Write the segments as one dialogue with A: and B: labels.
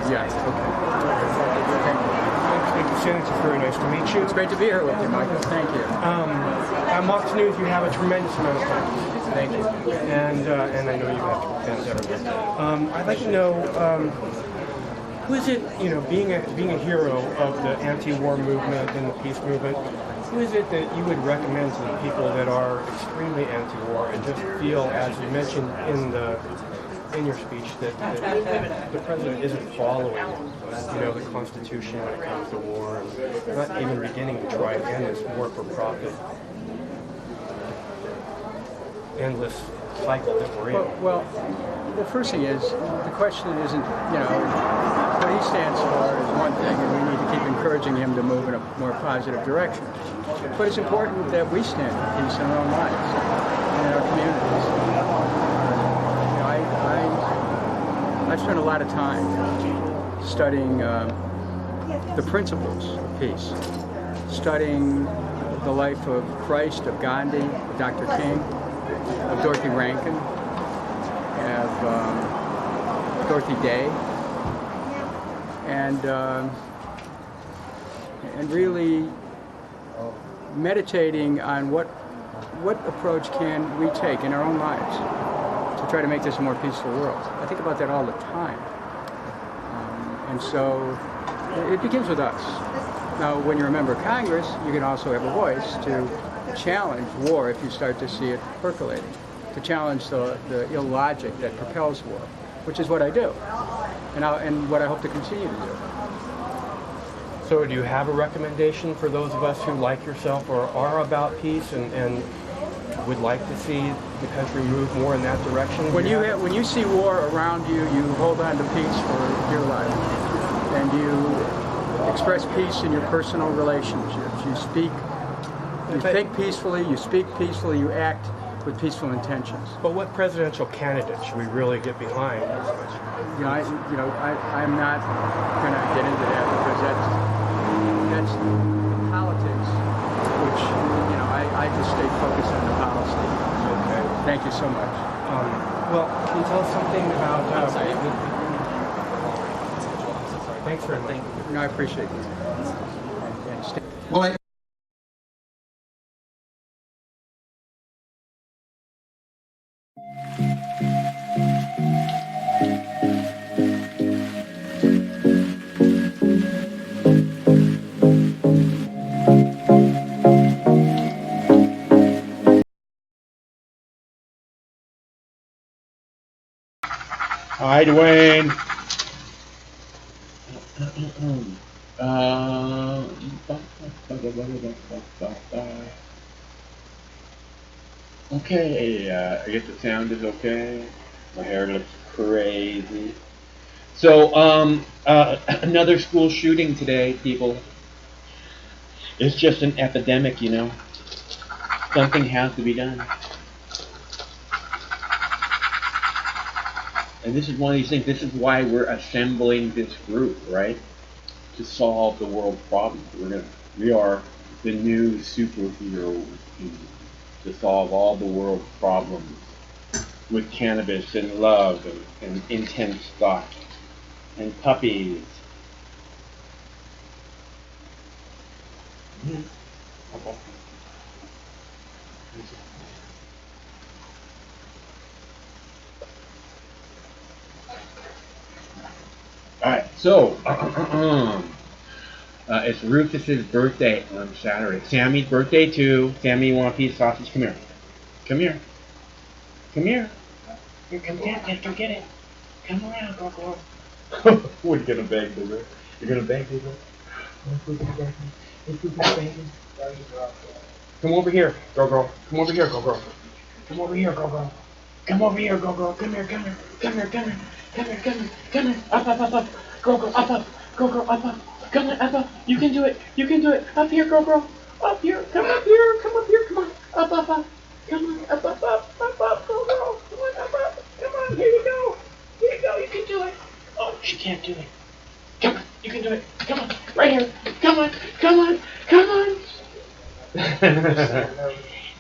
A: Yes.
B: It's very nice to meet you.
A: It's great to be here with you, Michael. Thank you.
B: At Mox News, you have a tremendous amount of time.
A: Thank you.
B: And I know you have fans everywhere. I'd like to know, who is it, being a hero of the anti-war movement and the peace movement, who is it that you would recommend to the people that are extremely anti-war and just feel, as you mentioned in your speech, that the president isn't following, the Constitution when it comes to war, and not even beginning to try and end this war-for-profit, endless cycle that we're in?
A: Well, the first thing is, the question isn't, what he stands for is one thing, and we need to keep encouraging him to move in a more positive direction. But it's important that we stand for peace in our own lives and in our communities. I've spent a lot of time studying the principles of peace, studying the life of Christ, of Gandhi, of Dr. King, of Dorothy Rankin, of Dorothy Day, and really meditating on what approach can we take in our own lives to try to make this a more peaceful world. I think about that all the time. And so it begins with us. Now, when you're a member of Congress, you can also have a voice to challenge war if you start to see it percolating, to challenge the illogic that propels war, which is what I do, and what I hope to continue to do.
B: So do you have a recommendation for those of us who, like yourself, are about peace and would like to see the country move more in that direction?
A: When you see war around you, you hold on to peace for dear life, and you express peace in your personal relationships. You think peacefully, you speak peacefully, you act with peaceful intentions.
B: But what presidential candidate should we really get behind?
A: I'm not going to get into that because that's politics, which I just stay focused on the policy.
B: Okay.
A: Thank you so much.
B: Well, can you tell us something about? Thanks very much.
A: I appreciate it.
C: Well, hi, Dwayne. Okay, I guess the sound is okay. My hair looks crazy. So, another school shooting today, people. It's just an epidemic, Something has to be done. And this is one of these things. This is why we're assembling this group, right? To solve the world's problems. We are the new superheroes to solve all the world's problems with cannabis and love and intense thought and puppies. Okay. Alright, so it's Rufus's birthday on Saturday. Sammy's birthday too. Sammy, you want a piece of sausage? Come here. Come here. Come here. Here, come get it. Go get it. Come around, go. What are you gonna beg, Booger? You're gonna beg, Booger? Come over here, go girl. Come over here, go girl. Come over here, go girl. Come over here, go girl. Come here. Come here. Up. Go girl, up. Go girl, up. Come on, up. You can do it. Up here, go girl. Up here. Come up here. Come on. Up. Come on, up. Go girl. Come on, up. Come on, here you go. You can do it. Oh, she can't do it. Come on, you can do it. Come on, right here. Come on.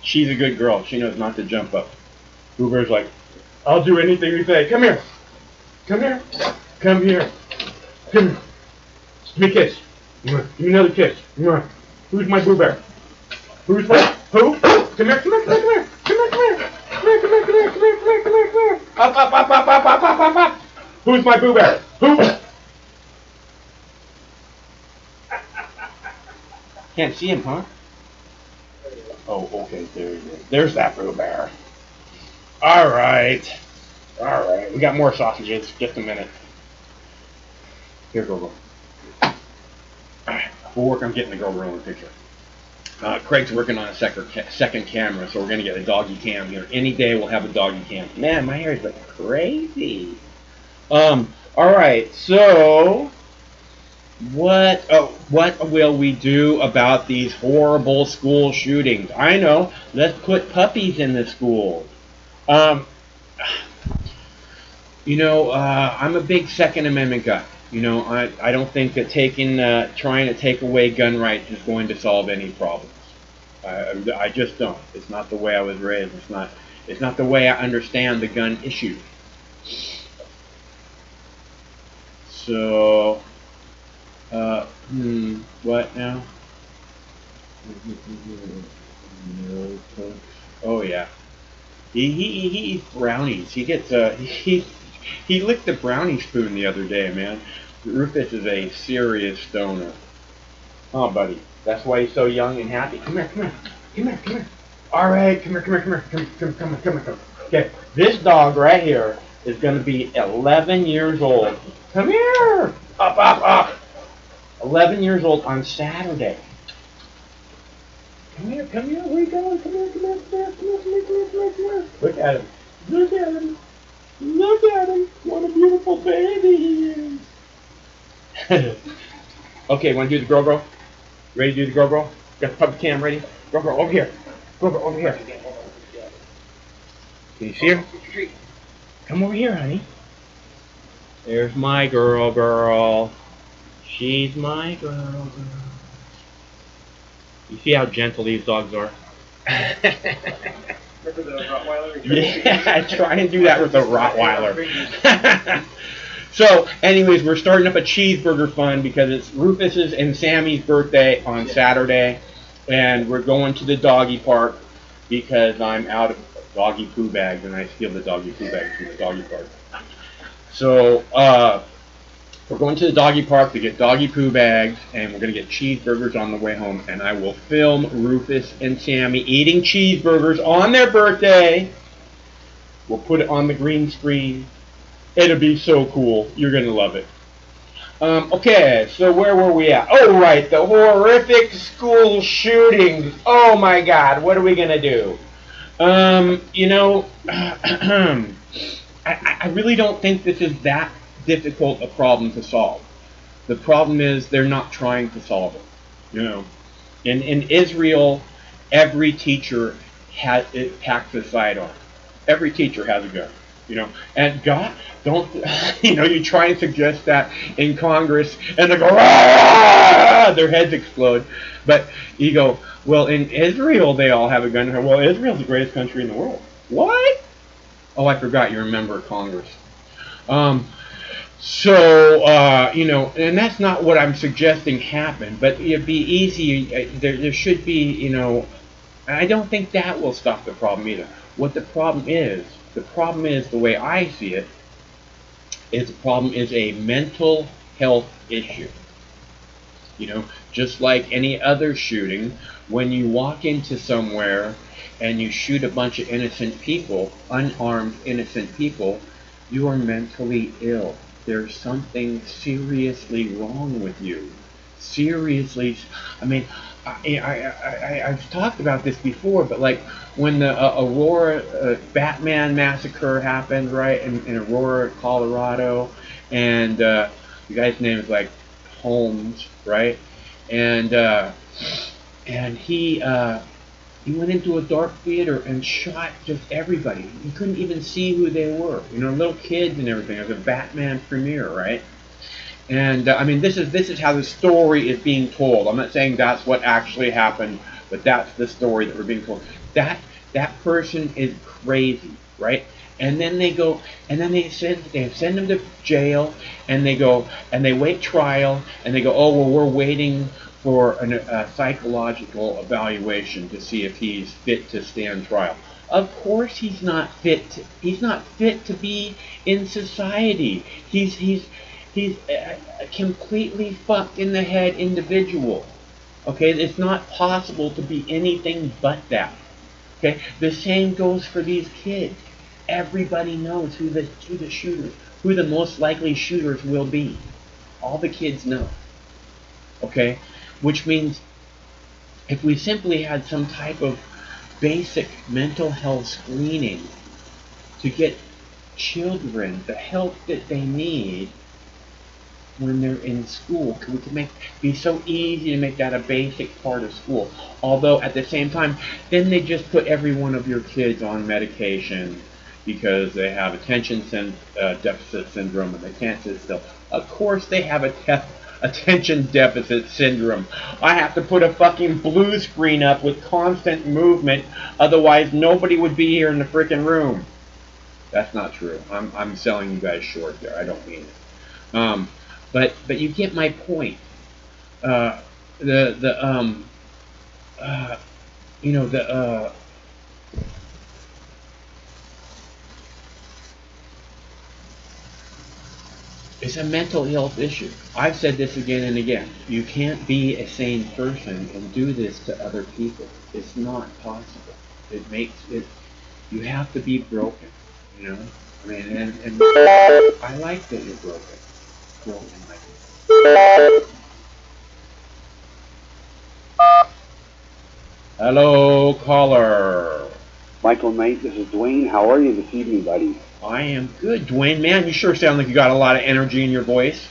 C: She's a good girl. She knows not to jump up. Hoover's like, I'll do anything you say. Come here.
B: Come here. Give me a kiss. Give me another kiss. Who's my Boo Bear? Who? Come here, come here, come here, come here. Come here, come here. Come here, come here, come here, come here, come here, come here, come here. Up, up, up, up, up, up, up, up, up. Who's my Boo Bear? Who? Can't see him, huh? Oh, okay, there he is. There's that Boo Bear. All right. All right, we got more sausages. Just a minute. Here, go. We'll work on getting the girl in the picture. Craig's working on a second camera, so we're going to get a doggy cam here. Any day we'll have a doggy cam. Man, my hair is looking crazy. All right, so what will we do about these horrible school shootings? I know, let's put puppies in the schools. I'm a big Second Amendment guy. I don't think that trying to take away gun rights is going to solve any problems. I just don't. It's not the way I was raised. It's not the way I understand the gun issue. So, what now? Oh yeah. He eats brownies. He gets he licked the brownie spoon the other day, man. Rufus is a serious stoner. Oh, buddy. That's why he's so young and happy. Come here, come here. Come here, come here. All right, come here, come here, come here. Come here. Okay, this dog right here is going to be 11 years old. Come here. Up, up, up. 11 years old on Saturday. Come here, come here. Where are you going? Come here, come here, come here, come here, come here, come here, come here. Look at him. Look at him. Look at him. What a beautiful baby he is. Okay, want to do the girl? Ready to do the girl? Got the puppy cam ready? Girl, over here. Girl, over here. Can you see her? Come over here, honey. There's my girl. She's my girl. You see how gentle these dogs are?
C: Remember the Rottweiler?
B: Yeah, I try and do that with the Rottweiler. So, anyways, we're starting up a cheeseburger fund because it's Rufus's and Sammy's birthday on Saturday, and we're going to the doggy park because I'm out of doggy poo bags, and I steal the doggy poo bags from the doggy park. So, we're going to the doggy park to get doggy poo bags, and we're going to get cheeseburgers on the way home, and I will film Rufus and Sammy eating cheeseburgers on their birthday. We'll put it on the green screen. It'll be so cool. You're going to love it. Okay, so where were we at? Oh, right, the horrific school shootings. Oh, my God, what are we going to do? I really don't think this is that difficult a problem to solve. The problem is they're not trying to solve it. In Israel, every teacher packs a sidearm. Every teacher has a gun. And God, don't, you try and suggest that in Congress, and they go, ah! Their heads explode. But you go, well, in Israel, they all have a gun. Well, Israel's the greatest country in the world. What? Oh, I forgot you're a member of Congress. And that's not what I'm suggesting happen, but it'd be easy, there should be, I don't think that will stop the problem either. What the problem is, the way I see it, is the problem is a mental health issue. Just like any other shooting, when you walk into somewhere and you shoot a bunch of innocent people, unarmed innocent people, you are mentally ill. There's something seriously wrong with you. Seriously, I've talked about this before, but like when the Aurora Batman massacre happened, right, in Aurora, Colorado, and the guy's name is like Holmes, right, and he went into a dark theater and shot just everybody. You couldn't even see who they were. Little kids and everything. It was a Batman premiere, right? And this is how the story is being told. I'm not saying that's what actually happened, but that's the story that we're being told. That person is crazy, right?
D: And then they go, and then they send them to jail, and they go, and they wait trial, and they go, oh well, we're waiting for a psychological evaluation to see if he's fit to stand trial. Of course he's not fit. He's not fit to be in society. He's a completely fucked in the head individual. Okay, it's not possible to be anything but that. Okay, the same goes for these kids. Everybody knows who the shooters, who the most likely shooters will be. All the kids know. Okay, which means if we simply had some type of basic mental health screening to get children the help that they need when they're in school, we could be so easy to make that a basic part of school. Although at the same time, then they just put every one of your kids on medication because they have attention deficit syndrome and they can't sit still. Of course they have attention deficit syndrome. I have to put a fucking blue screen up with constant movement, otherwise nobody would be here in the freaking room. That's not true. I'm selling you guys short there. I don't mean it. But you get my point. It's a mental health issue. I've said this again and again. You can't be a sane person and do this to other people. It's not possible. It makes it. You have to be broken. You know. I mean, and I like that you're broken. Hello, caller.
E: Michael Knight, this is Dwayne. How are you this evening, buddy?
D: I am good, Dwayne. Man, you sure sound like you got a lot of energy in your voice.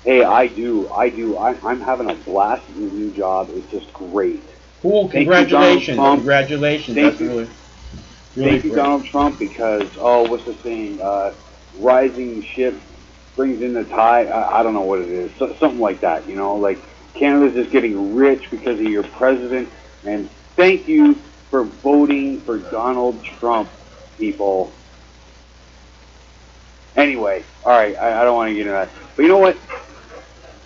E: Hey, I do. I'm having a blast at your new job. It's just great.
D: Cool. Congratulations. Congratulations.
E: Thank
D: That's
E: you.
D: really
E: Thank you,
D: great.
E: Donald Trump, because, what's the saying? Rising ship brings in the tide. I don't know what it is. Something like that, you know? Like, Canada's just getting rich because of your president. And thank you for voting for Donald Trump, people. Anyway, all right, I don't want to get into that. But you know what?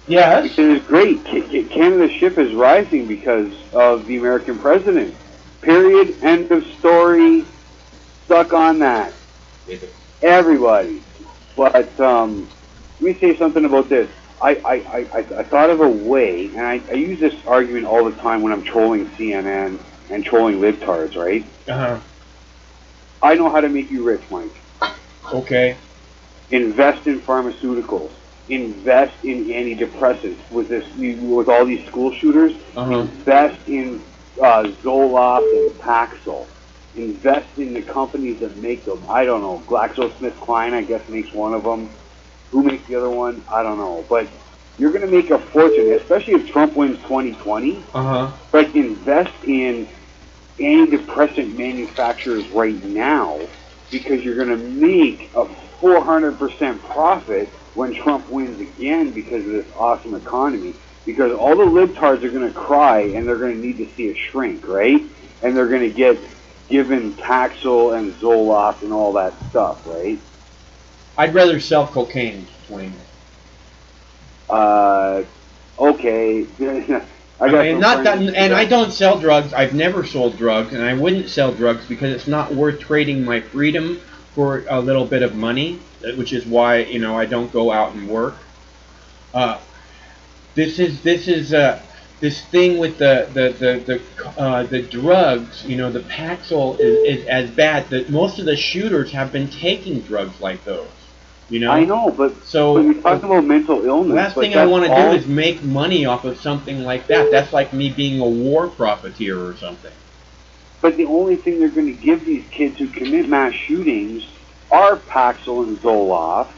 D: Yes.
E: It is great. Canada's ship is rising because of the American president. Period. End of story. Stuck on that. Everybody. But let me say something about this. I thought of a way, and I use this argument all the time when I'm trolling CNN and trolling libtards, right?
D: Uh-huh.
E: I know how to make you rich, Mike.
D: Okay.
E: Invest in pharmaceuticals. Invest in antidepressants. With all these school shooters,
D: Uh-huh.
E: invest in Zoloft and Paxil. Invest in the companies that make them. I don't know. GlaxoSmithKline, I guess, makes one of them. Who makes the other one? I don't know. But you're going to make a fortune, especially if Trump wins 2020.
D: Uh-huh.
E: But invest in antidepressant manufacturers right now, because you're going to make a 400% profit when Trump wins again because of this awesome economy. Because all the libtards are going to cry and they're going to need to see it shrink, right? And they're going to get given Paxil and Zoloft and all that stuff, right?
D: I'd rather sell cocaine, Dwayne.
E: Okay.
D: I don't sell drugs. I've never sold drugs, and I wouldn't sell drugs because it's not worth trading my freedom for a little bit of money, which is why I don't go out and work. This thing with the drugs. The Paxil is as bad. That most of the shooters have been taking drugs like those.
E: I know, but you're talking about mental illness.
D: Last thing I want to do is make money off of something like that. That's like me being a war profiteer or something.
E: But the only thing they're going to give these kids who commit mass shootings are Paxil and Zoloft.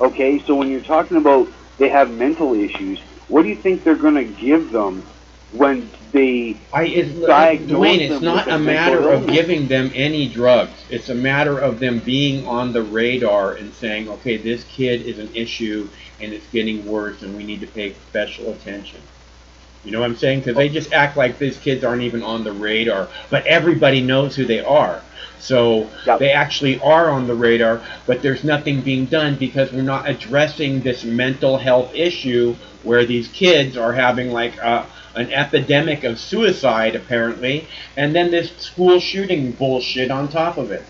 E: Okay, so when you're talking about they have mental issues, what do you think they're going to give them when they diagnose
D: Dwayne, it's
E: them
D: not
E: with
D: a matter of giving them any drugs. It's a matter of them being on the radar and saying, okay, this kid is an issue and it's getting worse and we need to pay special attention. You know what I'm saying? Because they just act like these kids aren't even on the radar, but everybody knows who they are. So
E: Yep.
D: they actually are on the radar, but there's nothing being done because we're not addressing this mental health issue where these kids are having like an epidemic of suicide apparently, and then this school shooting bullshit on top of it.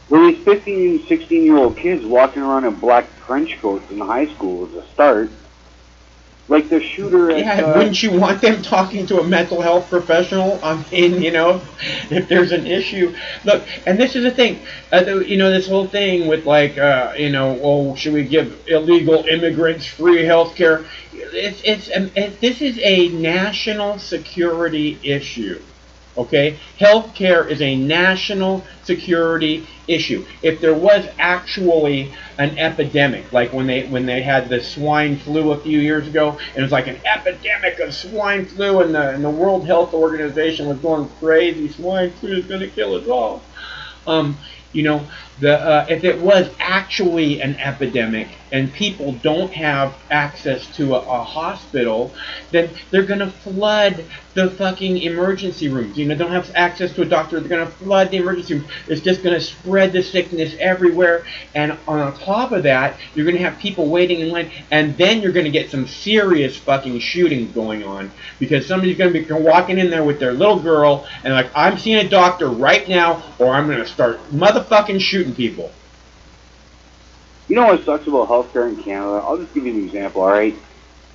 E: Well, these 15 and 16-year-old kids walking around in black trench coats in high school is a start. Like the shooter at...
D: Yeah, wouldn't you want them talking to a mental health professional? I mean, you know, if there's an issue. Look, and this is the thing, you know, this whole thing with like, you know, oh, should we give illegal immigrants free health care? This is a national security issue. Okay, healthcare is a national security issue. If there was actually an epidemic, like when they had the swine flu a few years ago, and it was like an epidemic of swine flu, and the World Health Organization was going crazy. Swine flu is going to kill us all. You know, if it was actually an epidemic and people don't have access to a hospital, then they're going to flood the fucking emergency rooms. You know, don't have access to a doctor, they're going to flood the emergency rooms. It's just going to spread the sickness everywhere. And on top of that, you're going to have people waiting in line, and then you're going to get some serious fucking shootings going on because somebody's going to be walking in there with their little girl and like, I'm seeing a doctor right now, or I'm going to start motherfucking shooting people.
E: You know what sucks about healthcare in Canada? I'll just give you an example, all right?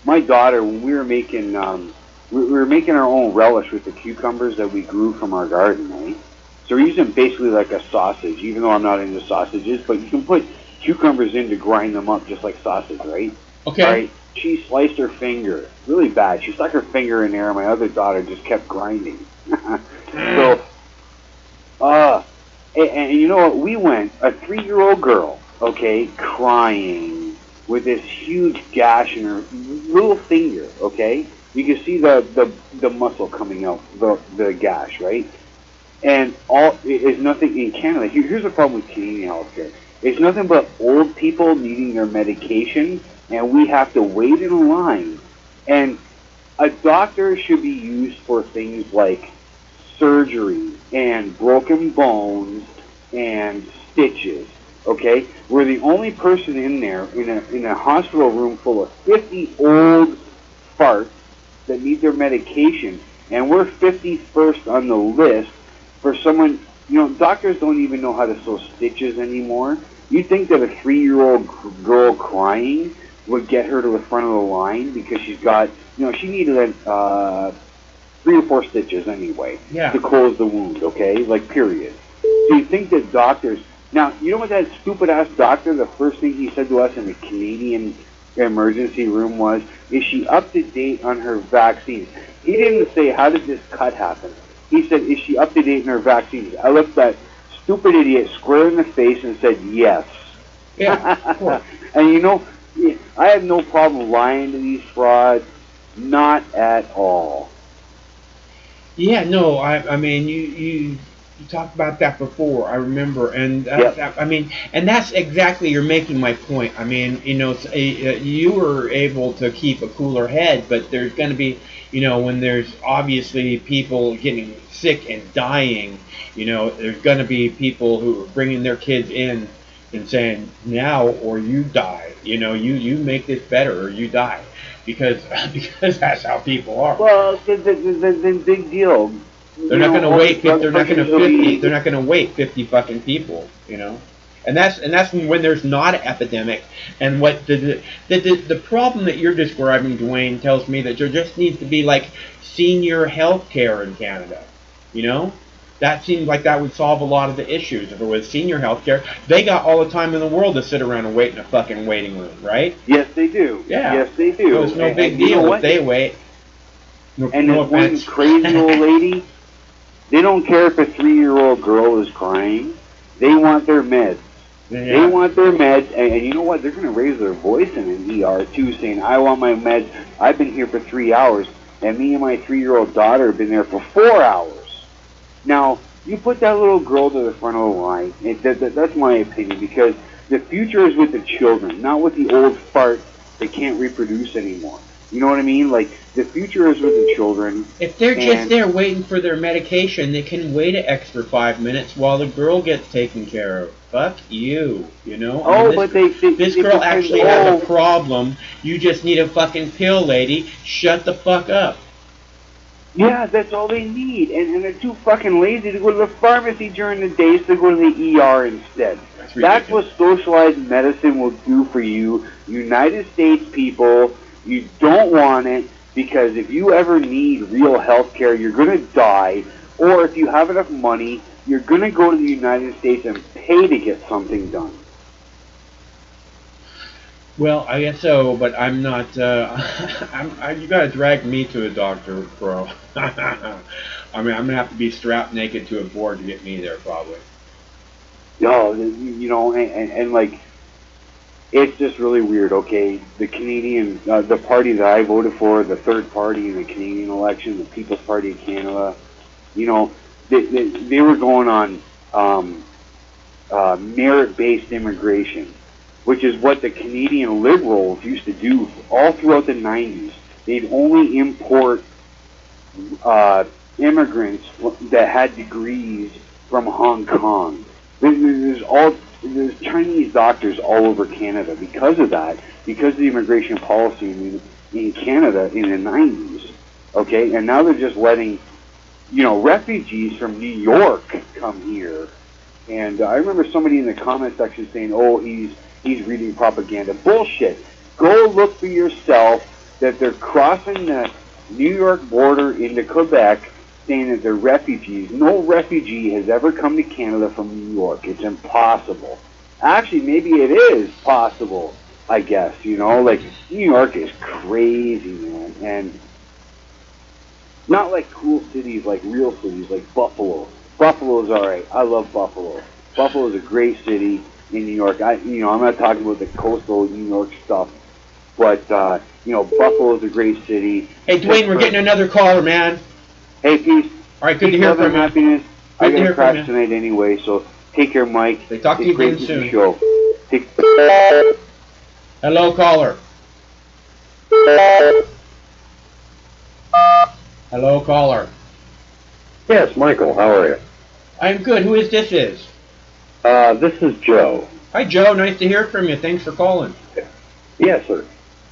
E: My daughter, when we were making our own relish with the cucumbers that we grew from our garden, right? So we're using basically like a sausage, even though I'm not into sausages, but you can put cucumbers in to grind them up just like sausage, right?
D: Okay.
E: All right? She sliced her finger really bad. She stuck her finger in there, and my other daughter just kept grinding. So, and you know what? We went, a 3-year-old girl, okay, crying with this huge gash in her little finger, okay? You can see the muscle coming out, the gash, right? And it's nothing in Canada. Here's the problem with Canadian healthcare. It's nothing but old people needing their medication, and we have to wait in a line. And a doctor should be used for things like surgery and broken bones and stitches. Okay, we're the only person in there in a hospital room full of 50 old farts that need their medication, and we're 51st on the list for someone. You know, doctors don't even know how to sew stitches anymore. You'd think that a 3-year-old girl crying would get her to the front of the line because she's got, you know, she needed 3 or 4 stitches anyway to close the wound. Okay, like period. So you think that doctors. Now, you know what that stupid-ass doctor, the first thing he said to us in the Canadian emergency room was, is she up to date on her vaccines? He didn't say, how did this cut happen? He said, is she up to date in her vaccines? I looked that stupid idiot square in the face and said, yes.
D: Yeah.
E: And you know, I have no problem lying to these frauds. Not at all.
D: Yeah, no, I mean, you talked about that before, I remember, and I mean, and that's exactly, you're making my point. I mean, you know, you were able to keep a cooler head, but there's going to be, you know, when there's obviously people getting sick and dying, you know, there's going to be people who are bringing their kids in and saying, now or you die, you know, you make this better or you die, because that's how people are.
E: Well, the big deal.
D: They're not going to wait. They're not going to 50. They're not going to wait 50 fucking people. You know, and that's when there's not an epidemic. And what the problem that you're describing, Dwayne, tells me that there just needs to be like senior health care in Canada. You know, that seems like that would solve a lot of the issues. If it was senior health care, they got all the time in the world to sit around and wait in a fucking waiting room, right?
E: Yes, they do.
D: Yeah.
E: Yes, they do.
D: So it's no big deal if they wait.
E: And this one crazy old lady. They don't care if a 3-year-old girl is crying. They want their meds. Yeah. They want their meds, and you know what? They're going to raise their voice in an ER, too, saying, I want my meds. I've been here for 3 hours, and me and my 3-year-old daughter have been there for 4 hours. Now, you put that little girl to the front of the line. That's my opinion, because the future is with the children, not with the old fart that can't reproduce anymore. You know what I mean? Like, the future is with the children.
D: If they're just
E: and-
D: there waiting for their medication, they can wait an extra 5 minutes while the girl gets taken care of. Fuck you, you know? I
E: Oh,
D: mean,
E: but
D: this
E: they
D: girl
E: pretend,
D: actually has
E: oh,
D: a problem. You just need a fucking pill, lady. Shut the fuck up.
E: yeah, that's all they need. And they're too fucking lazy to go to the pharmacy during the day, so they go to the ER instead. That's what socialized medicine will do for you, United States people. You don't want it, because if you ever need real health care, you're going to die. Or if you have enough money, you're going to go to the United States and pay to get something done.
D: Well, I guess so, but I'm not. You gotta drag me to a doctor, bro. I mean, I'm gonna have to be strapped naked to a board to get me there, probably.
E: You know, and like, it's just really weird, okay? The Canadian, the party that I voted for, the third party in the Canadian election, the People's Party of Canada, you know, they were going on merit-based immigration, which is what the Canadian Liberals used to do all throughout the 90s. They'd only import immigrants that had degrees from Hong Kong. There's Chinese doctors all over Canada because of that, because of the immigration policy in Canada in the 90s. Okay, and now they're just letting, you know, refugees from New York come here. And I remember somebody in the comment section saying, "Oh, he's reading propaganda." Bullshit. Go look for yourself that they're crossing the New York border into Quebec, saying that they're refugees. No refugee has ever come to Canada from New York. It's impossible. Actually, maybe it is possible, I guess. You know, like, New York is crazy, man. And not like cool cities, like real cities, like Buffalo. Buffalo's alright. I love Buffalo. Buffalo's a great city in New York. I'm not talking about the coastal New York stuff, but Buffalo's a great city.
D: Hey, Dwayne, we're getting another caller, man.
E: Hey, peace.
D: All right, good to
E: Peace,
D: hear
E: love,
D: from
E: and
D: you.
E: happiness.
D: Good
E: I
D: to hear
E: gotta
D: from
E: crash
D: you.
E: tonight anyway, so take care, Mike.
D: They talk to
E: It's
D: you
E: great
D: again
E: to
D: soon.
E: show. Take
D: Hello, caller. Hello, caller.
F: Yes, Michael, how are you?
D: I'm good. Who is this?
F: This is Joe.
D: Hi, Joe. Nice to hear from you. Thanks for calling.
F: Yes, sir.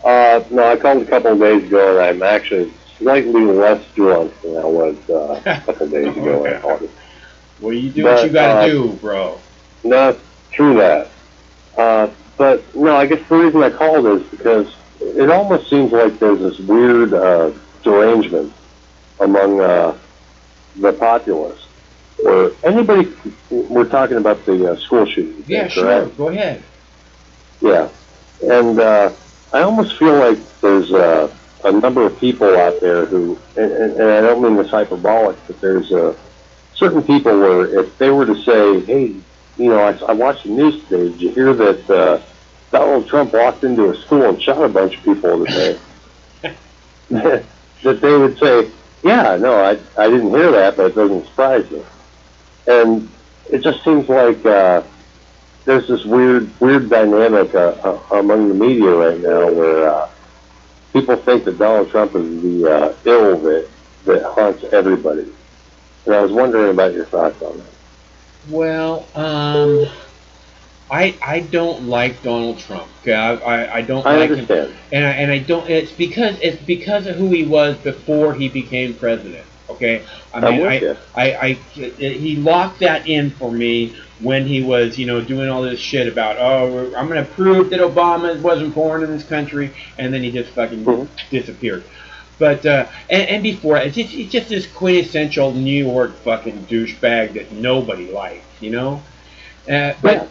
F: No, I called a couple of days ago, and I'm actually slightly less drunk than I was a couple of days ago when I called it.
D: Well, you do what you gotta do, bro.
F: No, true that. But, no, I guess the reason I called is because it almost seems like there's this weird derangement among the populace. Where anybody, we're talking about the school shooting.
D: Yeah, sure.
F: Correct?
D: Go ahead.
F: Yeah. And I almost feel like there's a number of people out there who, and I don't mean this hyperbolic, but there's certain people where if they were to say, hey, I watched the news today, did you hear that Donald Trump walked into a school and shot a bunch of people today? That they would say, yeah, no, I didn't hear that, but it doesn't surprise me. And it just seems like there's this weird dynamic among the media right now where people think that Donald Trump is the ill that haunts everybody. And I was wondering about your thoughts on that.
D: Well, I don't like Donald Trump. Okay? I don't
F: I
D: like
F: understand.
D: him, and I don't. It's because of who he was before he became president. Okay,
F: I'm with you.
D: He locked that in for me when he was, doing all this shit about, oh, I'm going to prove that Obama wasn't born in this country, and then he just fucking disappeared. But and before, it's just this quintessential New York fucking douchebag that nobody likes, But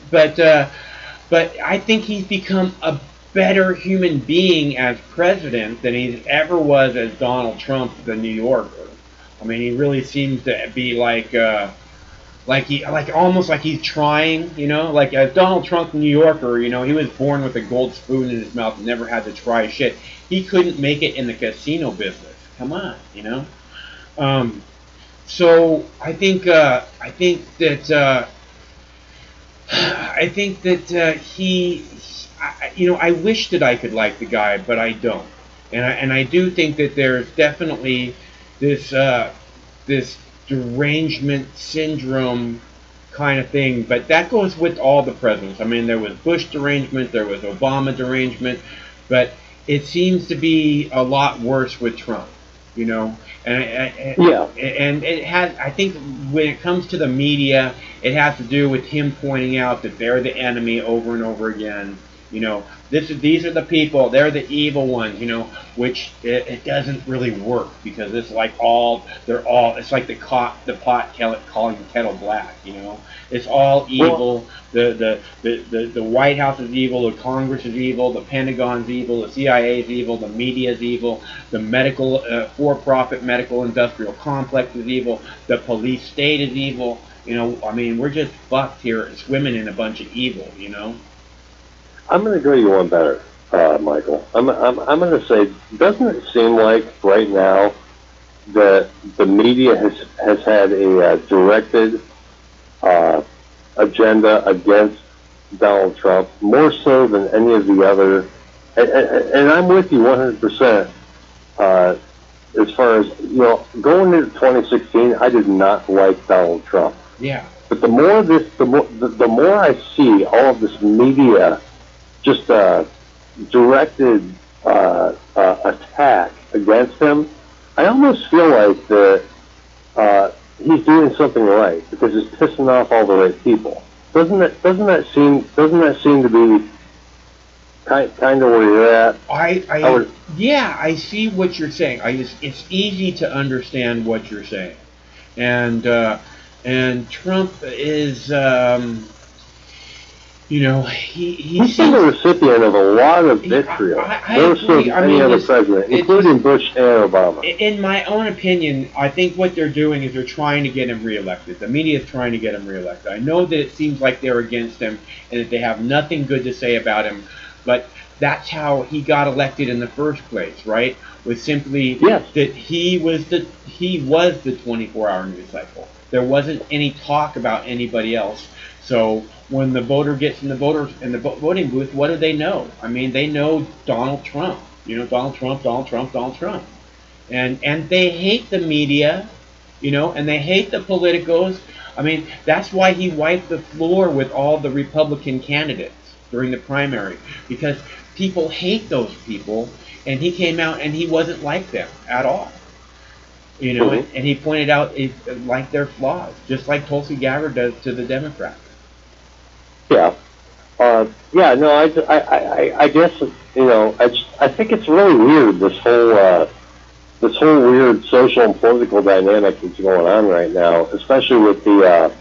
D: I think he's become a better human being as president than he ever was as Donald Trump, the New Yorker. I mean, he really seems to be almost like he's trying, like as Donald Trump, the New Yorker, he was born with a gold spoon in his mouth and never had to try shit. He couldn't make it in the casino business. Come on, So I think that he, I wish that I could like the guy, but I don't. And I do think that there's definitely this this derangement syndrome kind of thing, but that goes with all the presidents. I mean, there was Bush derangement, there was Obama derangement, but it seems to be a lot worse with Trump, you know.
F: Yeah.
D: And it has. I think when it comes to the media, it has to do with him pointing out that they're the enemy over and over again. You know, these are the people. They're the evil ones. You know, which it doesn't really work because it's like they're all. It's like the pot calling the kettle black. You know, it's all evil. The White House is evil. The Congress is evil. The Pentagon's evil. The CIA is evil. The media is evil. The medical for-profit medical industrial complex is evil. The police state is evil. You know, I mean, we're just fucked here, swimming in a bunch of evil. You know.
F: I'm going to go you one better, Michael. I'm going to say, doesn't it seem like right now that the media has had a directed agenda against Donald Trump more so than any of the other? And I'm with you 100%. As far as going into 2016, I did not like Donald Trump.
D: Yeah.
F: But the more I see all of this media just directed attack against him, I almost feel like that he's doing something right because it's pissing off all the right people. Doesn't that seem to be kind of where you're at?
D: I see what you're saying. It's easy to understand what you're saying, and Trump is. He's
F: been the recipient of a lot of vitriol, more so than any other president, including Bush and Obama.
D: In my own opinion, I think what they're doing is they're trying to get him reelected. The media is trying to get him reelected. I know that it seems like they're against him and that they have nothing good to say about him, but that's how he got elected in the first place, right? Was simply that he was the 24-hour news cycle. There wasn't any talk about anybody else. So when the voter gets in the voting booth, what do they know? I mean, they know Donald Trump. You know, Donald Trump, Donald Trump, Donald Trump. And they hate the media, and they hate the politicos. I mean, that's why he wiped the floor with all the Republican candidates during the primary, because people hate those people, and he came out and he wasn't like them at all. And he pointed out like their flaws, just like Tulsi Gabbard does to the Democrats.
F: Yeah. I guess, I think it's really weird, this whole weird social and political dynamic that's going on right now, especially with the,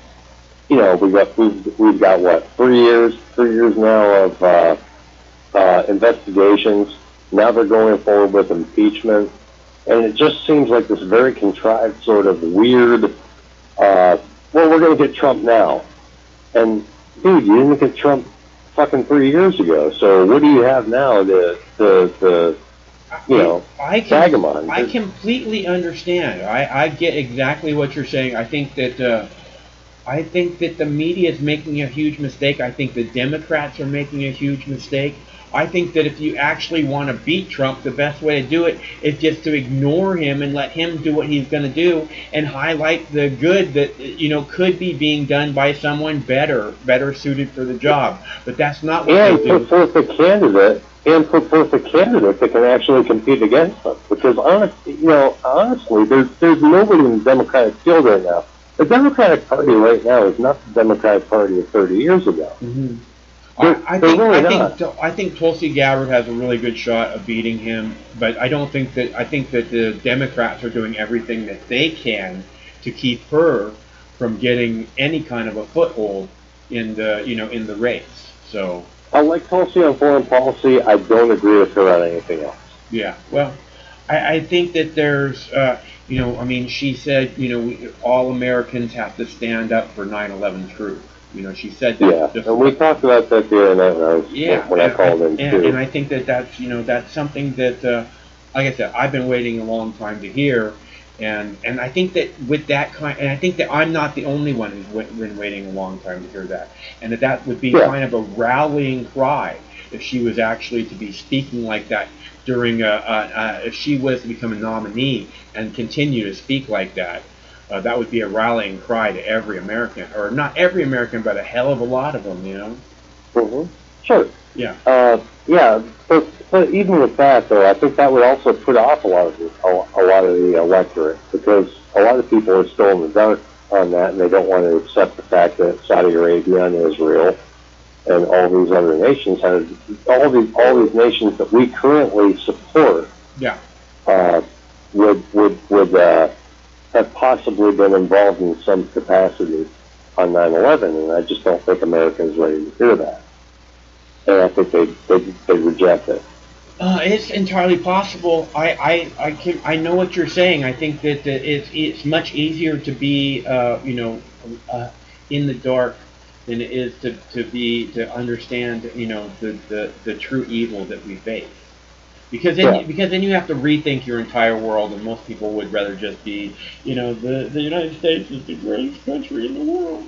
F: we've got what, 3 years now of investigations. Now they're going forward with impeachment. And it just seems like this very contrived sort of weird, we're going to get Trump now. And dude, you didn't get Trump fucking 3 years ago. So what do you have now to tag him on?
D: I completely understand. I get exactly what you're saying. I think that the media is making a huge mistake. I think the Democrats are making a huge mistake. I think that if you actually want to beat Trump, the best way to do it is just to ignore him and let him do what he's going to do and highlight the good that, could be being done by someone better suited for the job. But that's not what they do.
F: And put forth a candidate that can actually compete against him. Because honestly, there's nobody in the Democratic field right now. The Democratic Party right now is not the Democratic Party of 30 years ago.
D: Mm-hmm.
F: I
D: think Tulsi Gabbard has a really good shot of beating him, but I think that the Democrats are doing everything that they can to keep her from getting any kind of a foothold in the race. So
F: I like Tulsi on foreign policy. I don't agree with her on anything else.
D: Yeah, well, I think that there's she said all Americans have to stand up for 9/11 truth. She said that.
F: Yeah, and we talked about that the other night when I called in too.
D: And I think that's something that, like I said, I've been waiting a long time to hear, and I think that with that and I think that I'm not the only one who's been waiting a long time to hear that, and that would be kind of a rallying cry if she was actually to be speaking like that during if she was to become a nominee and continue to speak like that. That would be a rallying cry to every American, or not every American, but a hell of a lot of them, you know?
F: Sure.
D: Yeah.
F: Yeah, but even with that, though, I think that would also put off a lot of the electorate, because a lot of people are still in the dark on that, and they don't want to accept the fact that Saudi Arabia and Israel and all these other nations all these nations that we currently support.
D: Yeah.
F: Would have possibly been involved in some capacity on 9/11, and I just don't think Americans are ready to hear that. And I think they reject it.
D: It's entirely possible. I know what you're saying. I think that it's much easier to be in the dark than it is to understand the true evil that we face. Because then you have to rethink your entire world, and most people would rather just be, the United States is the greatest country in the world.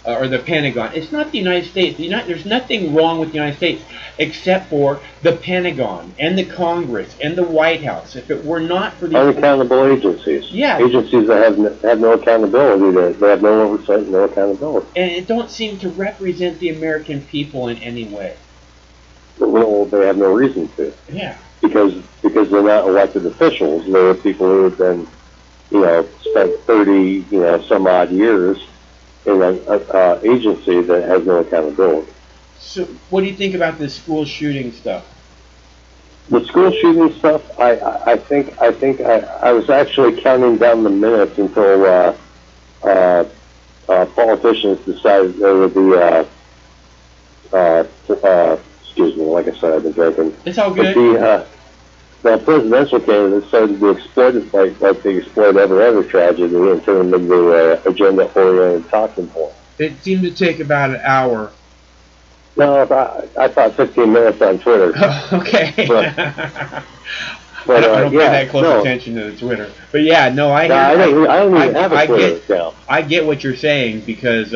D: Or the Pentagon. It's not the United States. There's nothing wrong with the United States except for the Pentagon and the Congress and the White House. If it were not for these
F: unaccountable agencies, agencies that have no accountability, they have no oversight, and no accountability,
D: and it don't seem to represent the American people in any way.
F: Well, they have no reason to.
D: Yeah.
F: Because they're not elected officials. They're people who have been, spent 30, some odd years in an agency that has no accountability.
D: So, what do you think about this school shooting stuff?
F: The school shooting stuff, I think I was actually counting down the minutes until politicians decided there would be excuse me, like I said, I've been drinking.
D: It's all good.
F: The presidential candidates started to be exploited like they exploit every other tragedy and turn them into agenda-oriented talking points.
D: It seemed to take about an hour.
F: No, I thought 15 minutes on Twitter.
D: Okay.
F: But
D: I don't pay that close attention to the Twitter. But yeah, no, I
F: don't even have a Twitter account.
D: I get what you're saying, because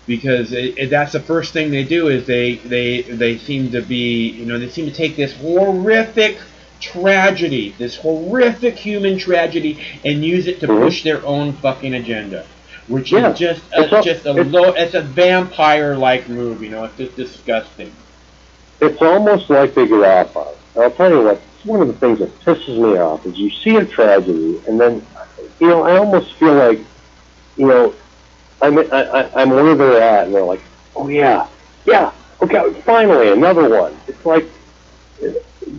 D: that's the first thing they do is they seem to be, they seem to take this horrific tragedy, this horrific human tragedy, and use it to push their own fucking agenda, which is it's a vampire-like move, it's just disgusting.
F: It's almost like they get off on it. I'll tell you what, one of the things that pisses me off is you see a tragedy, and then, I almost feel like, I'm where they're at, and they're like, oh yeah, okay, finally, another one. It's like,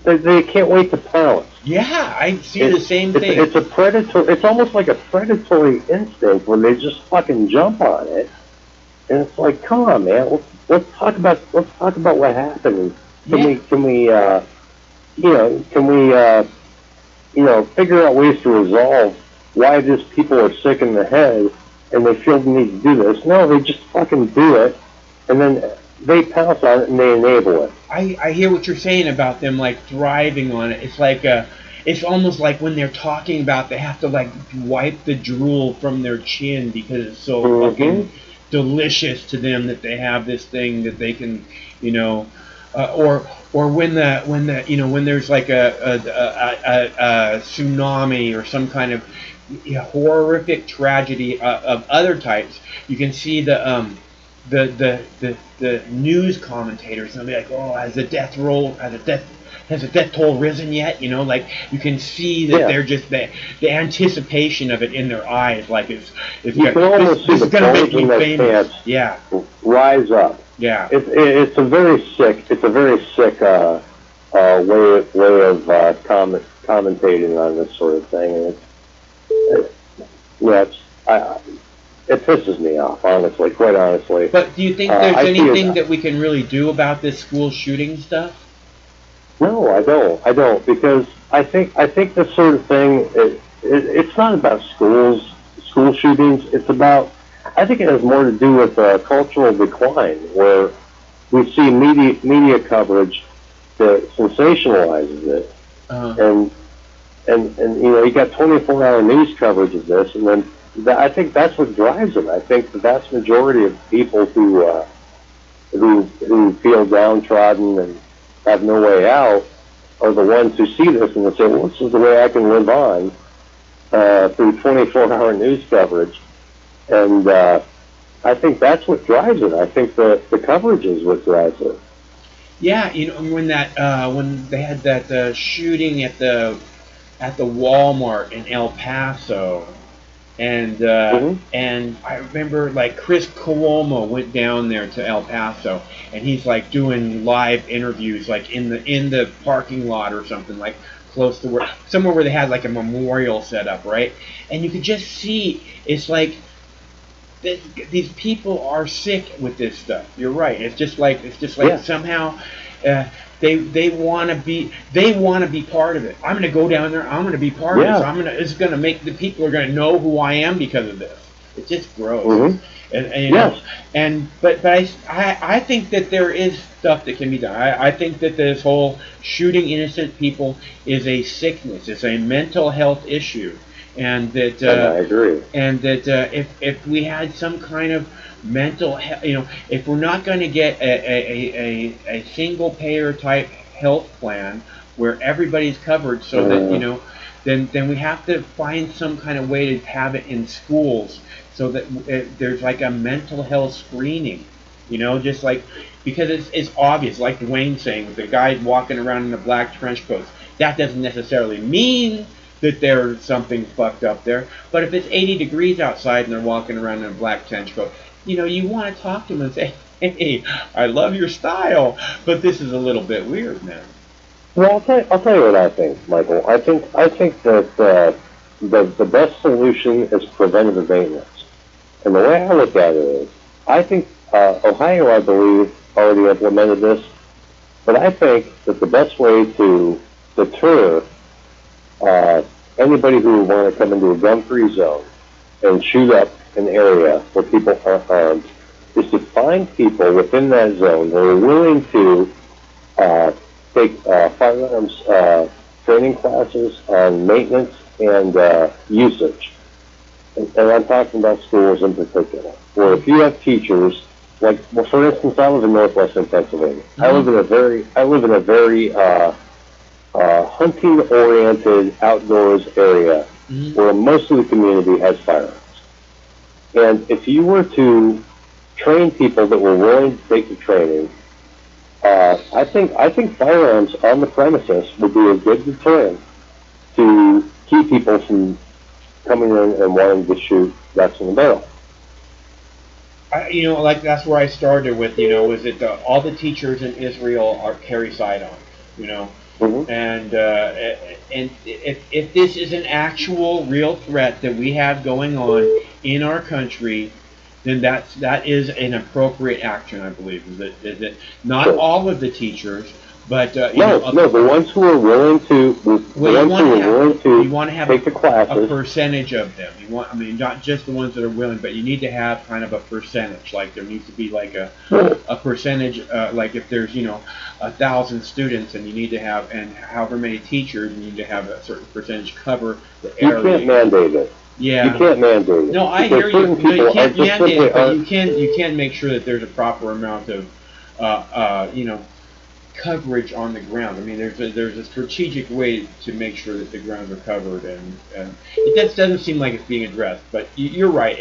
F: they can't wait to pounce.
D: Yeah, I see the same thing.
F: It's almost like a predatory instinct where they just fucking jump on it, and it's like, come on, man, let's talk about what happened. Can we figure out ways to resolve why these people are sick in the head and they feel the need to do this? No, they just fucking do it, and then they pounce on it and they enable it.
D: I hear what you're saying about them like thriving on it. It's like it's almost like when they're talking about, they have to like wipe the drool from their chin because it's so fucking delicious to them that they have this thing that they can, or when there's like a tsunami or some kind of horrific tragedy of other types, you can see the news commentators, and they'll be like, oh, has the death toll risen yet? Like you can see that they're just the anticipation of it in their eyes, like it's
F: you can almost see the bulge in their pants rise up.
D: Yeah,
F: it's a very sick way of commentating on this sort of thing, and it pisses me off, honestly, quite honestly.
D: But do you think there's anything that we can really do about this school shooting stuff?
F: No, I don't, because I think this sort of thing, it's not about school shootings. I think it has more to do with cultural decline, where we see media coverage that sensationalizes it, and you got 24-hour news coverage of this, and then I think that's what drives it. I think the vast majority of people who who feel downtrodden and have no way out are the ones who see this and they say, well, this is the way I can live on through 24-hour news coverage. And I think that's what drives it. I think the coverage is what drives it.
D: Yeah, when they had that shooting at the Walmart in El Paso, and and I remember like Chris Cuomo went down there to El Paso, and he's like doing live interviews like in the parking lot or something, like close to somewhere where they had like a memorial set up, right? And you could just see it's like these people are sick with this stuff. You're right. It's just like somehow they want to be part of it. I'm going to go down there. I'm going to be part of this. It's going to make the people are going to know who I am because of this. It's just gross.
F: Mm-hmm.
D: But I think that there is stuff that can be done. I think that this whole shooting innocent people is a sickness. It's a mental health issue. And that
F: I agree.
D: And that if we had some kind of mental health, if we're not going to get a single payer type health plan where everybody's covered, so that then we have to find some kind of way to have it in schools so that there's like a mental health screening, just like, because it's obvious, like Dwayne's saying, with the guy walking around in a black trench coat, that doesn't necessarily mean that there's something fucked up there. But if it's 80 degrees outside and they're walking around in a black trench coat, you want to talk to them and say, hey, I love your style, but this is a little bit weird, man.
F: Well, I'll tell you what I think, Michael. I think that the best solution is preventative maintenance. And the way I look at it is, I think Ohio, I believe, already implemented this, but I think that the best way to deter anybody who would want to come into a gun-free zone and shoot up an area where people are armed is to find people within that zone that are willing to take firearms training classes on maintenance and usage. And I'm talking about schools in particular, where if you have teachers, like, well, for instance, I live in northwestern Pennsylvania. Mm-hmm. I live in a very hunting-oriented outdoors area where most of the community has firearms. And if you were to train people that were willing to take the training, I think firearms on the premises would be a good deterrent to keep people from coming in and wanting to shoot ducks in the barrel.
D: Like that's where I started with, is that all the teachers in Israel carry sidearms,
F: Mm-hmm.
D: And if this is an actual real threat that we have going on in our country, then that is an appropriate action, I believe. Is it not all of the teachers, but the
F: ones who are willing to you want to have take the classes.
D: A percentage of them. Not just the ones that are willing, but you need to have kind of a percentage. Like there needs to be like a percentage. Like if there's 1,000 students, and you need to have, and however many teachers, you need to have a certain percentage cover the area.
F: You can't mandate it.
D: Yeah.
F: You can't mandate it.
D: No, I hear you. You can't mandate it, but you can make sure that there's a proper amount of coverage on the ground. There's a strategic way to make sure that the grounds are covered, and it just doesn't seem like it's being addressed. But you're right.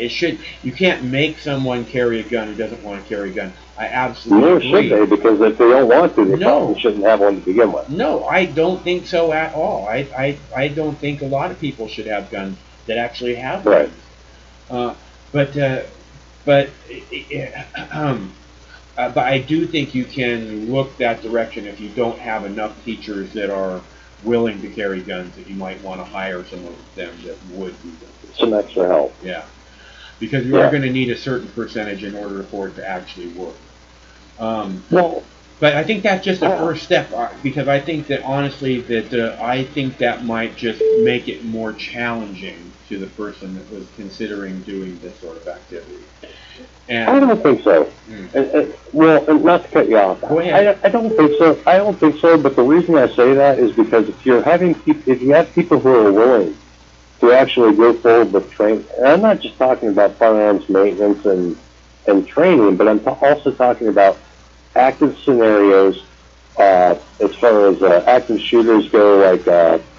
D: You can't make someone carry a gun who doesn't want to carry a gun. I absolutely agree.
F: Nor should they, because if they don't want to, they probably shouldn't have one to begin with.
D: No, I don't think so at all. I don't think a lot of people should have guns that actually have guns. Right. But I do think you can look that direction if you don't have enough teachers that are willing to carry guns, that you might want to hire some of them that would do that.
F: Some extra help.
D: Yeah. Because you are going to need a certain percentage in order for it to actually work. But I think that's just a first step, because I think that honestly I think that might just make it more challenging to the person that was considering doing this sort of activity. And
F: I don't think so. And not to cut you off.
D: Go ahead.
F: I don't think so. I don't think so. But the reason I say that is because if you have people who are willing to actually go forward with training, and I'm not just talking about firearms maintenance and training, but I'm also talking about active scenarios, as far as active shooters go, like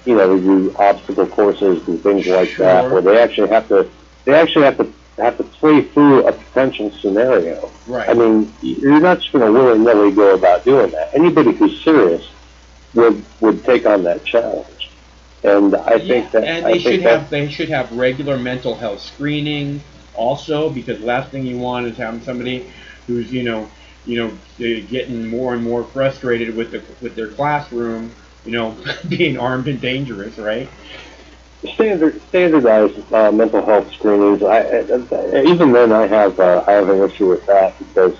F: you know, they do obstacle courses and things like that,
D: Sure.
F: where they actually have to play through a potential scenario.
D: Right.
F: I mean, you're not just going to willy-nilly go about doing that. Anybody who's serious would take on that challenge. And I think that
D: and
F: I think that
D: they should have regular mental health screening also, because the last thing you want is having somebody who's getting more and more frustrated with their classroom, being armed and dangerous, right?
F: standardized mental health screenings. Even then, I have an issue with that because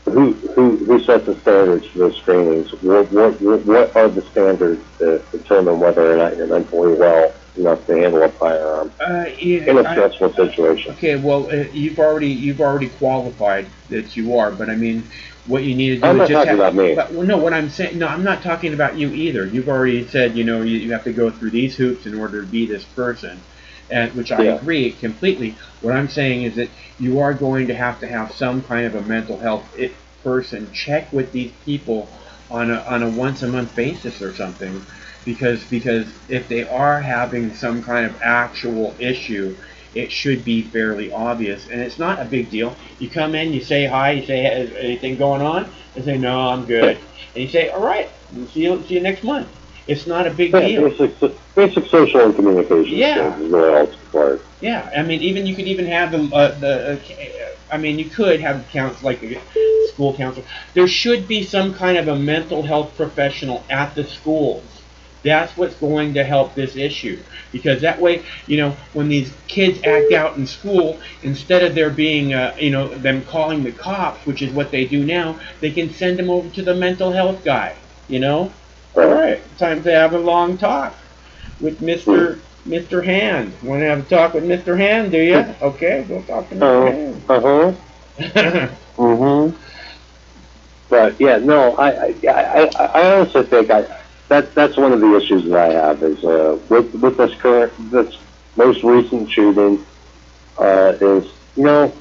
F: who sets the standards for those screenings? What are the standards to determine whether or not you're mentally well enough to handle a firearm in a stressful situation?
D: Okay, well, you've already qualified that you are, but I mean, what you need to do
F: I'm
D: is
F: not
D: just
F: talking about me.
D: But, well, no, what I'm saying, no, I'm not talking about you either. You've already said, you have to go through these hoops in order to be this person, and which I agree completely. What I'm saying is that you are going to have some kind of a mental health person check with these people on a once a month basis or something, because if they are having some kind of actual issue, it should be fairly obvious, and it's not a big deal. You come in, you say hi, you say, "Is anything going on?" They say, "No, I'm good," and you say, "All right, we'll see you next month." It's not a big deal.
F: Basic social and communication skills is what else required.
D: Yeah, I mean, you could even have you could have counts like a school counselor. There should be some kind of a mental health professional at the schools. That's what's going to help this issue, because that way, when these kids act out in school, instead of there being, them calling the cops, which is what they do now, they can send them over to the mental health guy. All right, time to have a long talk with Mr. Hand. Want to have a talk with Mr. Hand, do you? Okay, go talk to Mr. Hand.
F: But yeah, no, I honestly think that's one of the issues that I have is with this most recent shooting is the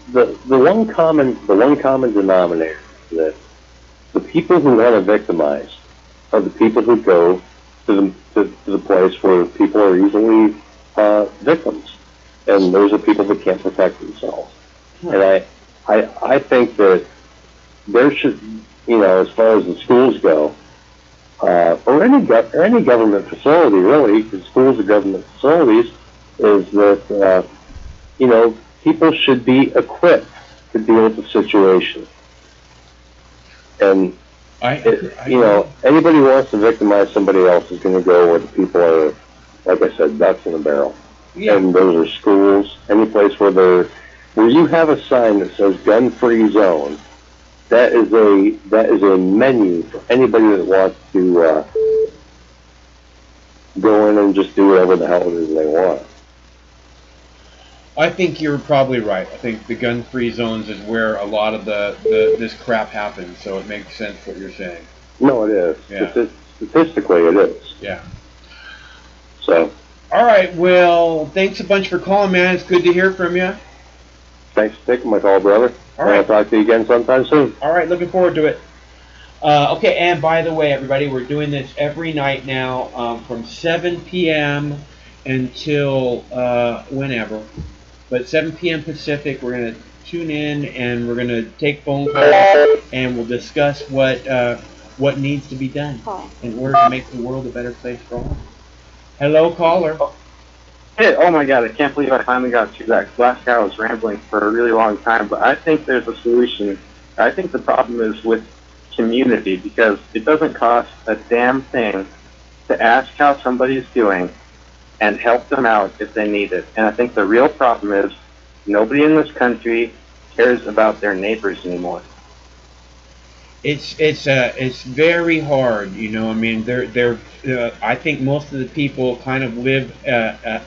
F: one common denominator is that the people who want to victimize are the people who go to the place where people are easily victims, and those are people that can't protect themselves. And I think that there should, as far as the schools go, or any government facility really, because schools are government facilities, is that people should be equipped to deal with the situation. And anybody who wants to victimize somebody else is going to go where the people are, like I said, ducks in a barrel. Yeah. And those are schools, any place where you have a sign that says gun-free zone. That is a menu for anybody that wants to go in and just do whatever the hell it is they want.
D: I think you're probably right. I think the gun-free zones is where a lot of this crap happens. So it makes sense what you're saying.
F: No, it is. Yeah. Statistically, it is.
D: Yeah.
F: So.
D: All right. Well, thanks a bunch for calling, man. It's good to hear from you.
F: Thanks for taking my call, brother.
D: All right.
F: I'll talk to you again sometime soon.
D: All right. Looking forward to it. Okay. And by the way, everybody, we're doing this every night now from 7 p.m. until whenever. But 7 p.m. Pacific, we're going to tune in and we're going to take phone calls and we'll discuss what needs to be done in order to make the world a better place for all. Hello, caller.
G: Hey, oh my God, I can't believe I finally got to that. Last guy was rambling for a really long time, but I think there's a solution. I think the problem is with community, because it doesn't cost a damn thing to ask how somebody's doing and help them out if they need it. And I think the real problem is nobody in this country cares about their neighbors anymore.
D: It's very hard, I mean, I think most of the people kind of live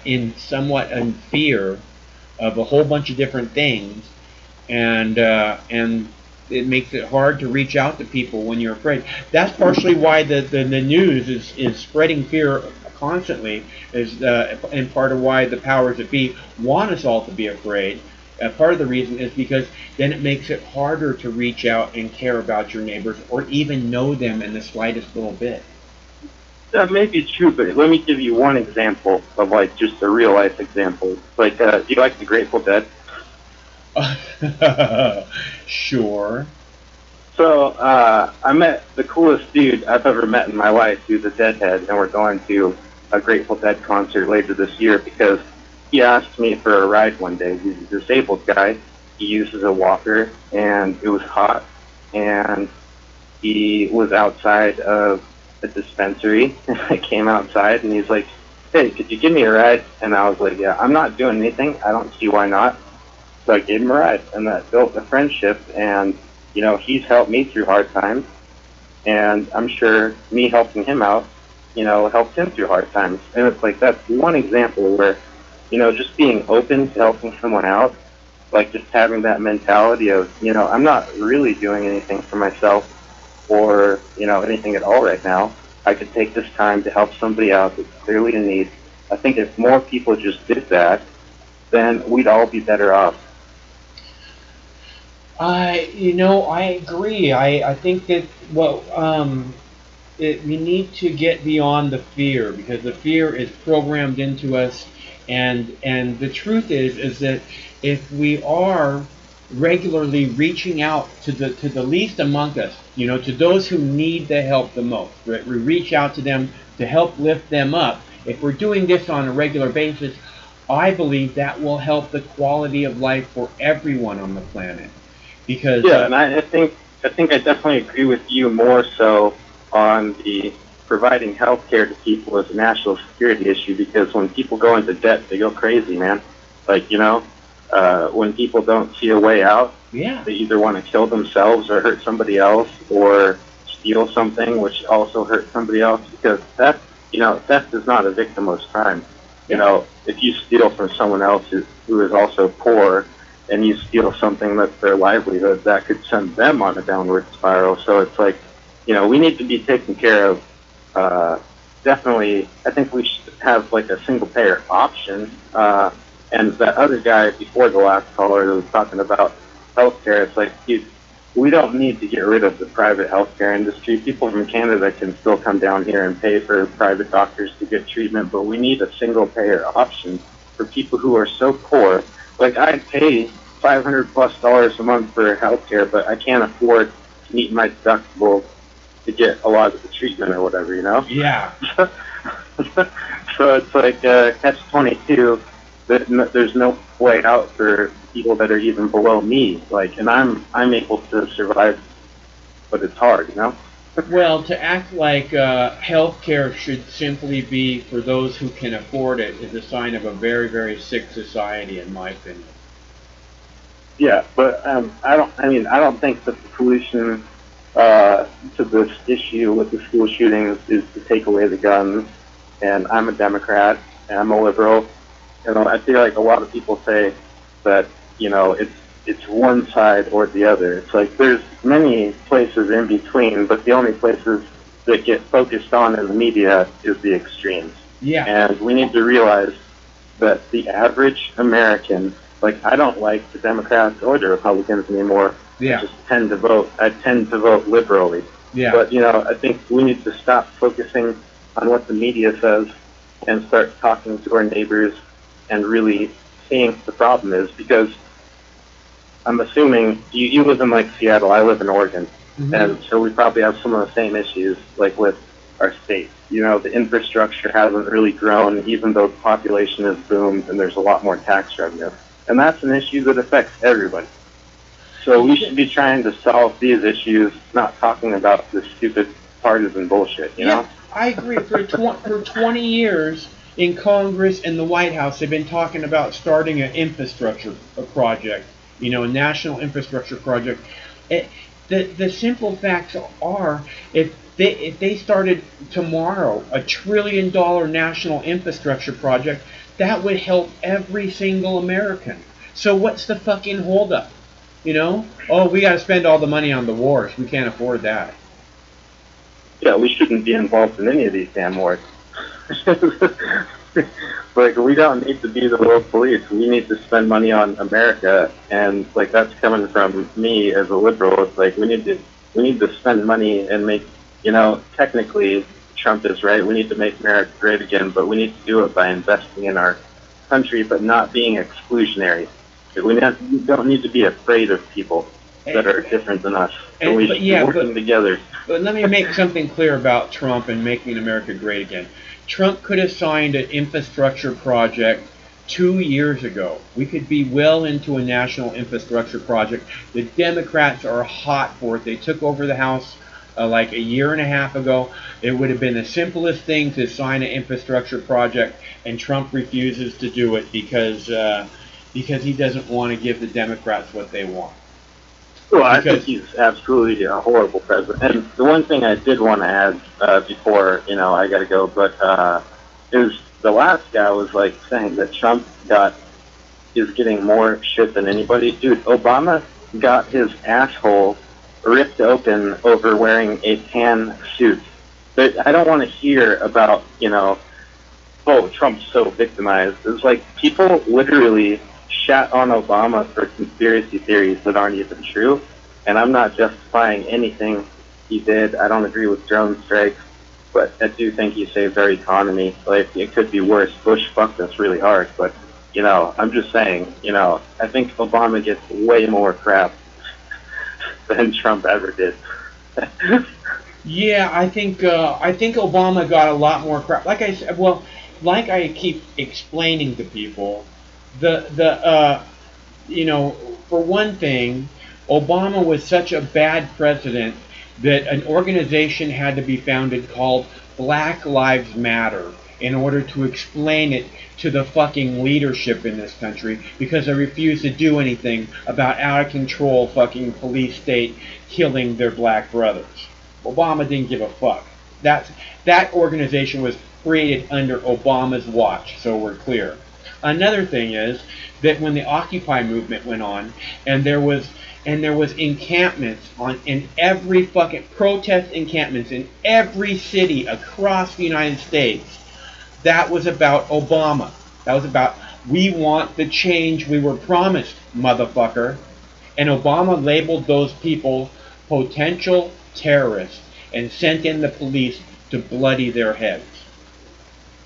D: in somewhat in fear of a whole bunch of different things, and it makes it hard to reach out to people when you're afraid. That's partially why the news is spreading fear constantly, is and part of why the powers that be want us all to be afraid, Part of the reason is because then it makes it harder to reach out and care about your neighbors or even know them in the slightest little bit.
G: That may be true, but let me give you one example of like just a real life example. Like, do you like the Grateful Dead?
D: Sure.
G: So I met the coolest dude I've ever met in my life, who's a Deadhead, and we're going to a Grateful Dead concert later this year because he asked me for a ride one day. He's a disabled guy. He uses a walker, and it was hot, and he was outside of a dispensary. I came outside, and he's like, "Hey, could you give me a ride?" And I was like, "Yeah, I'm not doing anything. I don't see why not." So I gave him a ride, and that built a friendship, and you know, he's helped me through hard times, and I'm sure me helping him out, you know, helped him through hard times. And it's like, that's one example where, you know, just being open to helping someone out, like just having that mentality of, you know, I'm not really doing anything for myself or, you know, anything at all right now. I could take this time to help somebody out that's clearly in need. I think if more people just did that, then we'd all be better off.
D: I agree. I think that we need to get beyond the fear because the fear is programmed into us, and the truth is that if we are regularly reaching out to the least among us, you know, to those who need the help the most, right? We reach out to them to help lift them up. If we're doing this on a regular basis, I believe that will help the quality of life for everyone on the planet. Because
G: yeah, and I think I definitely agree with you more so on the providing health care to people as a national security issue, because when people go into debt, they go crazy, man. Like, you know, when people don't see a way out,
D: yeah,
G: they either want to kill themselves or hurt somebody else or steal something, which also hurts somebody else, because theft, you know, theft is not a victimless crime. You know, if you steal from someone else who is also poor, and you steal something that's their livelihood, that could send them on a downward spiral. So it's like, you know, we need to be taken care of. Definitely, I think we should have like a single payer option. And that other guy before the last caller that was talking about healthcare, it's like, dude, we don't need to get rid of the private healthcare industry. People from Canada can still come down here and pay for private doctors to get treatment, but we need a single payer option for people who are so poor. Like, I'd pay $500+ a month for healthcare, but I can't afford to meet my deductible to get a lot of the treatment or whatever, you know?
D: Yeah.
G: So it's like catch-22. There's no way out for people that are even below me. Like, and I'm able to survive, but it's hard, you know?
D: Well, to act like healthcare should simply be for those who can afford it is a sign of a very, very sick society, in my opinion.
G: Yeah, but I don't think that the solution to this issue with the school shootings is to take away the guns. And I'm a Democrat, and I'm a liberal. You know, I feel like a lot of people say that, you know, it's one side or the other. It's like there's many places in between, but the only places that get focused on in the media is the extremes.
D: Yeah.
G: And we need to realize that the average American, like, I don't like the Democrats or the Republicans anymore.
D: Yeah.
G: I tend to vote liberally.
D: Yeah.
G: But, you know, I think we need to stop focusing on what the media says and start talking to our neighbors and really seeing what the problem is, because I'm assuming you live in, like, Seattle, I live in Oregon, and so we probably have some of the same issues, like, with our state. You know, the infrastructure hasn't really grown, even though the population has boomed and there's a lot more tax revenue. And that's an issue that affects everybody. So we should be trying to solve these issues, not talking about this stupid partisan bullshit, you know?
D: I agree. For 20 years in Congress and the White House, they've been talking about starting an infrastructure project, you know, a national infrastructure project. The simple facts are, if they started tomorrow a $1 trillion national infrastructure project, that would help every single American. So what's the fucking holdup? You know? Oh, we got to spend all the money on the wars. We can't afford that.
G: Yeah, we shouldn't be involved in any of these damn wars. Like, we don't need to be the world police. We need to spend money on America, and like that's coming from me as a liberal. It's like we need to spend money and make, technically Trump is right. We need to make America great again, but we need to do it by investing in our country, but not being exclusionary. We don't need to be afraid of people that are different than us. So we should be working together.
D: But let me make something clear about Trump and making America great again. Trump could have signed an infrastructure project 2 years ago. We could be well into a national infrastructure project. The Democrats are hot for it. They took over the House like a year and a half ago. It would have been the simplest thing to sign an infrastructure project, and Trump refuses to do it because he doesn't want to give the Democrats what they want.
G: Well, I think he's absolutely a horrible president. And the one thing I did want to add before, I got to go, but is the last guy was like saying that Trump is getting more shit than anybody. Dude, Obama got his asshole ripped open over wearing a tan suit. But I don't want to hear about, oh, Trump's so victimized. It's like people literally shat on Obama for conspiracy theories that aren't even true, and I'm not justifying anything he did. I don't agree with drone strikes, but I do think he saved our economy. Like, it could be worse. Bush fucked us really hard, but, I'm just saying, I think Obama gets way more crap than Trump ever did.
D: Yeah, I think Obama got a lot more crap. Like I said, like I keep explaining to people, for one thing, Obama was such a bad president that an organization had to be founded called Black Lives Matter in order to explain it to the fucking leadership in this country, because they refused to do anything about out of control fucking police state killing their black brothers. Obama didn't give a fuck. That organization was created under Obama's watch, so we're clear. Another thing is that when the Occupy movement went on, and there was encampments in every fucking protest encampments in every city across the United States, that was about Obama. That was about, we want the change we were promised, motherfucker. And Obama labeled those people potential terrorists and sent in the police to bloody their heads.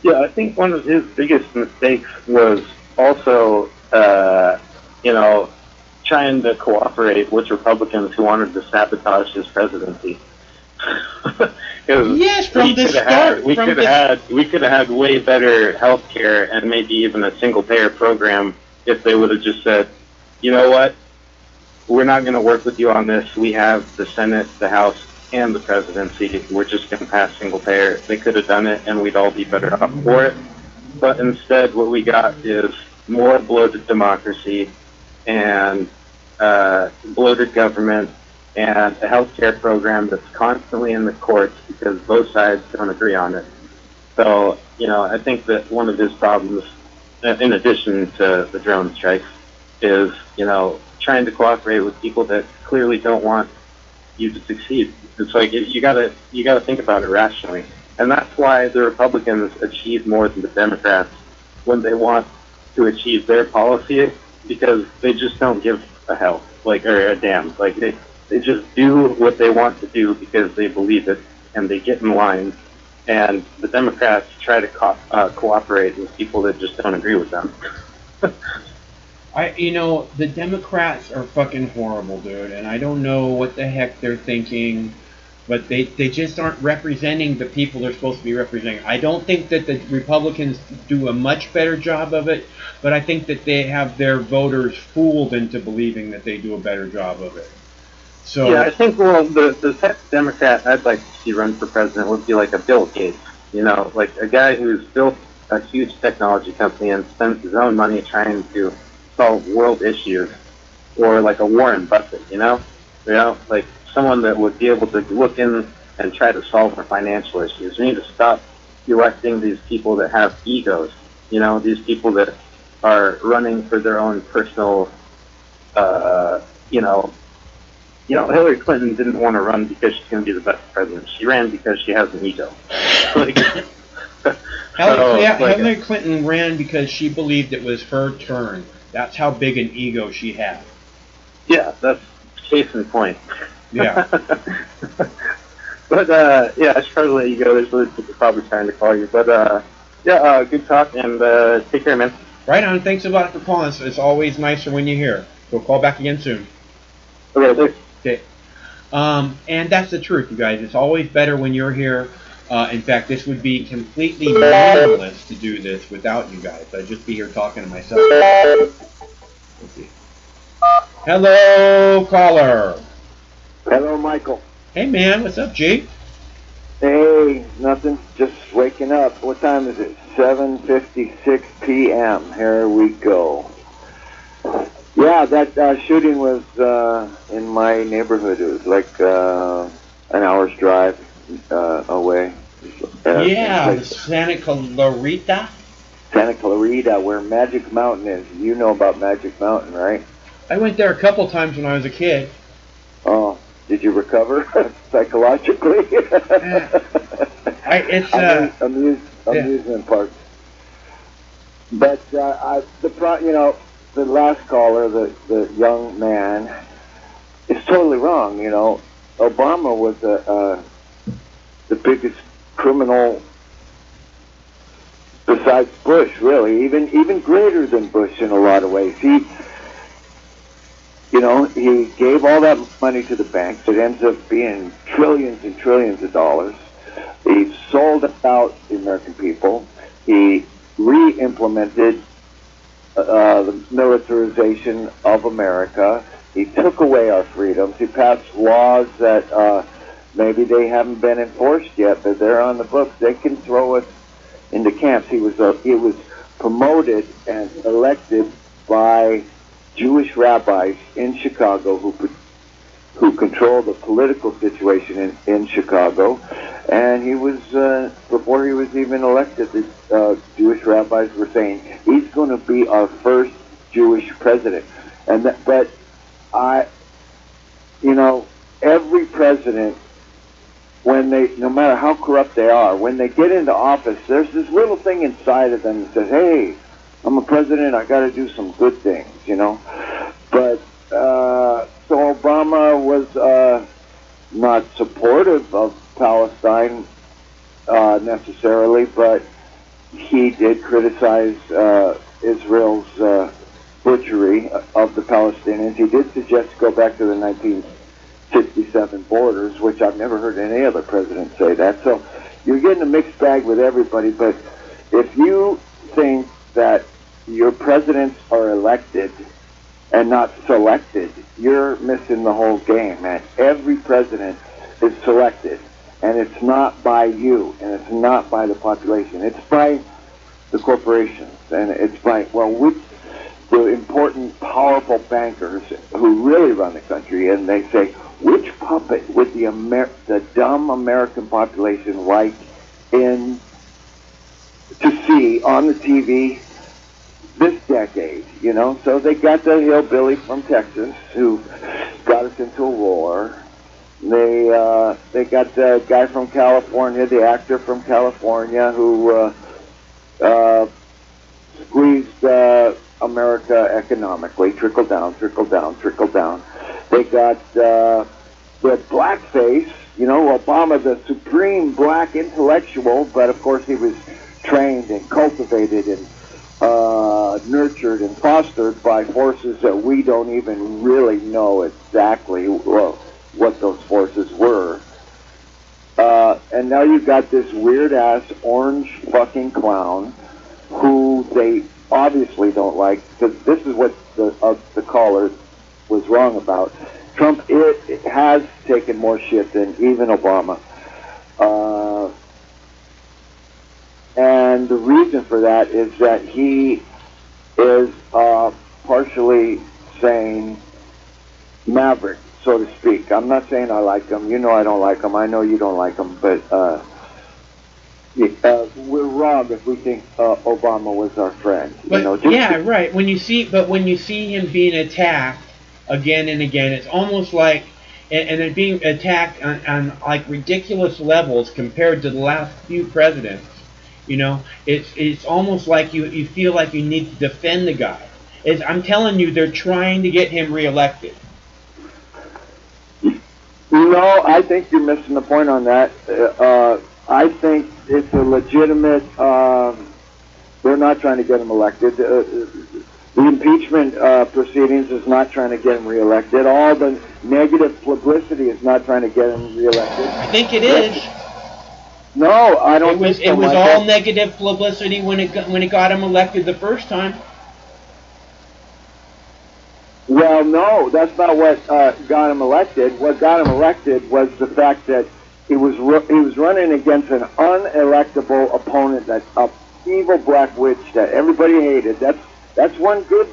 G: Yeah, I think one of his biggest mistakes was also, trying to cooperate with Republicans who wanted to sabotage his presidency.
D: Yes, from the start.
G: We could have had way better health care and maybe even a single-payer program if they would have just said, you know what, we're not going to work with you on this. We have the Senate, the House, and the presidency. We're just going to pass single-payer. They could have done it, and we'd all be better off for it. But instead, what we got is more bloated democracy and bloated government, and a healthcare program that's constantly in the courts because both sides don't agree on it. So, I think that one of his problems, in addition to the drone strikes, is, trying to cooperate with people that clearly don't want you to succeed. It's like, you gotta think about it rationally. And that's why the Republicans achieve more than the Democrats when they want to achieve their policy, because they just don't give a hell, or a damn. Like, they just do what they want to do because they believe it, and they get in line. And the Democrats try to cooperate with people that just don't agree with them.
D: The Democrats are fucking horrible, dude, and I don't know what the heck they're thinking, but they just aren't representing the people they're supposed to be representing. I don't think that the Republicans do a much better job of it, but I think that they have their voters fooled into believing that they do a better job of it. So
G: yeah, I think, the type of Democrat I'd like to see run for president would be like a Bill Gates, like a guy who's built a huge technology company and spends his own money trying to solve world issues, or like a Warren Buffett, like someone that would be able to look in and try to solve our financial issues. We need to stop electing these people that have egos, these people that are running for their own personal, Hillary Clinton didn't want to run because she's going to be the best president. She ran because she has an ego.
D: Hillary Clinton ran because she believed it was her turn. That's how big an ego she had.
G: Yeah, that's case in point.
D: Yeah.
G: But yeah, I should probably let you go. There's other people probably trying to call you. But yeah, good talk, and take care, man.
D: Right on. Thanks a lot for calling us. It's always nicer when you're here. So call back again soon.
G: Okay, thanks.
D: Okay. And that's the truth, you guys. It's always better when you're here. In fact, this would be completely meaningless to do this without you guys. I'd just be here talking to myself. Let's see. Hello, caller.
H: Hello, Michael.
D: Hey, man. What's up, G?
H: Hey, nothing. Just waking up. What time is it? 7:56 p.m. Here we go. Yeah, that shooting was in my neighborhood. It was like an hour's drive away.
D: Yeah, Santa Clarita.
H: Santa Clarita, where Magic Mountain is. You know about Magic Mountain, right?
D: I went there a couple times when I was a kid.
H: Oh, did you recover psychologically?
D: It's
H: amusement park. But the last caller, the young man, is totally wrong. You know, Obama was the biggest criminal besides Bush, really, even greater than Bush in a lot of ways. He gave all that money to the banks. It ends up being trillions and trillions of dollars. He sold out the American people. He re-implemented the militarization of America. He took away our freedoms. He passed laws that maybe they haven't been enforced yet, but they're on the books. They can throw us into camps. He was promoted and elected by Jewish rabbis in Chicago who control the political situation in Chicago. And he was, before he was even elected, the Jewish rabbis were saying, he's going to be our first Jewish president. But every president, no matter how corrupt they are, when they get into office, there's this little thing inside of them that says, hey, I'm a president, I got to do some good things, But, so Obama was not supportive of Palestine necessarily, but he did criticize Israel's butchery of the Palestinians. He did suggest to go back to the 1967 borders, which I've never heard any other president say that. So you're getting a mixed bag with everybody, but if you think that your presidents are elected and not selected, you're missing the whole game, man. Every president is selected, and it's not by you, and it's not by the population. It's by the corporations, and it's by, the important, powerful bankers who really run the country, and they say, which puppet would the dumb American population like to see on the TV this decade, So they got the hillbilly from Texas who got us into a war. They got the guy from California, the actor from California who squeezed America economically, trickle down, trickle down, trickle down. They got the blackface, Obama, the supreme black intellectual, but of course he was trained and cultivated and nurtured and fostered by forces that we don't even really know exactly what those forces were. And now you've got this weird-ass orange fucking clown who they obviously don't like, because this is what the caller was wrong about. Trump has taken more shit than even Obama. And the reason for that is that he is partially saying maverick, so to speak. I'm not saying I like him. I don't like him. I know you don't like him, but we're wrong if we think Obama was our friend.
D: But right. When you see him being attacked again and again, it's almost like, and then being attacked on like ridiculous levels compared to the last few presidents. You know, it's almost like you feel like you need to defend the guy. I'm telling you, they're trying to get him reelected.
H: No, I think you're missing the point on that. I think it's a legitimate. They're not trying to get him elected. The impeachment proceedings is not trying to get him reelected. All the negative publicity is not trying to get him reelected.
D: I think it is.
H: No, I don't think so.
D: It was all negative publicity when it got him elected the first time.
H: Well, no, that's not what got him elected. What got him elected was the fact that he was running against an unelectable opponent, that evil black witch that everybody hated. That's one good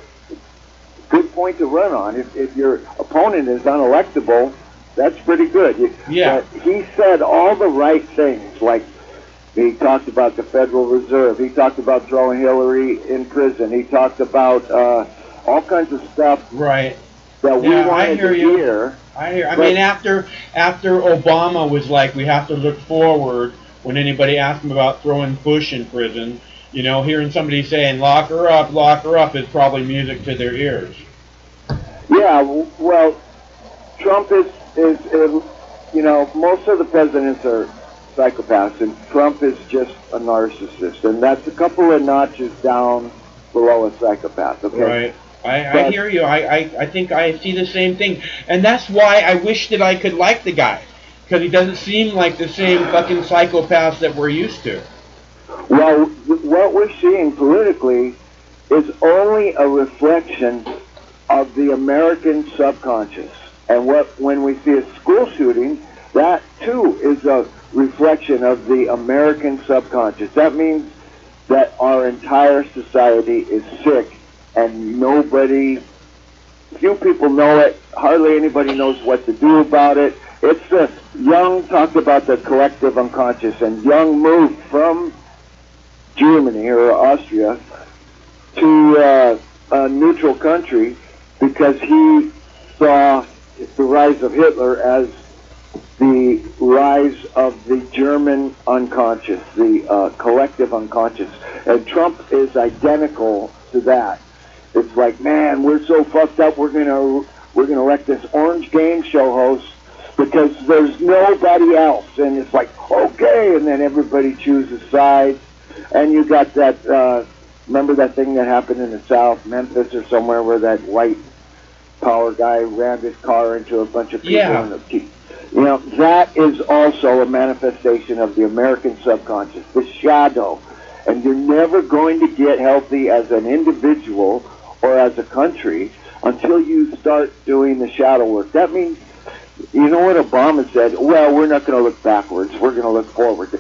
H: point to run on. If your opponent is unelectable, that's pretty good.
D: Yeah.
H: But he said all the right things, like he talked about the Federal Reserve. He talked about throwing Hillary in prison. He talked about all kinds of stuff.
D: Right.
H: That we wanted to hear.
D: I mean, after Obama was like, we have to look forward. When anybody asked him about throwing Bush in prison, you know, hearing somebody saying lock her up is probably music to their ears.
H: Yeah. Well, Trump is you know, most of the presidents are psychopaths, and Trump is just a narcissist, and that's a couple of notches down below a psychopath. Okay.
D: Right. I hear you. I think I see the same thing, and that's why I wish that I could like the guy, because he doesn't seem like the same fucking psychopath that we're used to.
H: Well, what we're seeing politically is only a reflection of the American subconscious. And when we see a school shooting, that too is a reflection of the American subconscious. That means that our entire society is sick, and few people know it, hardly anybody knows what to do about it. It's Young talked about the collective unconscious, and Young moved from Germany or Austria to a neutral country because he saw the rise of Hitler as the rise of the German unconscious, the collective unconscious. And Trump is identical to that. It's like, man, we're so fucked up, we're gonna elect this orange game show host because there's nobody else. And it's like, okay, and then everybody chooses sides. And you got that, remember that thing that happened in the South, Memphis or somewhere, where that white power guy rammed his car into a bunch of people?
D: Yeah.
H: You know, that is also a manifestation of the American subconscious, the shadow. And you're never going to get healthy as an individual or as a country until you start doing the shadow work. That means, you know what Obama said? Well, we're not going to look backwards, we're going to look forward.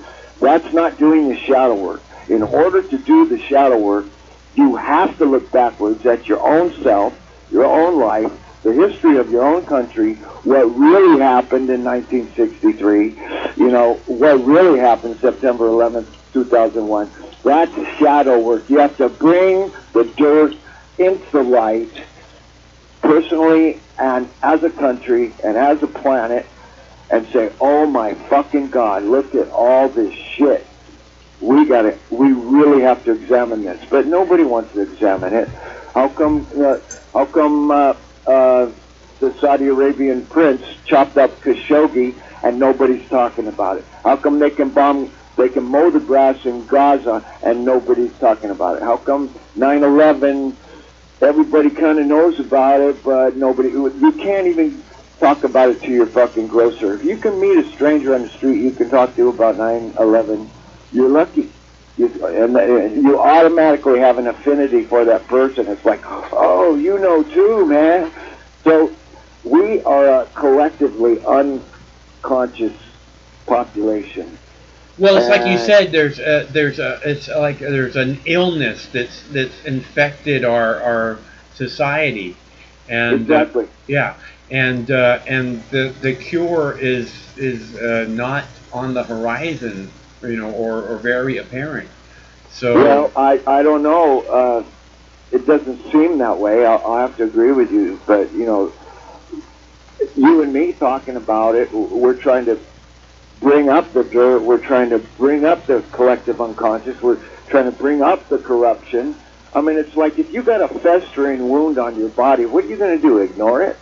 H: That's not doing the shadow work. In order to do the shadow work, you have to look backwards at your own self, your own life, the history of your own country, what really happened in 1963, you know, what really happened September 11th, 2001. That's shadow work. You have to bring the dirt into the light, personally and as a country and as a planet, and say, oh my fucking God, look at all this shit. We really have to examine this. But nobody wants to examine it. How come the Saudi Arabian prince chopped up Khashoggi and nobody's talking about it? How come they can mow the grass in Gaza and nobody's talking about it? How come 9/11, everybody kind of knows about it, but nobody, you can't even talk about it to your fucking grocer. If you can meet a stranger on the street you can talk to about 9/11, you're lucky. You automatically have an affinity for that person. It's like, oh, you know too, man. So we are a collectively unconscious population.
D: Well, it's like you said. There's an illness that's infected our society, and
H: exactly.
D: And the cure is not on the horizon, you know, or very apparent. So
H: well, I don't know. It doesn't seem that way. I'll have to agree with you, but you know, you and me talking about it, we're trying to bring up the dirt. We're trying to bring up the collective unconscious. We're trying to bring up the corruption. I mean, it's like if you got a festering wound on your body, what are you going to do? Ignore it?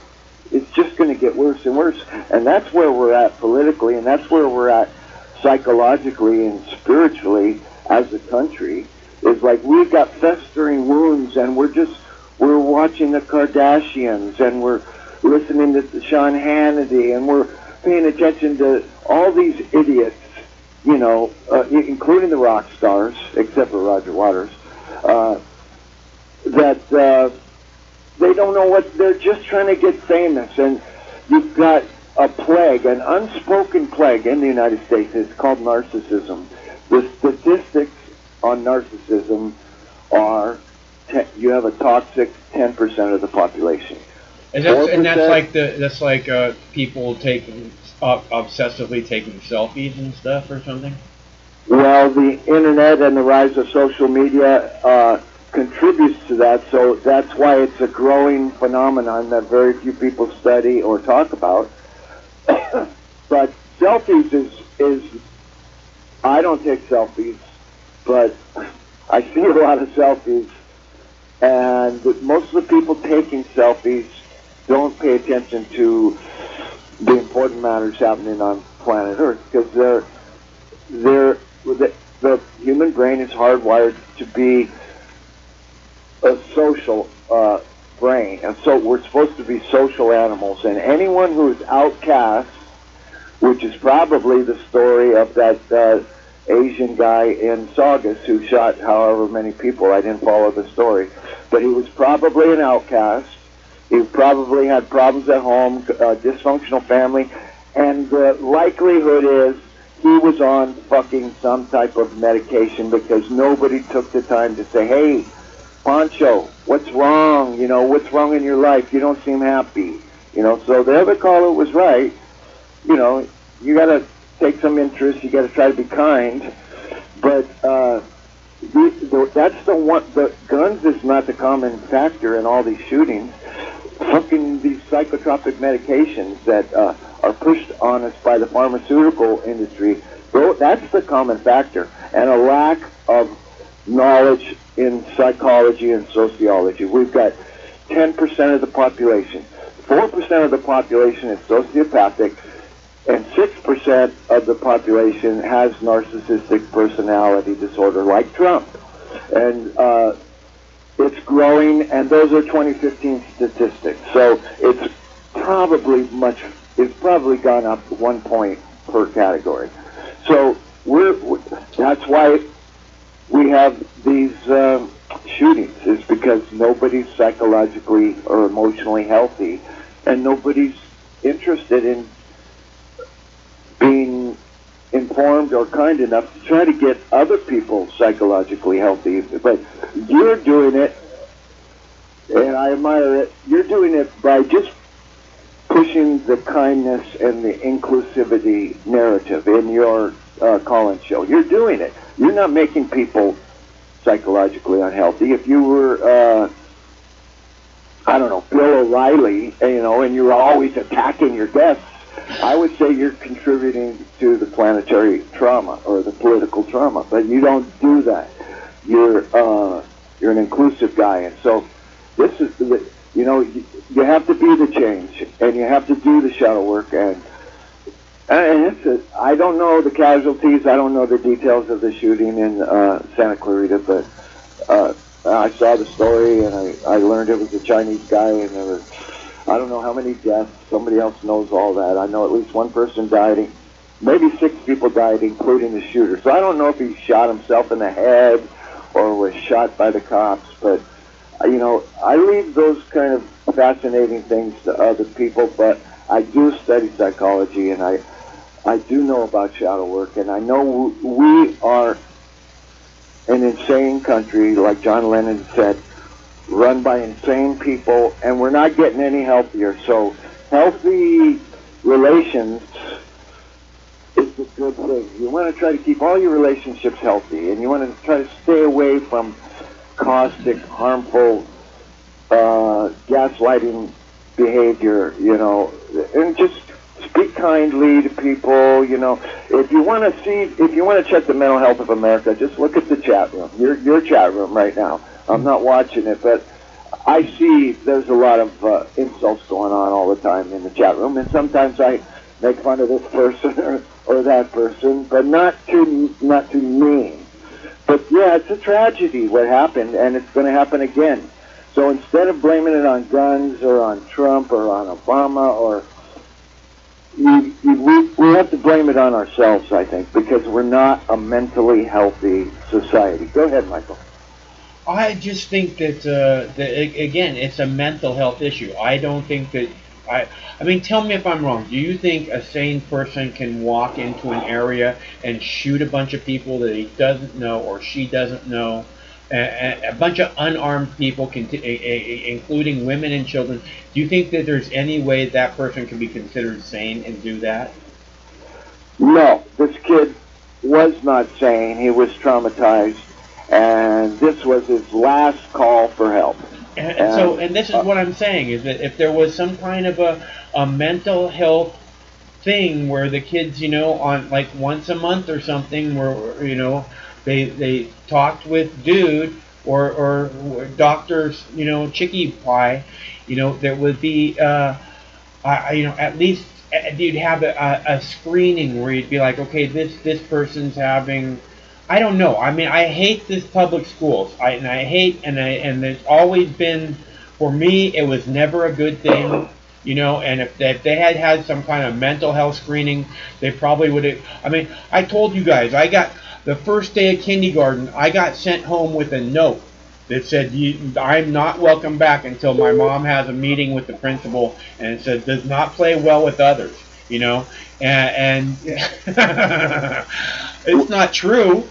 H: It's just going to get worse and worse. And that's where we're at politically, and that's where we're at psychologically and spiritually as a country. Is like we've got festering wounds, and we're watching the Kardashians, and we're listening to Sean Hannity, and we're paying attention to all these idiots, including the rock stars, except for Roger Waters, that they don't know what, they're just trying to get famous. And you've got a plague, an unspoken plague in the United States. It's called narcissism. The statistics on narcissism are you have a toxic 10% of the population.
D: And that's like people taking obsessively taking selfies and stuff or something.
H: Well, the internet and the rise of social media contributes to that, so that's why it's a growing phenomenon that very few people study or talk about. But selfies is I don't take selfies, but I see a lot of selfies, and most of the people taking selfies don't pay attention to the important matters happening on planet Earth, because the human brain is hardwired to be a social brain, and so we're supposed to be social animals. And anyone who is outcast, which is probably the story of that Asian guy in Saugus who shot however many people, I didn't follow the story, but he was probably an outcast. He probably had problems at home, dysfunctional family, and the likelihood is he was on fucking some type of medication because nobody took the time to say, hey, Pancho, what's wrong? What's wrong in your life? You don't seem happy. So the other caller was right. You got to take some interest. You got to try to be kind. But that's the one. The guns is not the common factor in all these shootings. Fucking these psychotropic medications that are pushed on us by the pharmaceutical industry, that's the common factor, and a lack of knowledge in psychology and sociology. We've got 10% of the population, 4% of the population is sociopathic, and 6% of the population has narcissistic personality disorder like Trump. And it's growing, and those are 2015 statistics. So it's probably gone up 1 point per category. So that's why we have these shootings, is because nobody's psychologically or emotionally healthy, and nobody's interested in being informed or kind enough to try to get other people psychologically healthy. But you're doing it, and I admire it, you're doing it by just pushing the kindness and the inclusivity narrative in your call-in show. You're doing it. You're not making people psychologically unhealthy. If you were, Bill O'Reilly, and you were always attacking your guests, I would say you're contributing to the planetary trauma or the political trauma, but you don't do that. You're an inclusive guy, and so this is you have to be the change, and you have to do the shadow work, and I don't know the casualties, I don't know the details of the shooting in Santa Clarita, but I saw the story, and I learned it was a Chinese guy, and there was, I don't know how many deaths. Somebody else knows all that. I know at least one person died. Maybe 6 people died, including the shooter. So I don't know if he shot himself in the head or was shot by the cops. But, I leave those kind of fascinating things to other people. But I do study psychology, and I do know about shadow work. And I know we are an insane country, like John Lennon said, run by insane people, and we're not getting any healthier. So healthy relations is a good thing. You want to try to keep all your relationships healthy, and you want to try to stay away from caustic, harmful, gaslighting behavior, and just speak kindly to people. You know, if you want to check the mental health of America, just look at the chat room. Your chat room right now. I'm not watching it, but I see there's a lot of insults going on all the time in the chat room, and sometimes I make fun of this person or that person, but not too mean. But yeah, it's a tragedy what happened, and it's going to happen again. So instead of blaming it on guns or on Trump or on Obama, or we have to blame it on ourselves, I think, because we're not a mentally healthy society. Go ahead, Michael.
D: I just think that, again, it's a mental health issue. I don't think that, I mean, tell me if I'm wrong. Do you think a sane person can walk into an area and shoot a bunch of people that he doesn't know or she doesn't know, a bunch of unarmed people, including women and children? Do you think that there's any way that person can be considered sane and do that?
H: No, this kid was not sane. He was traumatized, and this was his last call for help.
D: And this is what I'm saying, is that if there was some kind of a mental health thing where the kids, you know, on like once a month or something, where, you know, they talked with dude or doctors, you know, Chicky Pie, you know, there would be, you know, at least you'd have a screening where you'd be like, okay, this person's having, I don't know. I mean, I hate this public schools. And there's always been, for me, it was never a good thing, you know. And if they had had some kind of mental health screening, they probably would have. I mean, I told you guys, I got the first day of kindergarten, I got sent home with a note that said, I'm not welcome back until my mom has a meeting with the principal, and it says, does not play well with others, you know. And it's not true,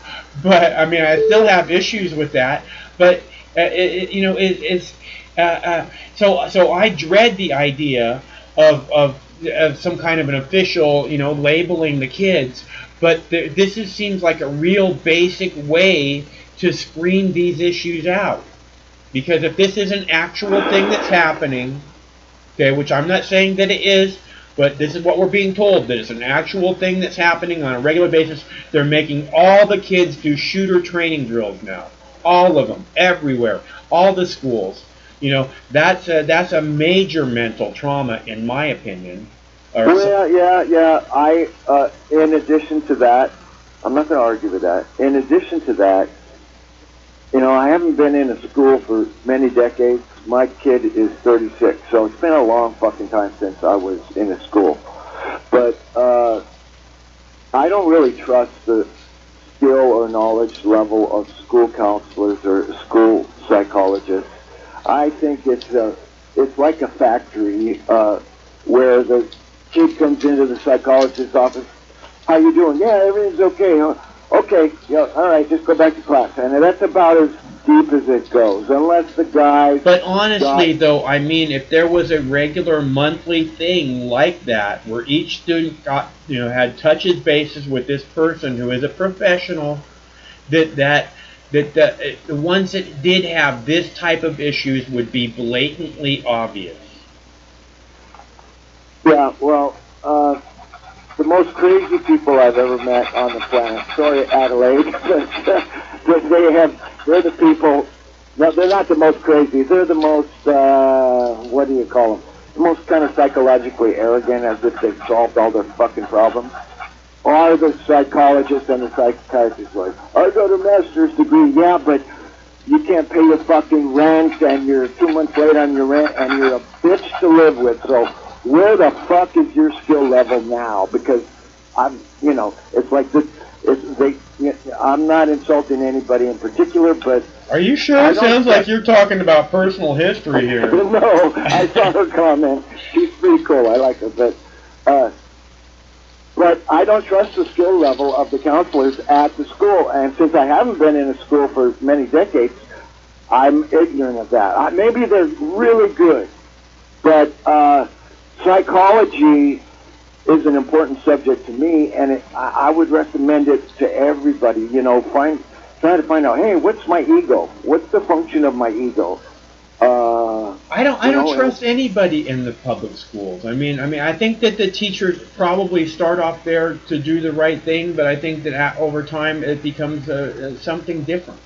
D: but I mean, I still have issues with that. But you know, so I dread the idea of some kind of an official, you know, labeling the kids. But this seems like a real basic way to screen these issues out, because if this is an actual thing that's happening, okay, which I'm not saying that it is. But this is what we're being told, that it's an actual thing that's happening on a regular basis. They're making all the kids do shooter training drills now. All of them, everywhere, all the schools. You know, that's a major mental trauma, in my opinion.
H: Yeah. In addition to that, I'm not going to argue with that. In addition to that, you know, I haven't been in a school for many decades. My kid is 36, so it's been a long fucking time since I was in a school. But I don't really trust the skill or knowledge level of school counselors or school psychologists. I think it's like a factory where the kid comes into the psychologist's office. How you doing? Yeah, everything's okay. Huh? Okay, yeah, all right, just go back to class. And that's about as deep as it goes, unless the guy...
D: But honestly, though, I mean, if there was a regular monthly thing like that, where each student got, you know, had touches bases with this person who is a professional, that the ones that did have this type of issues would be blatantly obvious.
H: Yeah, well, the most crazy people I've ever met on the planet. Sorry, Adelaide, but they're the people. No, they're not the most crazy. They're the most, what do you call them? The most kind of psychologically arrogant, as if they've solved all their fucking problems. Are the psychologists and the psychiatrists like, I got a master's degree, yeah, but you can't pay your fucking rent, and you're 2 months late on your rent, and you're a bitch to live with, so where the fuck is your skill level now? Because I'm, you know, it's like this. I'm not insulting anybody in particular, but
D: are you sure? It sounds like you're talking about personal history here.
H: No, I saw her comment. She's pretty cool. I like her, but I don't trust the skill level of the counselors at the school. And since I haven't been in a school for many decades, I'm ignorant of that. Maybe they're really good, but psychology is an important subject to me, and I would recommend it to everybody. You know, try to find out, hey, what's my ego? What's the function of my ego?
D: I don't
H: You know,
D: trust anybody in the public schools. I mean, I think that the teachers probably start off there to do the right thing, but I think that over time it becomes something different.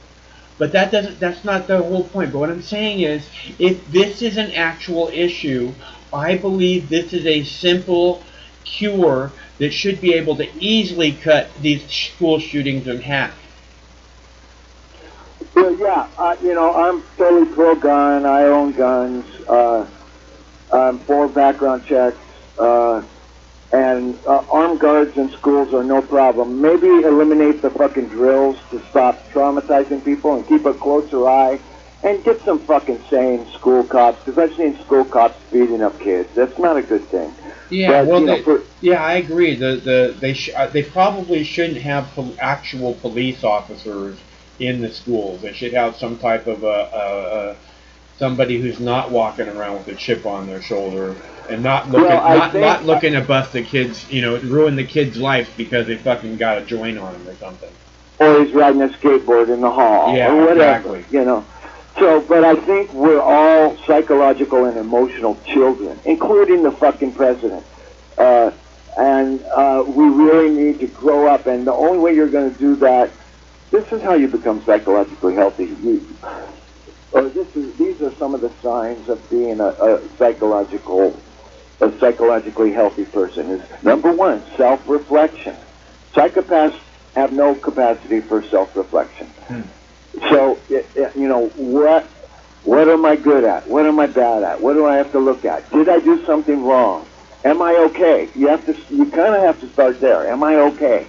D: But that's not the whole point. But what I'm saying is, if this is an actual issue, I believe this is a simple cure that should be able to easily cut these school shootings in half.
H: Well, yeah, you know, I'm totally pro-gun. I own guns. I'm for background checks. And armed guards in schools are no problem. Maybe eliminate the fucking drills to stop traumatizing people and keep a closer eye and get some fucking sane school cops, because I've seen school cops beating up kids. That's not a good thing.
D: Yeah,
H: But,
D: well,
H: you know,
D: yeah, I agree. They probably shouldn't have actual police officers in the schools. They should have some type of somebody who's not walking around with a chip on their shoulder and not looking to bust the kids, ruin the kid's life because they fucking got a joint on them or something.
H: or he's riding a skateboard in the hall,
D: Yeah,
H: or whatever,
D: exactly.
H: you know. So, but I think we're all psychological and emotional children, including the fucking president. And we really need to grow up, and the only way you're going to do that, this is how you become psychologically healthy. These are some of the signs of being a psychologically healthy person. Is number one, self-reflection. Psychopaths have no capacity for self-reflection. So, what am I good at? What am I bad at? What do I have to look at? Did I do something wrong? Am I okay? You kind of have to start there. Am I okay?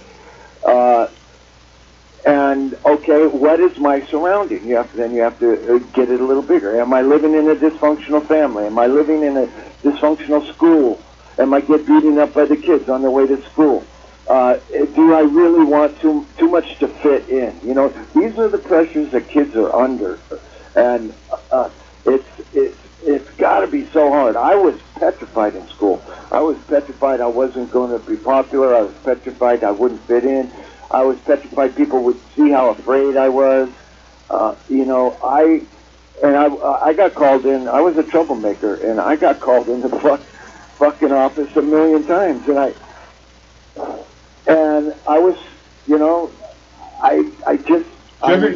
H: And okay, what is my surrounding? You have to get it a little bigger. Am I living in a dysfunctional family? Am I living in a dysfunctional school? Am I get beaten up by the kids on their way to school? Do I really want too much to fit in? These are the pressures that kids are under, and it's got to be so hard. I was petrified in school. I was petrified I wasn't going to be popular. I was petrified I wouldn't fit in. I was petrified people would see how afraid I was. I got called in. I was a troublemaker, and I got called into the fucking office a million times, and I was,
D: Did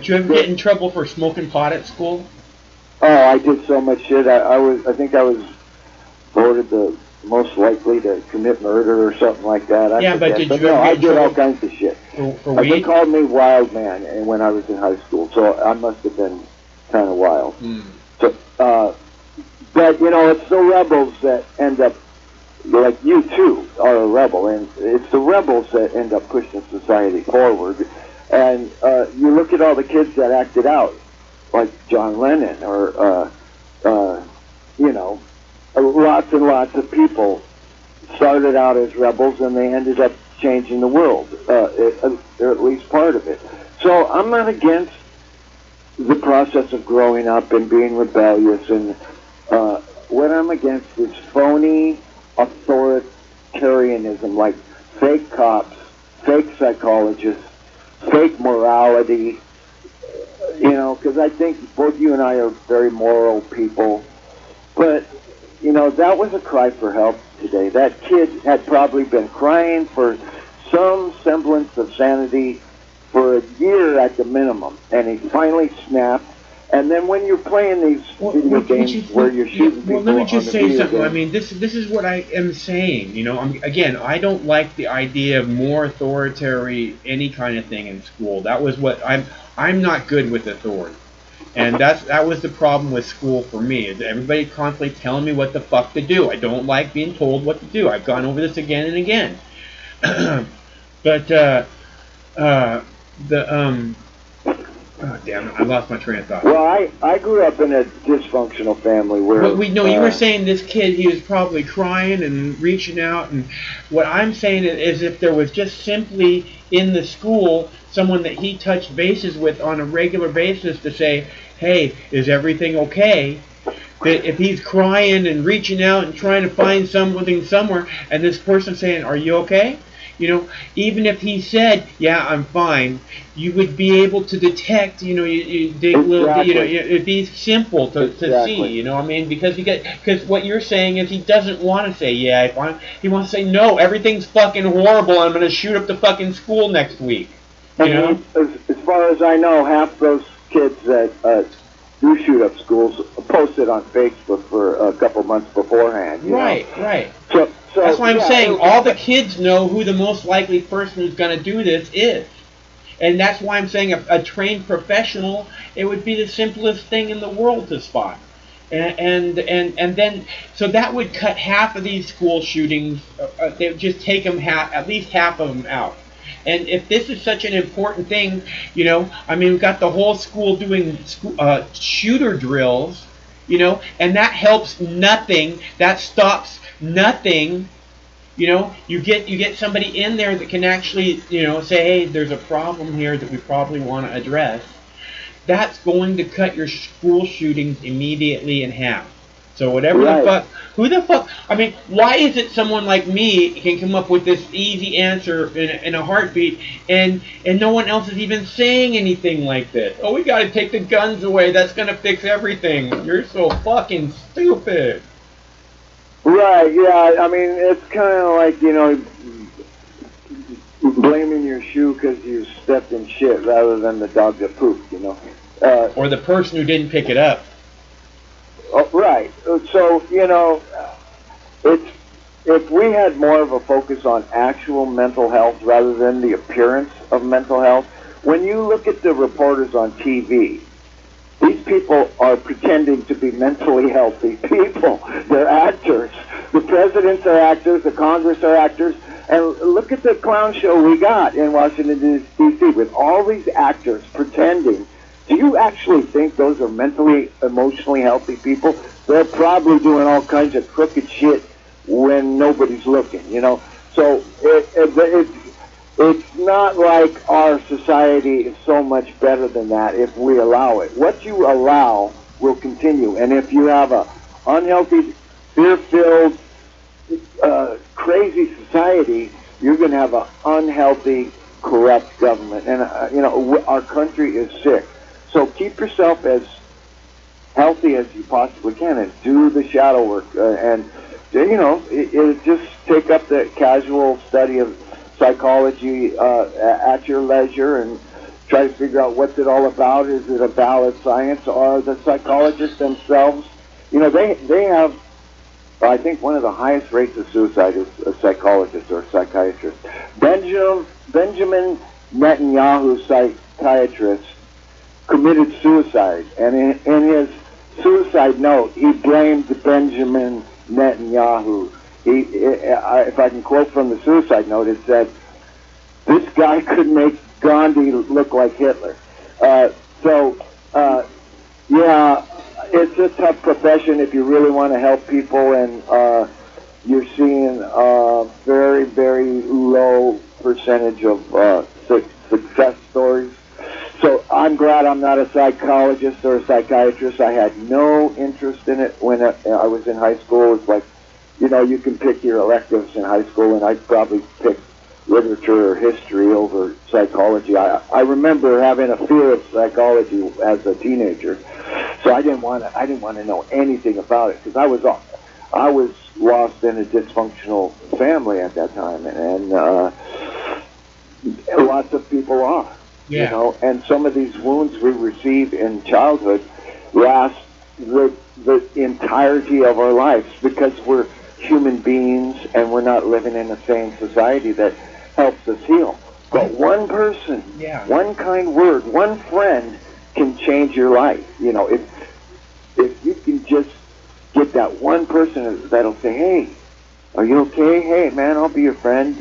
D: you ever get in trouble for smoking pot at school?
H: Oh, I did so much shit. I think I was voted the most likely to commit murder or something like that. I did all kinds of shit.
D: For
H: They
D: weed?
H: called me Wild Man, and when I was in high school, so I must have been kind of wild. So, but it's the rebels that end up, like you too, are a rebel, and it's the rebels that end up pushing society forward. And you look at all the kids that acted out, like John Lennon, or lots and lots of people started out as rebels, and they ended up changing the world, or at least part of it. So I'm not against the process of growing up and being rebellious, and what I'm against is phony authoritarianism, like fake cops, fake psychologists, fake morality, because I think both you and I are very moral people, but that was a cry for help today. That kid had probably been crying for some semblance of sanity for a year at the minimum, and he finally snapped. And then when you're playing these video games where you're shooting people,
D: let me just say something.
H: Game,
D: I mean, this is what I am saying. Again, I don't like the idea of more authoritarian any kind of thing in school. That was what I'm not good with authority. And that was the problem with school for me. Is everybody constantly telling me what the fuck to do. I don't like being told what to do. I've gone over this again and again. But oh, damn it, I lost my train of thought.
H: Well, I grew up in a dysfunctional family where...
D: Well, you were saying this kid, he was probably crying and reaching out, and what I'm saying is if there was just simply in the school someone that he touched bases with on a regular basis to say, hey, is everything okay? That if he's crying and reaching out and trying to find something somewhere, and this person saying, are you okay? You know, even if he said, "Yeah, I'm fine," you would be able to detect. You know, you dig little. You know,
H: Exactly.
D: it'd be simple to see.
H: Exactly.
D: You know, what I mean, because what you're saying is he doesn't want to say, "Yeah, I'm fine." He wants to say, "No, everything's fucking horrible. I'm gonna shoot up the fucking school next week." You
H: And
D: know.
H: as far as I know, half those kids that do shoot up schools posted on Facebook for a couple months beforehand. You
D: Right,
H: know?
D: right.
H: So
D: That's why I'm
H: yeah,
D: saying all the kids know who the most likely person who's going to do this is. And that's why I'm saying a trained professional, it would be the simplest thing in the world to spot. And then, so that would cut half of these school shootings, they would just take them at least half of them out. And if this is such an important thing, you know, I mean, we've got the whole school doing shooter drills, you know, and that helps nothing. That stops nothing. You know, you get somebody in there that can actually, you know, say, hey, there's a problem here that we probably want to address. That's going to cut your school shootings immediately in half. So whatever
H: Right.
D: the fuck, who the fuck, I mean, why is it someone like me can come up with this easy answer in a heartbeat and no one else is even saying anything like this? Oh, we gotta take the guns away, that's gonna fix everything. You're so fucking stupid.
H: Right, yeah, I mean, it's kind of like, you know, blaming your shoe because you stepped in shit rather than the dog that pooped, you know.
D: Or the person who didn't pick it up.
H: Oh, right. So, you know, if we had more of a focus on actual mental health rather than the appearance of mental health, when you look at the reporters on TV, these people are pretending to be mentally healthy people. They're actors. The presidents are actors. The Congress are actors. And look at the clown show we got in Washington, D.C. with all these actors pretending. Do you actually think those are mentally, emotionally healthy people? They're probably doing all kinds of crooked shit when nobody's looking, you know? So it's not like our society is so much better than that if we allow it. What you allow will continue. And if you have a unhealthy, fear-filled, crazy society, you're going to have an unhealthy, corrupt government. And, you know, our country is sick. So keep yourself as healthy as you possibly can and do the shadow work. And, you know, it just take up the casual study of psychology at your leisure and try to figure out what's it all about. Is it a valid science? Or the psychologists themselves, you know, they have, I think, one of the highest rates of suicide is a psychologist or a psychiatrist. Benjamin Netanyahu, psychiatrist, committed suicide, and in his suicide note, he blamed Benjamin Netanyahu. If I can quote from the suicide note, it said, "This guy could make Gandhi look like Hitler." Yeah, it's a tough profession if you really want to help people, and you're seeing a very, very low percentage of success stories. So I'm glad I'm not a psychologist or a psychiatrist. I had no interest in it when I was in high school. It's like, you know, you can pick your electives in high school, and I probably picked literature or history over psychology. I remember having a fear of psychology as a teenager, so I didn't want to know anything about it because I was lost in a dysfunctional family at that time, and lots of people are.
D: Yeah.
H: You know, and some of these wounds we receive in childhood last the entirety of our lives because we're human beings and we're not living in a sane society that helps us heal. But one person, one kind word, one friend can change your life. You know, if you can just get that one person that'll say, "Hey, are you okay? Hey, man, I'll be your friend.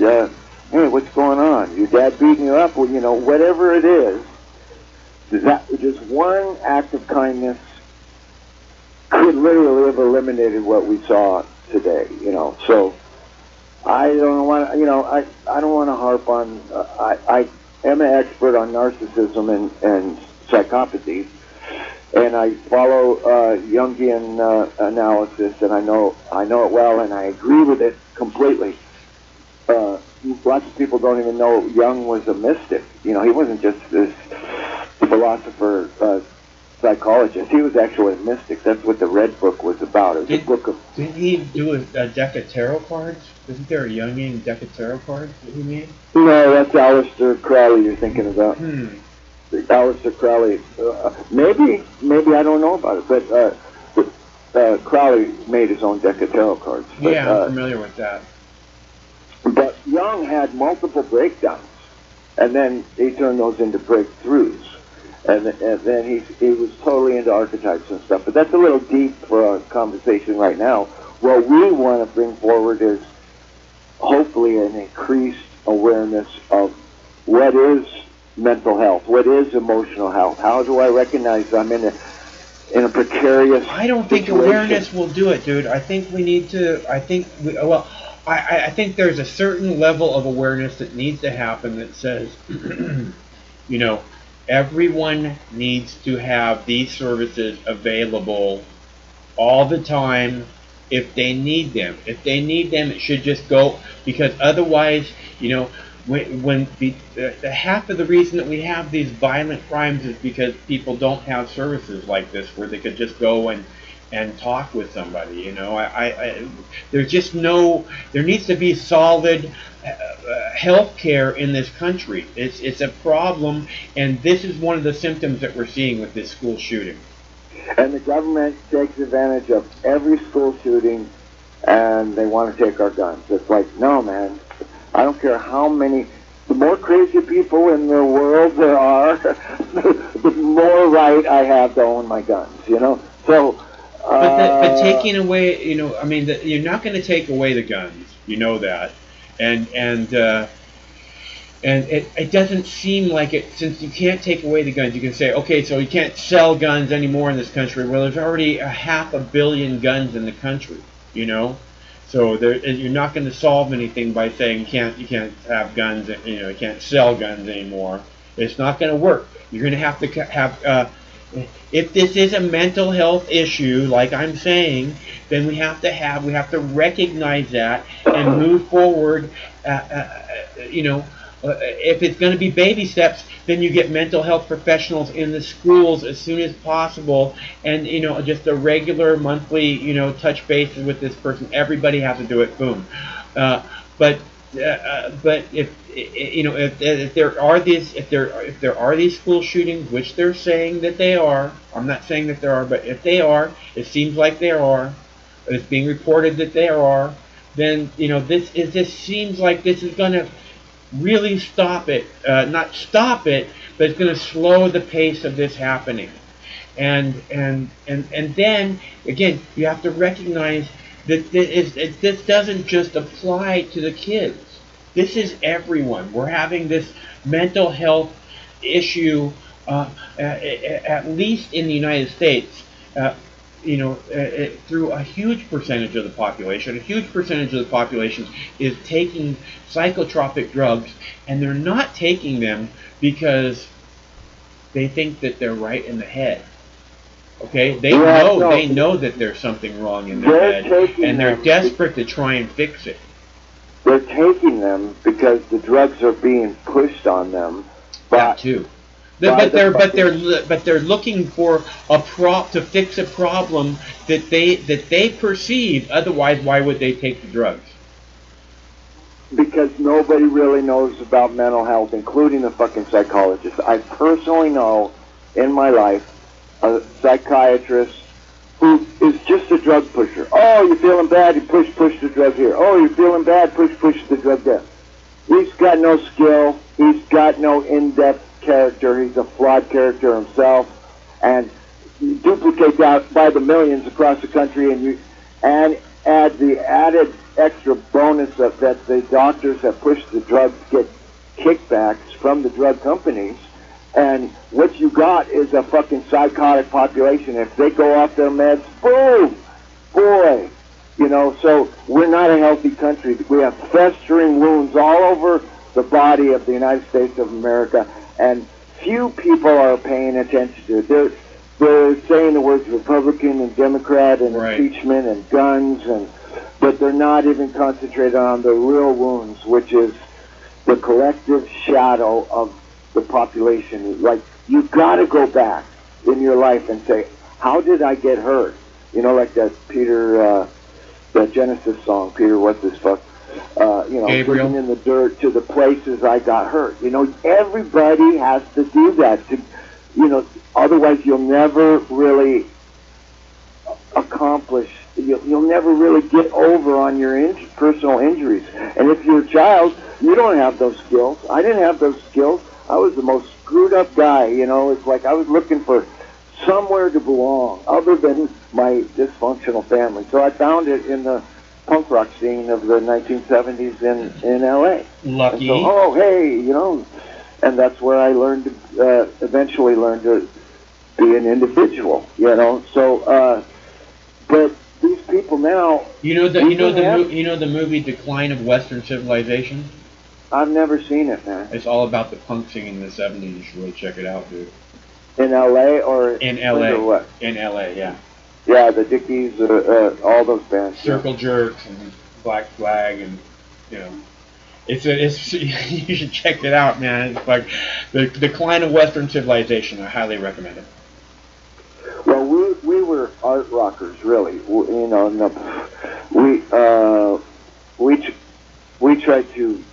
H: Hey, what's going on? Your dad beating you up?" Well, you know, whatever it is, that just one act of kindness could literally have eliminated what we saw today. You know, so I don't want to. You know, I don't want to harp on. I am an expert on narcissism and psychopathy, and I follow Jungian analysis, and I know it well, and I agree with it completely. lots of people don't even know Jung was a mystic. You know, he wasn't just this philosopher, psychologist. He was actually a mystic. That's what the Red Book was about. It was a book of...
D: Didn't he do a deck of tarot cards? Isn't there a Jungian deck of tarot cards that he made?
H: No, that's Aleister Crowley you're thinking about. Aleister Crowley. Maybe I don't know about it, but Crowley made his own deck of tarot cards. But,
D: Yeah, I'm familiar with that.
H: But Jung had multiple breakdowns, and then he turned those into breakthroughs. And then he was totally into archetypes and stuff. But that's a little deep for a conversation right now. What we want to bring forward is hopefully an increased awareness of what is mental health, what is emotional health. How do I recognize I'm in a precarious
D: I don't think
H: situation?
D: awareness will do it, dude. I think we need to. I think there's a certain level of awareness that needs to happen that says, you know, everyone needs to have these services available all the time if they need them. If they need them, it should just go, because otherwise, you know, when the half of the reason that we have these violent crimes is because people don't have services like this where they could just go and talk with somebody. You know, there's just there needs to be solid health care in this country. It's a problem, and this is one of the symptoms that we're seeing with this school shooting.
H: And the government takes advantage of every school shooting, and they want to take our guns. It's like, no, man, I don't care how many, the more crazy people in the world there are, the more right I have to own my guns, you know? So,
D: but taking away, you know, I mean, you're not going to take away the guns, you know that, and it doesn't seem like it, since you can't take away the guns. You can say, okay, so you can't sell guns anymore in this country. Well, there's already 500 million guns in the country, you know, so you're not going to solve anything by saying you can't have guns, you know, you can't sell guns anymore. It's not going to work. You're going to have to have. If this is a mental health issue, like I'm saying, then we have to recognize that and move forward. You know, if it's going to be baby steps, then you get mental health professionals in the schools as soon as possible, and you know, just a regular monthly, you know, touch base with this person. Everybody has to do it. Boom. But if you know, if there are these school shootings, which they're saying that they are, I'm not saying that there are, but if they are, it seems like there are. It's being reported that there are. Then you know, this seems like this is going to really stop it. Not stop it, but it's going to slow the pace of this happening. And then again, you have to recognize that this doesn't just apply to the kids. This is everyone. We're having this mental health issue, at least in the United States, you know, through a huge percentage of the population. A huge percentage of the population is taking psychotropic drugs, and they're not taking them because they think that they're right in the head. Okay, they know that there's something wrong in their head, and they're desperate to try and fix it.
H: They're taking them because the drugs are being pushed on them.
D: That too. But they're looking for to fix a problem that they perceive. Otherwise, why would they take the drugs?
H: Because nobody really knows about mental health, including the fucking psychologist. I personally know in my life a psychiatrist who is just a drug pusher. Oh, you're feeling bad? You push the drug here. Oh, you're feeling bad? Push the drug there. He's got no skill. He's got no in-depth character. He's a flawed character himself, and you duplicate that by the millions across the country, and add the added extra bonus of that the doctors that push the drugs get kickbacks from the drug companies, and what you got is a fucking psychotic population. If they go off their meds, boom, boy, you know. So we're not a healthy country. We have festering wounds all over the body of the United States of America, and few people are paying attention to it. They're saying the words Republican and Democrat and impeachment and guns, but they're not even concentrated on the real wounds, which is the collective shadow of the population. Like, you got to go back in your life and say, how did I get hurt? You know, like that Peter, that Genesis song, Peter, what's this fuck? You know,
D: Gabriel.
H: digging in the dirt to the places I got hurt. You know, everybody has to do that. To, you know, otherwise you'll never really accomplish. You'll never really get over on your personal injuries. And if you're a child, you don't have those skills. I didn't have those skills. I was the most screwed up guy. You know, it's like I was looking for somewhere to belong other than my dysfunctional family. So I found it in the punk rock scene of the 1970s in LA.
D: Lucky.
H: And so, oh, hey, you know, and that's where I learned to, eventually learned to be an individual, you know. So, but these people now,
D: You know the movie Decline of Western Civilization?
H: I've never seen it, man.
D: It's all about the punk scene in the 70s. You should really check it out, dude.
H: In LA or
D: In LA.
H: Or what?
D: In LA, yeah.
H: Yeah, the Dickies, all those bands.
D: Circle Jerks and Black Flag, and you know, it's you should check it out, man. It's like the Decline of Western Civilization. I highly recommend it.
H: Well, we were art rockers, really. You know, we tried to,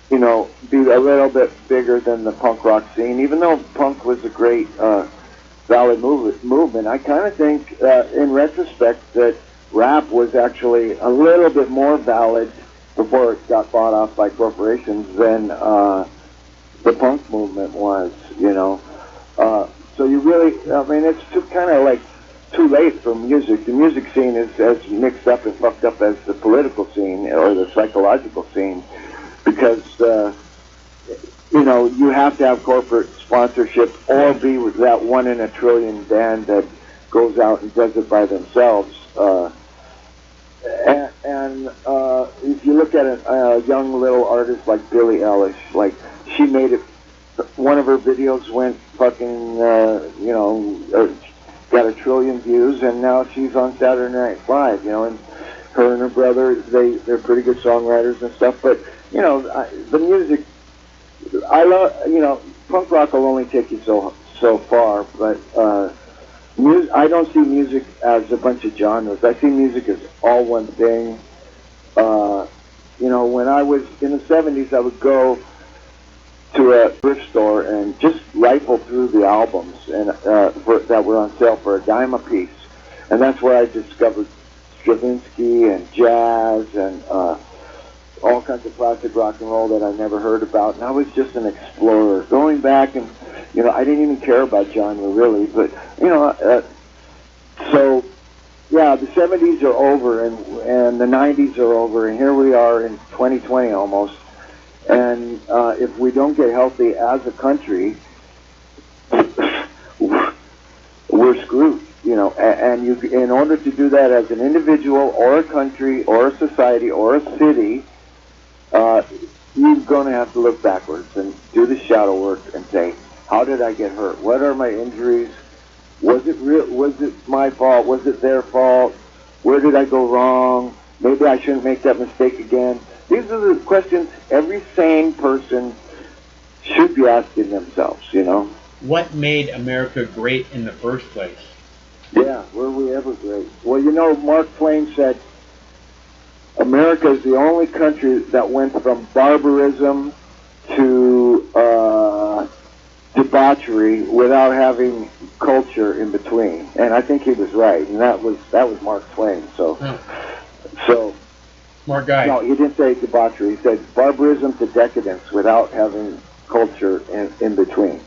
H: you know, be a little bit bigger than the punk rock scene. Even though punk was a great valid movement, I kind of think, in retrospect, that rap was actually a little bit more valid before it got bought off by corporations than the punk movement was, you know. So you really, I mean, it's kind of like too late for music. The music scene is as mixed up and fucked up as the political scene or the psychological scene, because you know, you have to have corporate sponsorship or be with that 1 in a trillion band that goes out and does it by themselves. And if you look at a young little artist like Billie Eilish, like, she made it, one of her videos went fucking, you know, got 1 trillion views, and now she's on Saturday Night Live, you know, and her and her brother, they're pretty good songwriters and stuff, but, you know, the music, I love, you know, punk rock will only take you so far, but I don't see music as a bunch of genres. I see music as all one thing. You know, when I was in the 70s, I would go to a thrift store and just rifle through the albums and that were on sale for $0.10 a piece, and that's where I discovered Stravinsky and jazz and all kinds of classic rock and roll that I never heard about, and I was just an explorer. Going back and, you know, I didn't even care about genre really, but, you know, so, yeah, the 70s are over, and the 90s are over, and here we are in 2020 almost, and if we don't get healthy as a country, we're screwed. You know, and you, in order to do that as an individual or a country or a society or a city, you're going to have to look backwards and do the shadow work and say, how did I get hurt? What are my injuries? Was it real? Was it my fault? Was it their fault? Where did I go wrong? Maybe I shouldn't make that mistake again. These are the questions every sane person should be asking themselves, you know.
D: What made America great in the first place?
H: Yeah, were we ever great? Well, you know, Mark Twain said, America is the only country that went from barbarism to debauchery without having culture in between. And I think he was right, and that was Mark Twain. So,
D: Smart guy.
H: No, he didn't say debauchery. He said barbarism to decadence without having culture in between.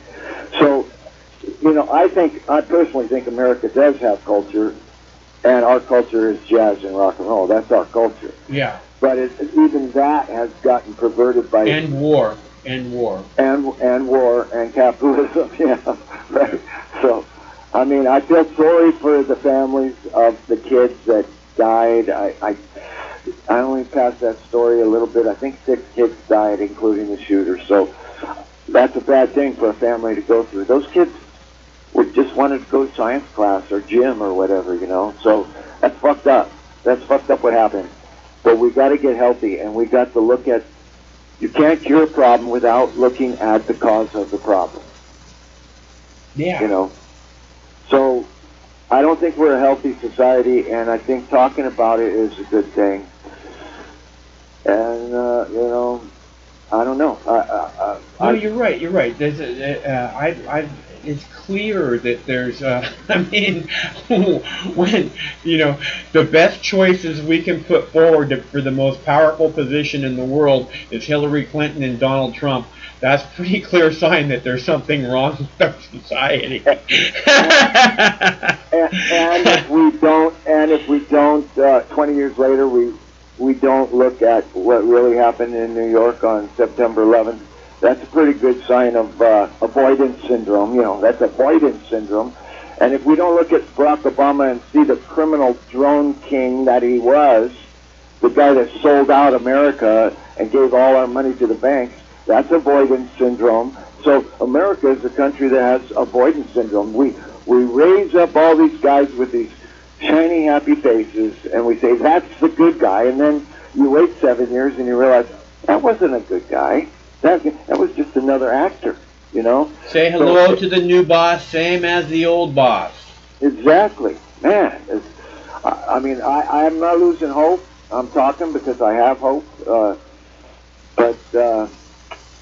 H: So, you know, I personally think America does have culture, and our culture is jazz and rock and roll. That's our culture.
D: Yeah.
H: But even that has gotten perverted by
D: And war.
H: and war and capitalism. Yeah, right. So, I mean, I feel sorry for the families of the kids that died. I only passed that story a little bit. I think 6 kids died, including the shooter. So that's a bad thing for a family to go through. Those kids just wanted to go to science class or gym or whatever, you know. So that's fucked up. That's fucked up what happened. But we got to get healthy, and we got to look at You can't cure a problem without looking at the cause of the problem.
D: Yeah.
H: You know, so I don't think we're a healthy society, and I think talking about it is a good thing. And you know, I don't know.
D: No, you're right. You're right. There's it's clear that there's. I mean, when the best choices we can put forward for the most powerful position in the world is Hillary Clinton and Donald Trump. That's a pretty clear sign that there's something wrong with our society.
H: and if we don't, 20 years later, we don't look at what really happened in New York on September 11th. That's a pretty good sign of avoidance syndrome. That's avoidance syndrome. And if we don't look at Barack Obama and see the criminal drone king that he was, the guy that sold out America and gave all our money to the banks, that's avoidance syndrome. So America is a country that has avoidance syndrome. We raise up all these guys with these shiny, happy faces, and we say, that's the good guy. And then you wait 7 years and you realize, that wasn't a good guy. That was just another actor,
D: Say hello to the new boss, same as the old boss.
H: Exactly. Man, I am not losing hope. I'm talking because I have hope. But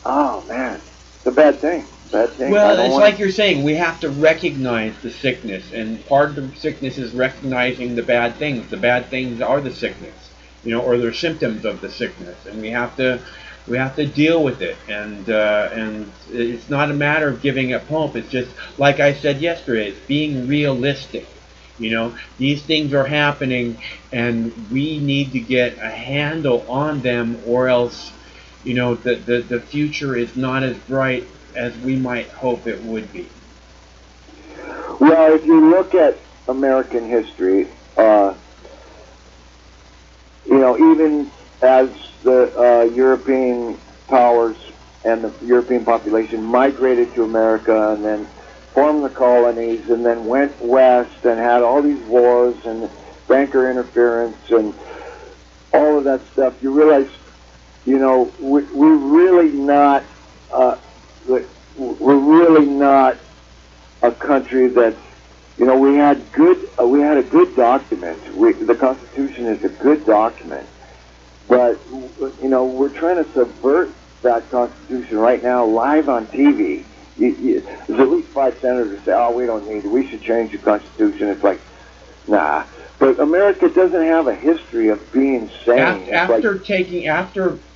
H: oh, man, it's a bad thing.
D: Well, it's like you're saying, we have to recognize the sickness, and part of the sickness is recognizing the bad things. The bad things are the sickness, or they're symptoms of the sickness, and we have to deal with it. And it's not a matter of giving up hope. It's just, like I said yesterday, it's being realistic. These things are happening, and we need to get a handle on them, or else, the future is not as bright as we might hope it would be.
H: Well, if you look at American history, even as the European powers and the European population migrated to America and then formed the colonies and then went west and had all these wars and banker interference and all of that stuff, you realize, we're really not a country that, we had a good document. The Constitution is a good document, but we're trying to subvert that Constitution right now live on TV. There's at least 5 senators say, "Oh, we don't need it. We should change the Constitution." It's like, nah. But America doesn't have a history of being sane.
D: After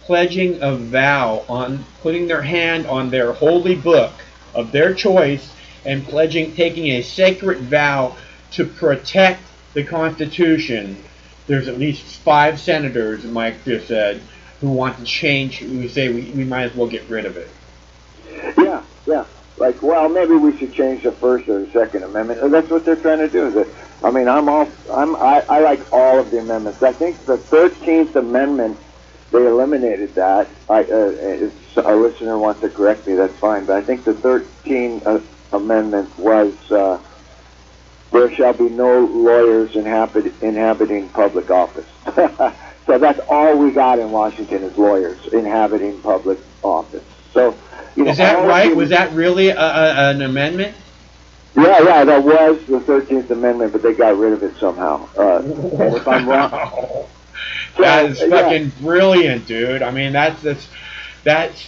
D: pledging a vow on putting their hand on their holy book of their choice and taking a sacred vow to protect the Constitution, there's at least 5 senators, Mike just said, who want to change, who say we might as well get rid of it.
H: Yeah. Like, well, maybe we should change the First or the Second Amendment. That's what they're trying to do. I like all of the amendments. I think the 13th Amendment, they eliminated that. If a listener wants to correct me, that's fine. But I think the 13th Amendment was, there shall be no lawyers inhabiting public office. So that's all we got in Washington is lawyers inhabiting public office. So,
D: is that right? Was that really an amendment?
H: Yeah, that was the 13th Amendment, but they got rid of it somehow. And if I'm wrong...
D: That is fucking brilliant, dude. I mean, that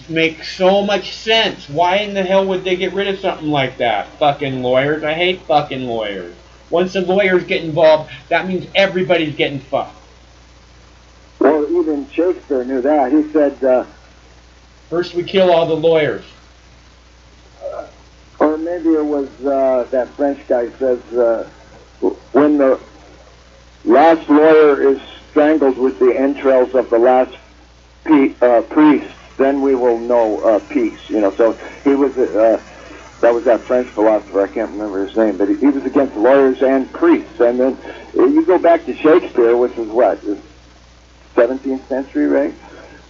D: makes so much sense. Why in the hell would they get rid of something like that? Fucking lawyers. I hate fucking lawyers. Once the lawyers get involved, that means everybody's getting fucked.
H: Well, even Shakespeare knew that. He said...
D: first we kill all the lawyers.
H: Or maybe it was that French guy says, when the last lawyer is strangled with the entrails of the last priest, then we will know peace. So he was that was that French philosopher. I can't remember his name, but he was against lawyers and priests. And then you go back to Shakespeare, which was what, the 17th century, right?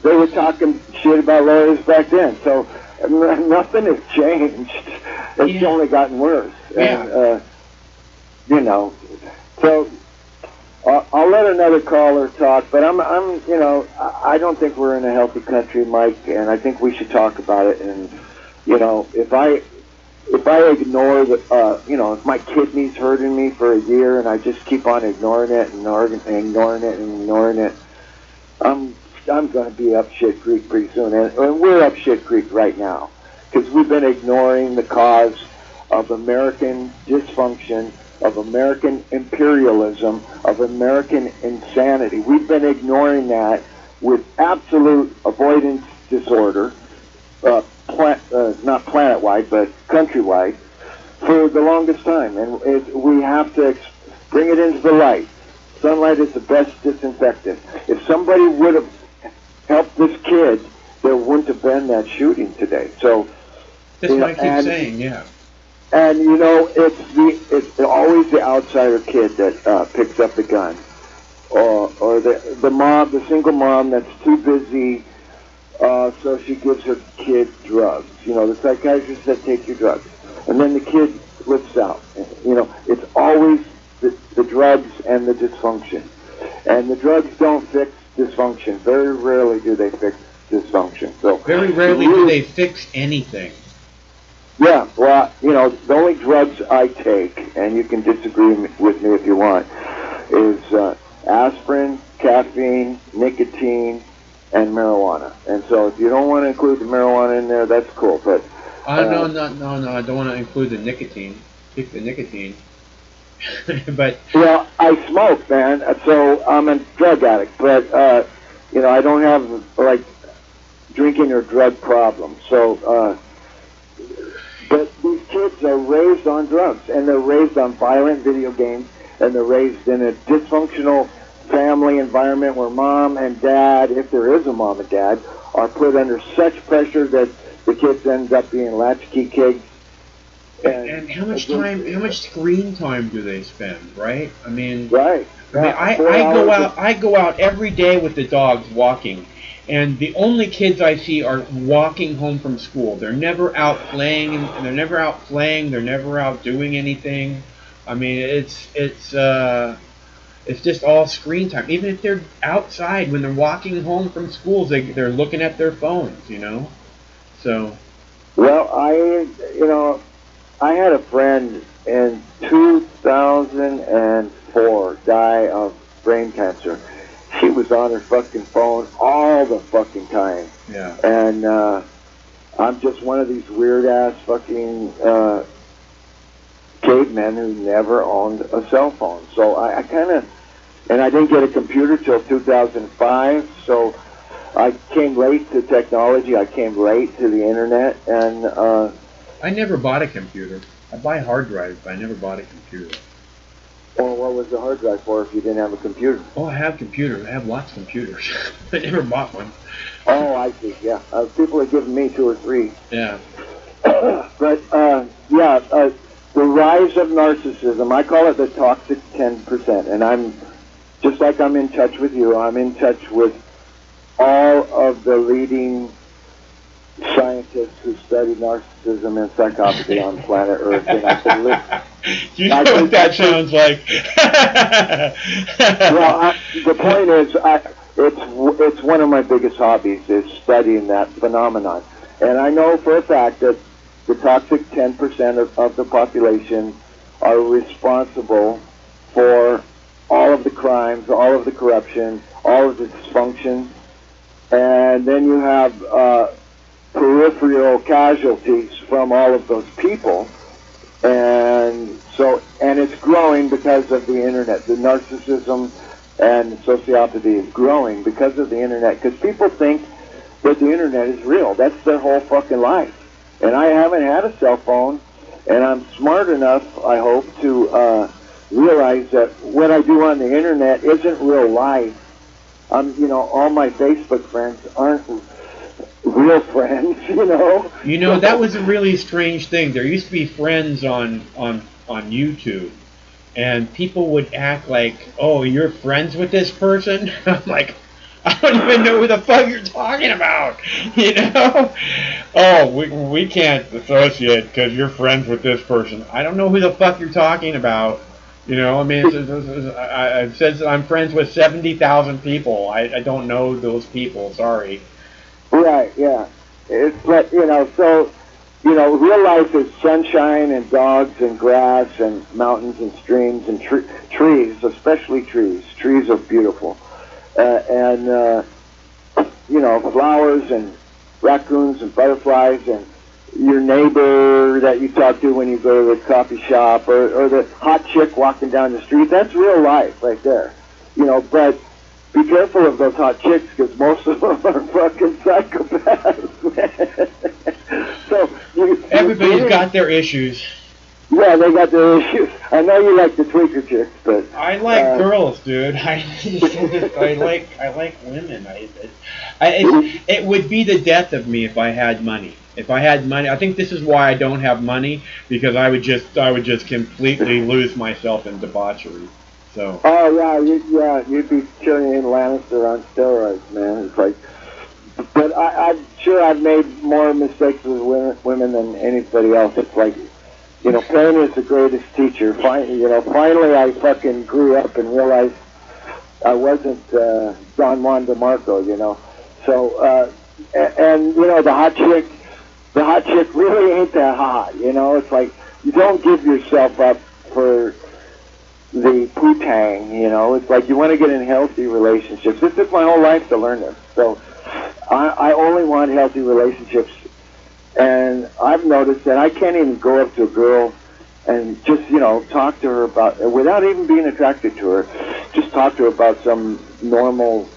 H: They were talking shit about lawyers back then. So nothing has changed. It's only gotten worse.
D: Yeah.
H: And, so I'll let another caller talk, but I don't think we're in a healthy country, Mike, and I think we should talk about it. And if I ignore if my kidney's hurting me for a year and I just keep on ignoring it and ignoring it, I'm going to be up shit creek pretty soon, and we're up shit creek right now because we've been ignoring the cause of American dysfunction, of American imperialism, of American insanity. We've been ignoring that with absolute avoidance disorder, not planet-wide, but countrywide, for the longest time. And we have to bring it into the light. Sunlight is the best disinfectant. If somebody would have helped this kid, there wouldn't have been that shooting today. So
D: that's what I keep saying, yeah.
H: And it's always the outsider kid that picks up the gun, or the mom, the single mom that's too busy, so she gives her kid drugs. The psychiatrist said take your drugs, and then the kid flips out. It's always the drugs and the dysfunction, and the drugs don't fix dysfunction. Very rarely do they fix dysfunction. So
D: very rarely do they fix anything.
H: Yeah, well, the only drugs I take, and you can disagree with me if you want, is aspirin, caffeine, nicotine, and marijuana. And so if you don't want to include the marijuana in there, that's cool. But
D: no, I don't want to include the nicotine. Pick the nicotine. But
H: well, I smoke, man, so I'm a drug addict. But I don't have drinking or drug problems. So. But these kids are raised on drugs, and they're raised on violent video games, and they're raised in a dysfunctional family environment where mom and dad, if there is a mom and dad, are put under such pressure that the kids end up being latchkey kids.
D: And how much screen time do they spend, right? I mean,
H: right.
D: I go out every day with the dogs walking. And the only kids I see are walking home from school. They're never out playing. They're never out doing anything. I mean, it's just all screen time. Even if they're outside, when they're walking home from school, they're looking at their phones. So. Well,
H: I had a friend in 2004 die of brain cancer. She was on her fucking phone all the fucking time.
D: Yeah.
H: And I'm just one of these weird ass fucking cavemen who never owned a cell phone. So I kind of, and I didn't get a computer till 2005. So I came late to technology. I came late to the internet, and
D: I never bought a computer. I buy hard drives, but I never bought a computer.
H: Well, what was the hard drive for if you didn't have a computer?
D: Oh, I have computers. I have lots of computers. I never bought one.
H: Oh, I see. Yeah, people are giving me 2 or 3.
D: Yeah.
H: But the rise of narcissism. I call it the toxic 10%. And I'm just like I'm in touch with you. I'm in touch with all of the leading scientists who study narcissism and psychopathy on planet Earth, and I can live.
D: You know what that sounds like?
H: Well, the point is, it's one of my biggest hobbies is studying that phenomenon, and I know for a fact that the toxic 10% of the population are responsible for all of the crimes, all of the corruption, all of the dysfunction, and then you have peripheral casualties from all of those people, and it's growing because of the internet. The narcissism and sociopathy is growing because of the internet, because people think that the internet is real. That's their whole fucking life. And I haven't had a cell phone, and I'm smart enough, I hope, to realize that what I do on the internet isn't real life. All my Facebook friends aren't real friends,
D: that was a really strange thing. There used to be friends on YouTube, and people would act like, oh, you're friends with this person? I'm like, I don't even know who the fuck you're talking about, Oh, we can't associate because you're friends with this person. I don't know who the fuck you're talking about. You know, I mean, I've said that I'm friends with 70,000 people. I don't know those people. Sorry.
H: Right, yeah. It's like, so, real life is sunshine and dogs and grass and mountains and streams and trees, especially trees. Trees are beautiful. Flowers and raccoons and butterflies and your neighbor that you talk to when you go to the coffee shop or the hot chick walking down the street. That's real life right there. But be careful of those hot chicks because most of them are fucking psychopaths, man. So
D: Everybody's got their issues.
H: Yeah, they got their issues. I know you like the tweaker chicks, but
D: I like girls, dude. I like women. It would be the death of me if I had money. If I had money, I think this is why I don't have money, because I would just completely lose myself in debauchery. So.
H: Oh yeah, you'd be Tyrion Lannister on steroids, man. It's like, but I'm sure I've made more mistakes with women than anybody else. It's like, pain is the greatest teacher. Finally I fucking grew up and realized I wasn't Don Juan DeMarco, So, the hot chick really ain't that hot, It's like, you don't give yourself up for the poo-tang, It's like you want to get in healthy relationships. It took my whole life to learn this. So I only want healthy relationships. And I've noticed that I can't even go up to a girl and just, talk to her about, without even being attracted to her, just talk to her about some normal,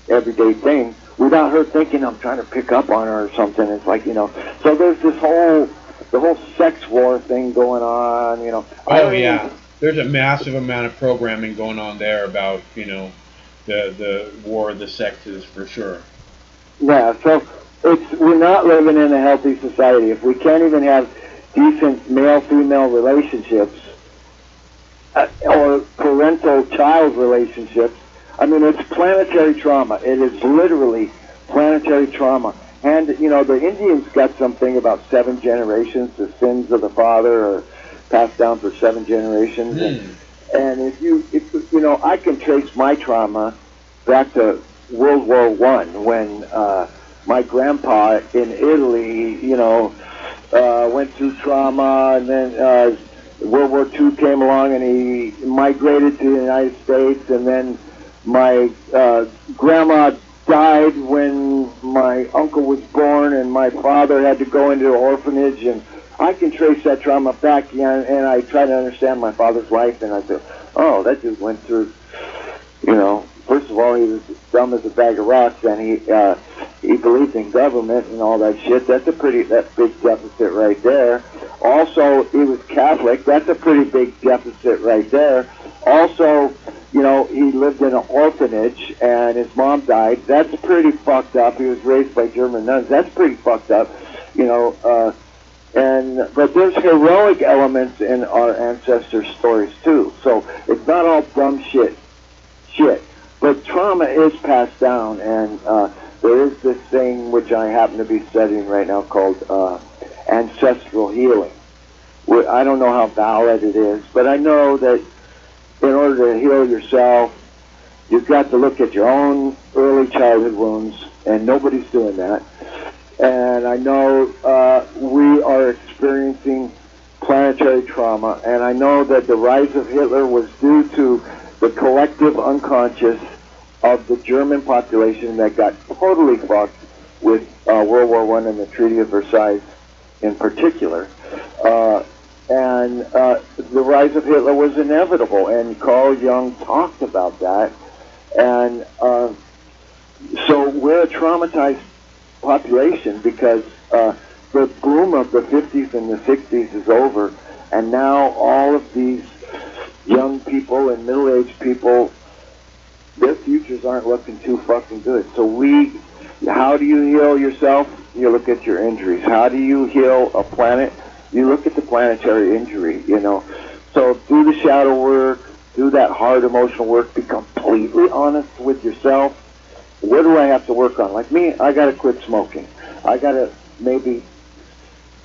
H: everyday thing without her thinking I'm trying to pick up on her or something. It's like, so there's the whole sex war thing going on,
D: Oh, yeah. There's a massive amount of programming going on there about, the war of the sexes for sure.
H: Yeah, so we're not living in a healthy society. If we can't even have decent male-female relationships or parental-child relationships, I mean, it's planetary trauma. It is literally planetary trauma. And, the Indians got something about 7 generations. The sins of the father are passed down for 7 generations. And if I can trace my trauma back to World War I when my grandpa in Italy, went through trauma, and then World War II came along and he migrated to the United States, and then my grandma died when my uncle was born, and my father had to go into an orphanage, and I can trace that trauma back, and I try to understand my father's life, and I say, oh, that dude went through, first of all, he was dumb as a bag of rocks, and he believed in government and all that shit. That's that big deficit right there. Also, he was Catholic. That's a pretty big deficit right there. Also, he lived in an orphanage, and his mom died. That's pretty fucked up. He was raised by German nuns. That's pretty fucked up, but there's heroic elements in our ancestors' stories too. So it's not all dumb shit. But trauma is passed down, and there is this thing which I happen to be studying right now called ancestral healing. I don't know how valid it is, but I know that in order to heal yourself, you've got to look at your own early childhood wounds, and nobody's doing that. And I know we are experiencing planetary trauma, and I know that the rise of Hitler was due to the collective unconscious of the German population that got totally fucked with World War I and the Treaty of Versailles in particular. The rise of Hitler was inevitable, and Carl Jung talked about that. And so we're a traumatized population because the boom of the 50s and the 60s is over, and now all of these young people and middle-aged people, their futures aren't looking too fucking good. So how do you heal yourself? You look at your injuries. How do you heal a planet? You look at the planetary injury, So do the shadow work, do that hard emotional work, be completely honest with yourself. What do I have to work on? Like me, I got to quit smoking. I got to maybe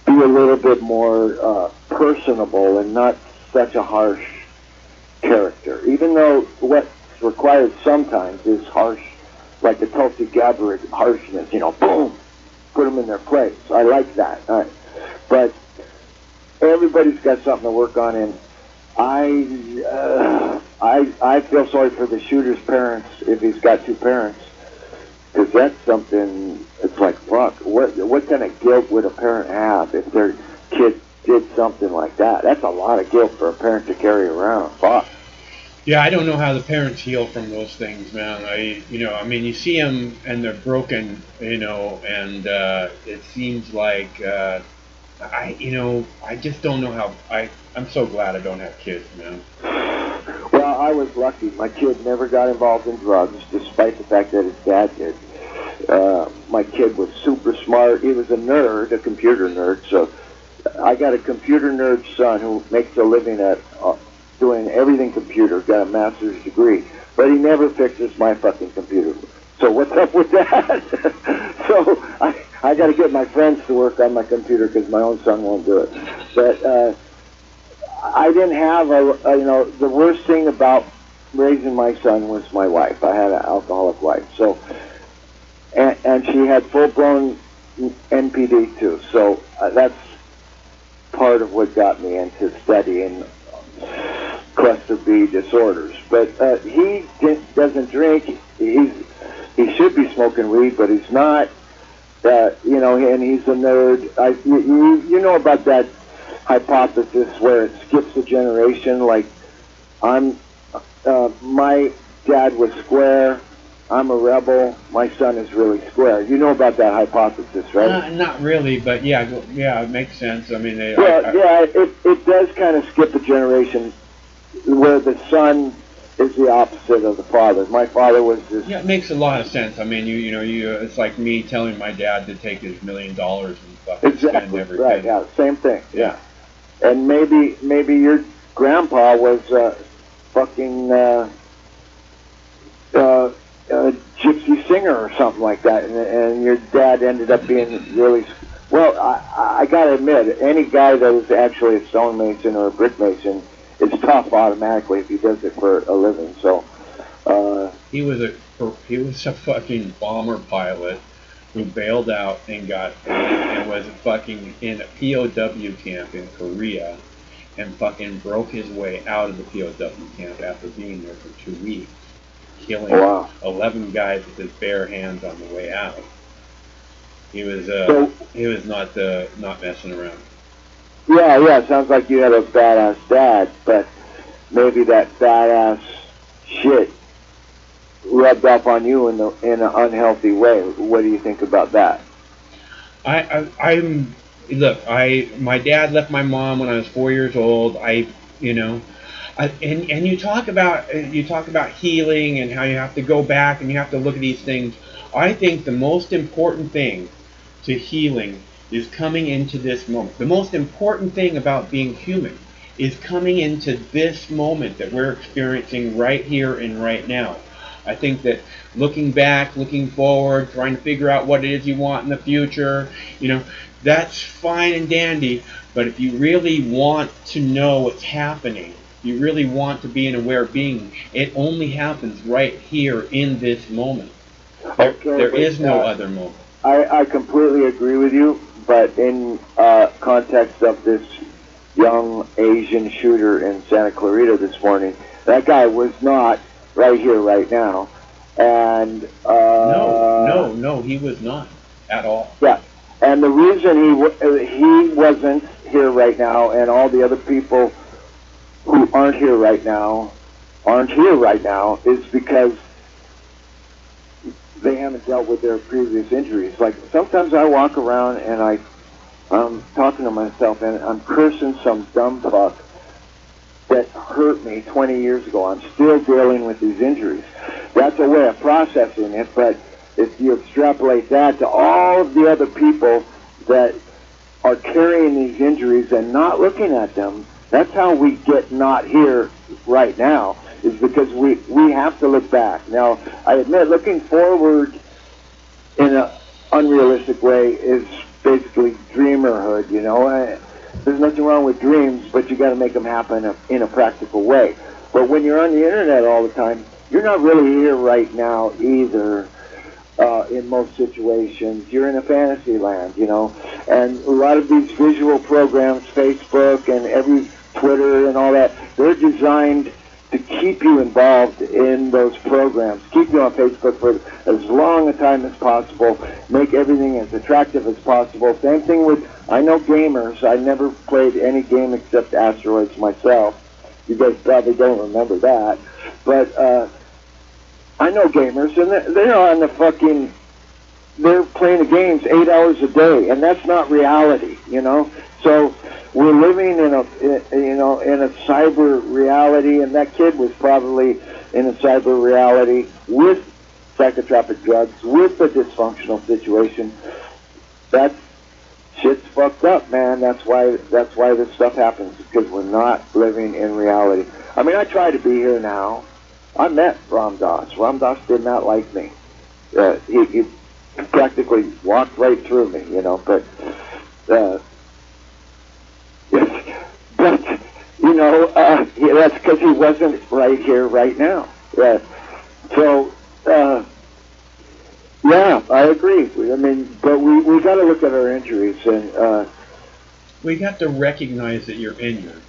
H: be a little bit more personable and not such a harsh character. Even though what's required sometimes is harsh, like the Tulsi Gabbard harshness, boom, put them in their place. I like that. But everybody's got something to work on, and I feel sorry for the shooter's parents if he's got two parents, because that's something. It's like, fuck. What kind of guilt would a parent have if their kid did something like that? That's a lot of guilt for a parent to carry around. Fuck.
D: Yeah, I don't know how the parents heal from those things, man. I mean, you see them and they're broken, and it seems like I just don't know how. I'm so glad I don't have kids, man.
H: Well, I was lucky. My kid never got involved in drugs, despite the fact that his dad did. My kid was super smart. He was a nerd, a computer nerd. So I got a computer nerd son who makes a living at doing everything computer, got a master's degree. But he never fixes my fucking computer. So what's up with that? So I got to get my friends to work on my computer because my own son won't do it. But I didn't have the worst thing about raising my son was my wife. I had an alcoholic wife. So, and she had full-blown NPD too. So that's part of what got me into studying cluster B disorders. But he doesn't drink. He should be smoking weed, but he's not. And he's a nerd. You know about that hypothesis where it skips a generation? Like, my dad was square. I'm a rebel. My son is really square. You know about that hypothesis, right?
D: Not really, but yeah, it makes sense. I mean,
H: it does kind of skip a generation where the son is the opposite of the father. My father was this.
D: Yeah, it makes a lot of sense. I mean, it's like me telling my dad to take his $1 million and fucking spend everything.
H: Right. Yeah. Same thing. Yeah. And maybe your grandpa was fucking gypsy singer or something like that, and your dad ended up being really. Well, I gotta admit, any guy that is actually a stonemason or a brick mason, it's tough automatically if he does it for a living. So
D: he was a fucking bomber pilot who bailed out and was fucking in a POW camp in Korea and fucking broke his way out of the POW camp after being there for 2 weeks, killing 11 guys with his bare hands on the way out. He was not messing around.
H: Yeah, sounds like you had a badass dad, but maybe that badass shit rubbed off on you in an unhealthy way. What do you think about that?
D: My dad left my mom when I was 4 years old. And you talk about healing and how you have to go back and you have to look at these things. I think the most important thing to healing is coming into this moment. The most important thing about being human is coming into this moment that we're experiencing right here and right now. I think that looking back, looking forward, trying to figure out what it is you want in the future, that's fine and dandy. But if you really want to know what's happening, you really want to be an aware being, it only happens right here in this moment. There is no other moment.
H: I completely agree with you, but in context of this young Asian shooter in Santa Clarita this morning, that guy was not right here, right now. And
D: no, he was not at all.
H: Yeah, and the reason he wasn't here right now, and all the other people who aren't here right now, is because they haven't dealt with their previous injuries. Like, sometimes I walk around and I'm talking to myself and I'm cursing some dumb fuck that hurt me 20 years ago. I'm still dealing with these injuries. That's a way of processing it, but if you extrapolate that to all of the other people that are carrying these injuries and not looking at them, that's how we get not here right now, is because we have to look back. Now, I admit, looking forward in an unrealistic way is basically dreamerhood, There's nothing wrong with dreams, but you got to make them happen in a practical way. But when you're on the internet all the time, you're not really here right now either. In most situations, you're in a fantasy land, you know. And a lot of these visual programs, Facebook and every Twitter and all that, they're designed to keep you involved in those programs, keep you on Facebook for as long a time as possible, make everything as attractive as possible. Same thing with, I know gamers. I never played any game except Asteroids myself. You guys probably don't remember that. But I know gamers, and they're on the fucking, they're playing the games 8 hours a day, and that's not reality, you know. So we're living in a cyber reality, and that kid was probably in a cyber reality with psychotropic drugs, with a dysfunctional situation. That shit's fucked up, man. That's why this stuff happens, because we're not living in reality. I mean, I try to be here now. I met Ram Dass. Ram Dass did not like me. He practically walked right through me, you know. But you know, that's because he wasn't right here, right now. So yeah, I agree. I mean, but we got to look at our injuries, and
D: we have to recognize that you're injured.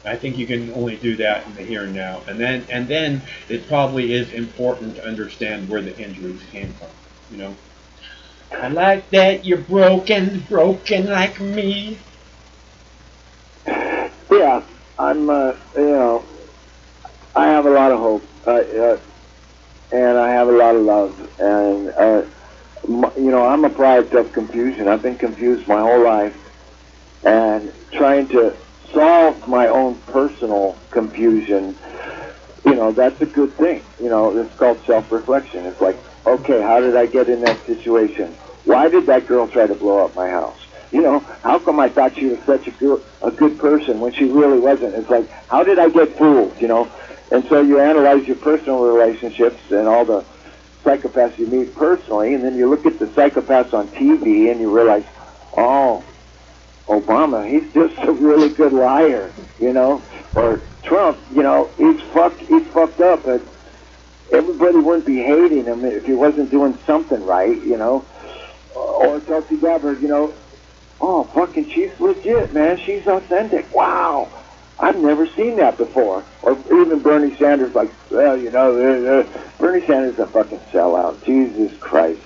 D: I think you can only do that in the here and now, and then it probably is important to understand where the injuries came from. You know, I like that you're broken like me.
H: Yeah, I'm. You know, I have a lot of hope, and I have a lot of love, and you know, I'm a product of confusion. I've been confused my whole life, and trying to solve my own personal confusion, you know, that's a good thing. You know, it's called self-reflection. It's like, okay, how did I get in that situation? Why did that girl try to blow up my house? You know, how come I thought she was such a good person when she really wasn't? It's like, how did I get fooled, you know? And so you analyze your personal relationships and all the psychopaths you meet personally, and then you look at the psychopaths on TV and you realize, oh, Obama, he's just a really good liar, you know, or Trump, you know, he's fucked up, but everybody wouldn't be hating him if he wasn't doing something right, you know, or Tulsi Gabbard, you know, oh, fucking, she's legit, man, she's authentic, wow, I've never seen that before, or even Bernie Sanders, like, well, you know, Bernie Sanders is a fucking sellout, Jesus Christ,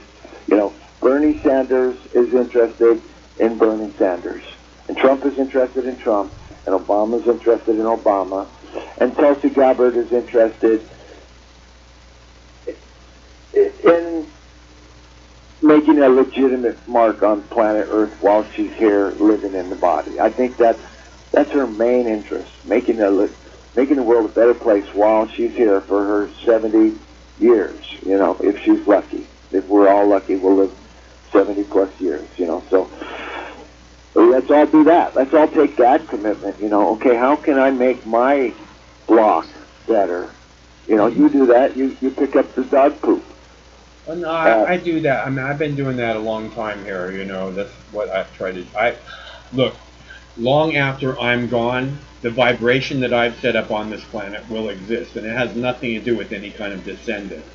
H: you know, Bernie Sanders is interested in Bernie Sanders. And Trump is interested in Trump. And Obama is interested in Obama. And Tulsi Gabbard is interested in making a legitimate mark on planet Earth while she's here living in the body. I think that's her main interest, making the world a better place while she's here for her 70 years, you know, if she's lucky. If we're all lucky, we'll live 70 plus years, you know, so let's all do that. Let's all take that commitment, you know, okay, how can I make my block better? You know, you do that, you pick up the dog poop.
D: Well, no, I do that. I mean, I've been doing that a long time here, you know, that's what I've tried to, look, long after I'm gone, the vibration that I've set up on this planet will exist, and it has nothing to do with any kind of descendants.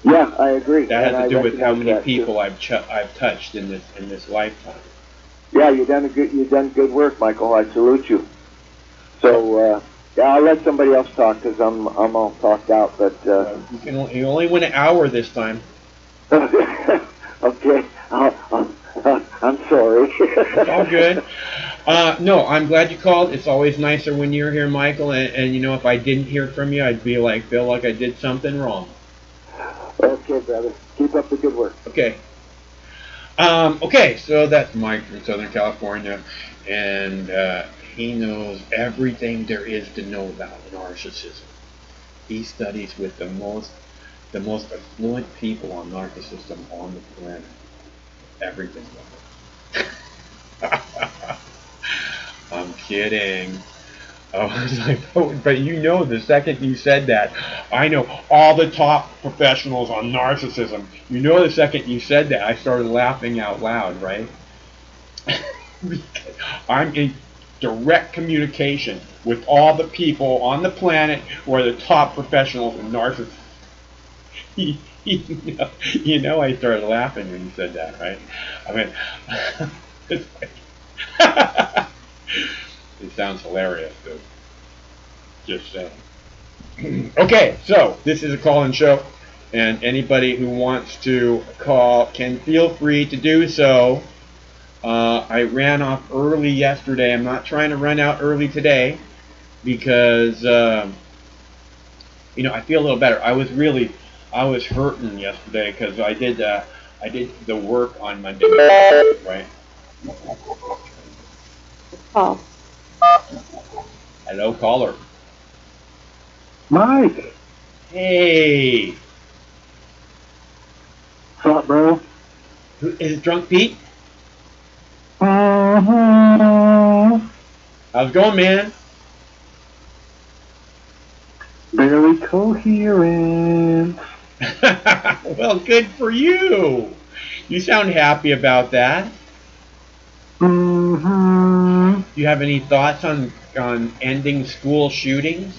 H: Yeah, I agree.
D: That has to do with how many people
H: too.
D: I've touched in this lifetime.
H: Yeah, you've done good work, Michael. I salute you. So yeah, I'll let somebody else talk because I'm all talked out. But
D: you only went an hour this time.
H: Okay, I'm sorry.
D: It's all good. No, I'm glad you called. It's always nicer when you're here, Michael. And you know, if I didn't hear from you, I'd feel like I did something wrong.
H: Okay, brother. Keep up the good work.
D: Okay. Okay, so that's Mike from Southern California, and he knows everything there is to know about narcissism. He studies with the most affluent people on narcissism on the planet. Everything. I'm kidding. I was like, oh, but you know, the second you said that, I know all the top professionals on narcissism. You know, the second you said that, I started laughing out loud, right? direct communication with all the people on the planet who are the top professionals and narcissists. You know, I started laughing when you said that, right? I mean, it's like, it sounds hilarious, dude. Just saying. Okay, so this is a call-in show, and anybody who wants to call can feel free to do so. I ran off early yesterday. I'm not trying to run out early today because you know, I feel a little better. I was hurting yesterday because I did the work on Monday, right?
I: Oh.
D: Hello, caller.
J: Mike,
D: Hey,
J: what's up, bro?
D: is it Drunk Pete?
J: Mm-hmm.
D: How's it going, man?
J: Barely coherent.
D: Well, good for you. You sound happy about that.
J: Mm-hmm.
D: Do you have any thoughts on ending school shootings?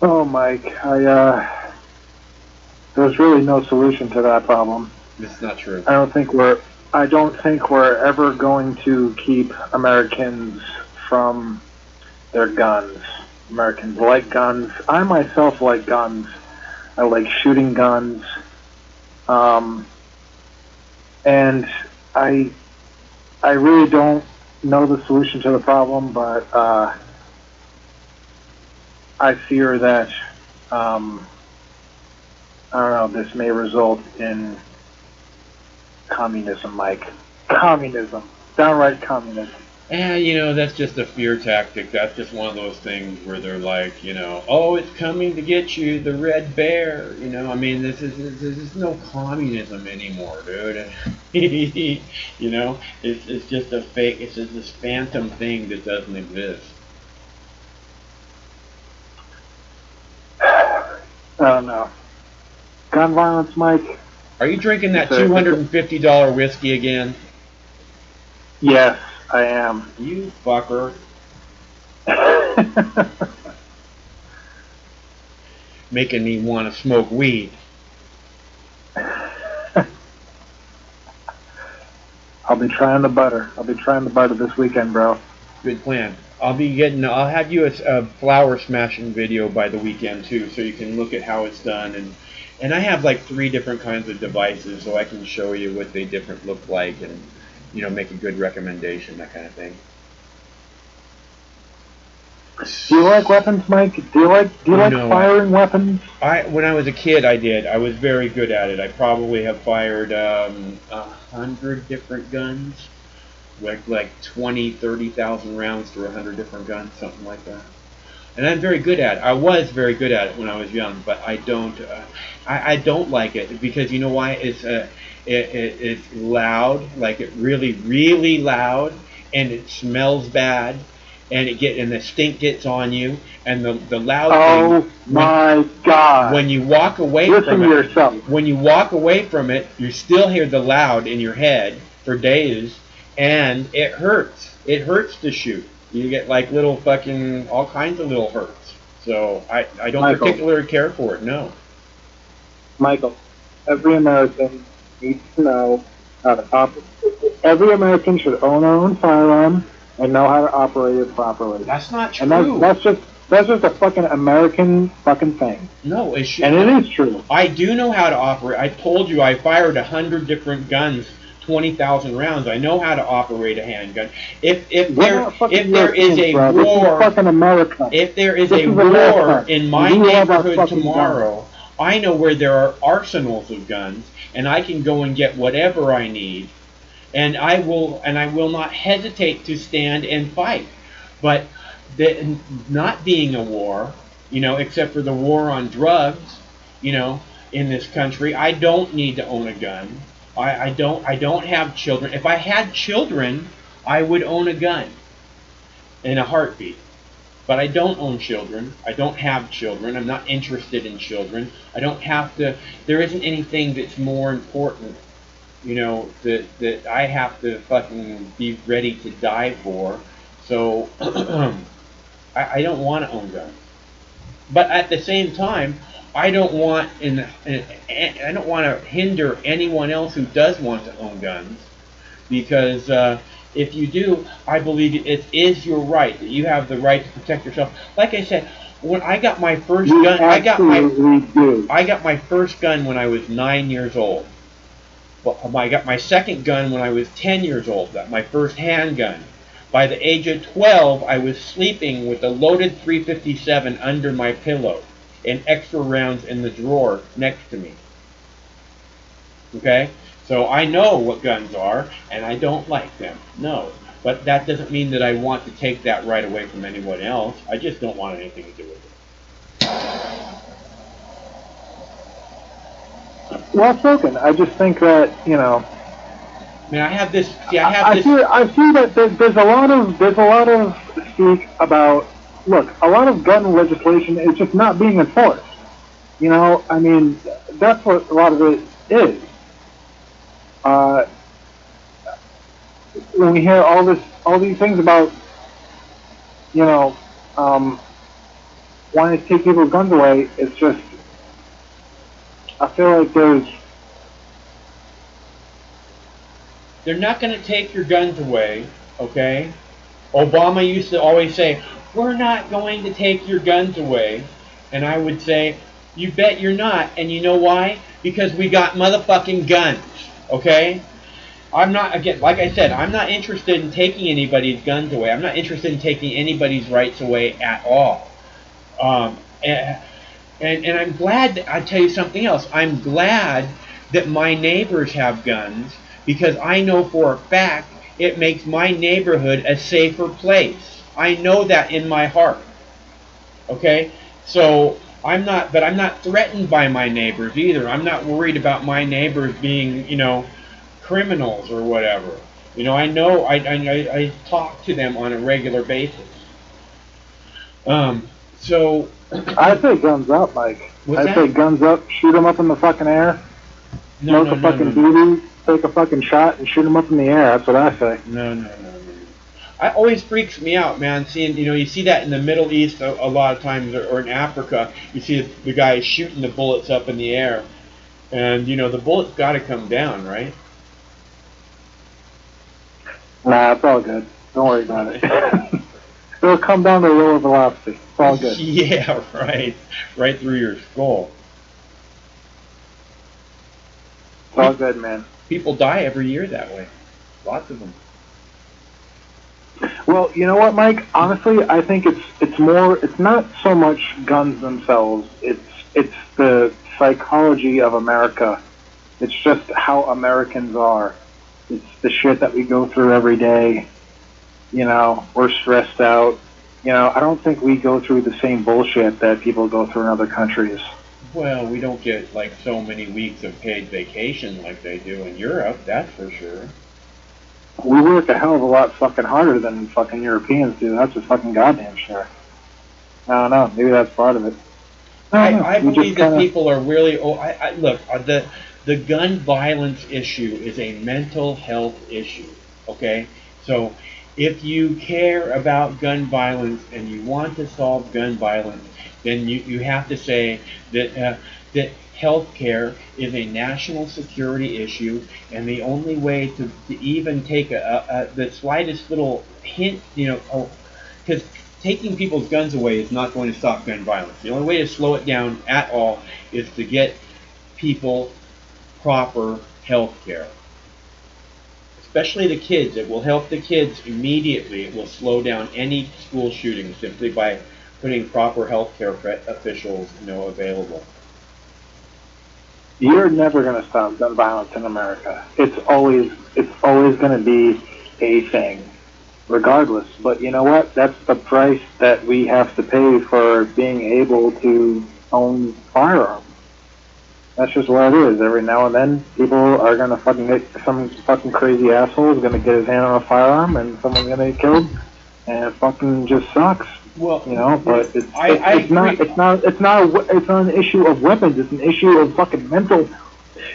J: Oh, Mike, there's really no solution to that problem.
D: It's not true.
J: I don't think we're ever going to keep Americans from their guns. Americans like guns. I myself like guns. I like shooting guns. And I really don't know the solution to the problem, but I fear that I don't know, this may result in communism, Mike. Communism. Downright communism.
D: And, you know, that's just a fear tactic. That's just one of those things where they're like, you know, oh, it's coming to get you, the red bear. You know, I mean, this is no communism anymore, dude. You know, it's just a fake, it's just this phantom thing that doesn't exist.
J: I don't know. Gun violence, Mike?
D: Are you drinking that $250 whiskey again?
J: Yes, I am.
D: You fucker. Making me want to smoke weed.
J: I'll be trying the butter. This weekend, bro.
D: Good plan. I'll have you a flower smashing video by the weekend too, so you can look at how it's done, and I have like 3 different kinds of devices, so I can show you what they different look like, and you know, make a good recommendation, that kind of thing.
J: Do you like weapons, Mike? Do you like firing weapons?
D: When I was a kid, I did. I was very good at it. I probably have fired 100 different guns. Like 20, 30,000 rounds through 100 different guns, something like that. And I'm very good at it. I was very good at it when I was young, but I don't like it because you know why? It's loud, like it really loud, and it smells bad, and the stink gets on you, and the loud thing.
J: Oh my God!
D: When you walk away
J: Listen to yourself.
D: When you walk away from it, you still hear the loud in your head for days. And it hurts. It hurts to shoot. You get like little fucking, all kinds of little hurts. So I don't particularly care for it, no.
J: Michael, every American needs to know how to operate. Every American should own their own firearm and know how to operate it properly.
D: That's not true.
J: And that's just a fucking American fucking thing.
D: No, it should.
J: And it is true.
D: I do know how to operate. I told you I fired 100 different guns. 20,000 rounds. I know how to operate a handgun. If there is a war in my neighborhood tomorrow, I know where there are arsenals of guns, and I can go and get whatever I need, and I will not hesitate to stand and fight. But not being a war, you know, except for the war on drugs, you know, in this country, I don't need to own a gun. I don't have children. If I had children, I would own a gun in a heartbeat. But I don't own children. I don't have children. I'm not interested in children. I don't have to. There isn't anything that's more important that I have to fucking be ready to die for. So I don't want to own guns. But at the same time, I don't want I don't want to hinder anyone else who does want to own guns, because if you do, I believe it is your right, that you have the right to protect yourself. Like I said, when I got my first gun, I got my first gun when I was 9 years old. Well, I got my second gun when I was 10 years old. That my first handgun. By the age of 12, I was sleeping with a loaded .357 under my pillow and extra rounds in the drawer next to me. Okay? So I know what guns are, and I don't like them. No. But that doesn't mean that I want to take that right away from anyone else. I just don't want anything to do with it.
J: Well spoken. I just think that,
D: I mean, I see
J: that there's a lot of speak about, look, a lot of gun legislation is just not being enforced. I mean, that's what a lot of it is. When we hear all these things about, wanting to take people's guns away, it's just, I feel like
D: they're not going to take your guns away, okay? Obama used to always say, we're not going to take your guns away. And I would say, you bet you're not. And you know why? Because we got motherfucking guns, okay? I'm not, again, like I said, I'm not interested in taking anybody's guns away. I'm not interested in taking anybody's rights away at all. And I'm glad that, I'll tell you something else. I'm glad that my neighbors have guns, because I know for a fact it makes my neighborhood a safer place. I know that in my heart. Okay? So I'm not threatened by my neighbors either. I'm not worried about my neighbors being, criminals or whatever. I know I talk to them on a regular basis. So
J: I say guns up, Mike.
D: What's
J: say guns up, shoot them up in the fucking air, smoke a fucking BB, take a fucking shot, and shoot them up in the air. That's what I say.
D: No. It always freaks me out, man. Seeing, you see that in the Middle East a lot of times, or in Africa, you see the guy shooting the bullets up in the air, and the bullets got to come down, right?
J: Nah, it's all good. Don't worry about it. It'll come down to lower velocity. It's all good.
D: Yeah, right. Right through your skull.
J: It's all good, man.
D: People die every year that way. Lots of them.
J: Well, you know what, Mike? Honestly, I think it's not so much guns themselves. It's the psychology of America. It's just how Americans are. It's the shit that we go through every day. We're stressed out. I don't think we go through the same bullshit that people go through in other countries.
D: Well, we don't get like so many weeks of paid vacation like they do in Europe, that's for sure.
J: We work a hell of a lot fucking harder than fucking Europeans do. That's for fucking goddamn sure. I don't know. Maybe that's part of it.
D: I believe that people are really... look, the gun violence issue is a mental health issue, okay? So if you care about gun violence and you want to solve gun violence, then you have to say that health care is a national security issue, and the only way to even take the slightest little hint, because taking people's guns away is not going to stop gun violence. The only way to slow it down at all is to get people proper health care. Especially the kids. It will help the kids immediately. It will slow down any school shooting simply by putting proper health care officials, available.
J: You're never going to stop gun violence in America. It's always going to be a thing, regardless. But you know what? That's the price that we have to pay for being able to own firearms. That's just what it is. Every now and then, people are going to fucking get some fucking crazy asshole is going to get his hand on a firearm, and someone's going to get killed, and it fucking just sucks.
D: Well,
J: but it's not an issue of weapons. It's an issue of fucking mental.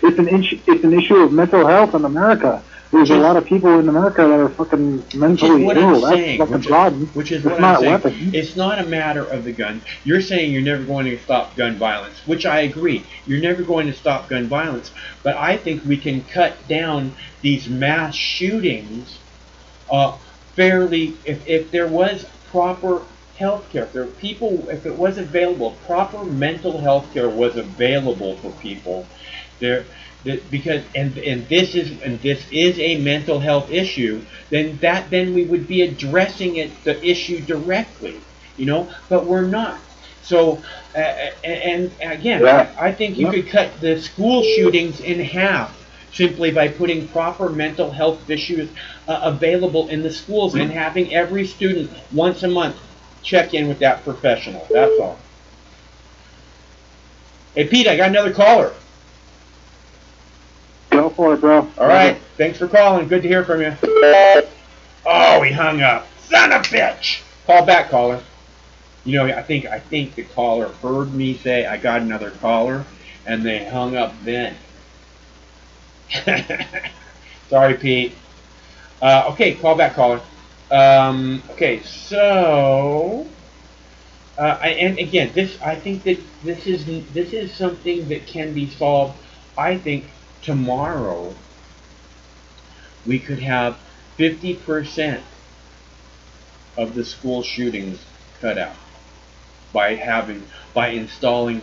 J: It's an issue of mental health in America. There's a lot of people in America that are fucking mentally ill. That's like a problem.
D: Which is
J: it's
D: what
J: not
D: I'm saying.
J: weapons.
D: It's not a matter of the gun. You're saying you're never going to stop gun violence, which I agree. You're never going to stop gun violence. But I think we can cut down these mass shootings fairly if there was proper health care. If it was available, proper mental health care was available for people. Because this is a mental health issue, then we would be addressing the issue directly, but we're not. So and again, I think you could cut the school shootings in half simply by putting proper mental health issues available in the schools and having every student once a month check in with that professional. That's all. Hey Pete, I got another caller.
J: Go for it, bro.
D: All right. Thanks for calling. Good to hear from you. Oh, he hung up. Son of a bitch. Call back, caller. I think the caller heard me say I got another caller, and they hung up then. Sorry, Pete. Okay, call back, caller. Okay, so and again, I think that this is something that can be solved. I think tomorrow we could have 50% of the school shootings cut out by installing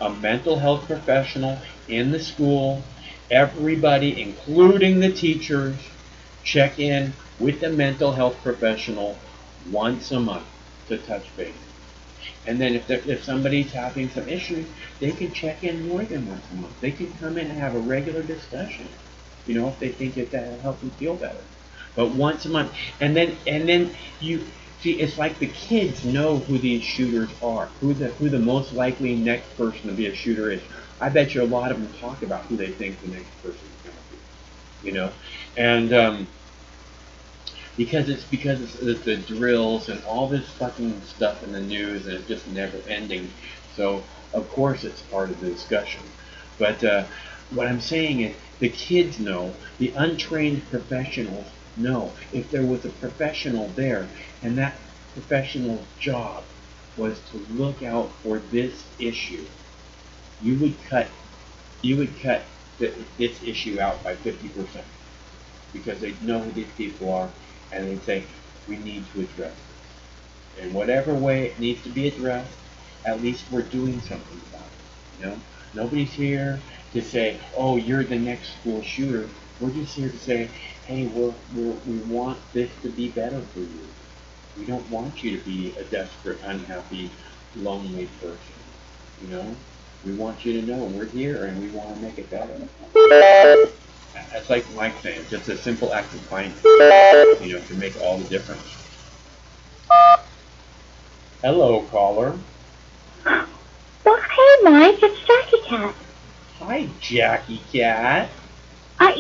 D: a mental health professional in the school. Everybody, including the teachers, check in with the mental health professional once a month to touch base. And then if somebody's having some issues, they can check in more than once a month. They can come in and have a regular discussion, if they think that'll help them feel better. But once a month, and then you see, it's like the kids know who these shooters are, who the most likely next person to be a shooter is. I bet you a lot of them talk about who they think the next person is going to be, and because it's the drills and all this fucking stuff in the news, and it's just never ending. So of course it's part of the discussion. But what I'm saying is the kids know, the untrained professionals know. If there was a professional there, and that professional's job was to look out for this issue, you would cut this issue out by 50%, because they know who these people are. And they say, we need to address this. In whatever way it needs to be addressed, at least we're doing something about it. Nobody's here to say, oh, you're the next school shooter. We're just here to say, hey, we want this to be better for you. We don't want you to be a desperate, unhappy, lonely person. We want you to know we're here and we want to make it better. It's like Mike saying, just a simple act of kindness, can make all the difference. Hello, caller.
I: Well, hey, Mike, it's Jackie Cat.
D: Hi, Jackie Cat.
I: I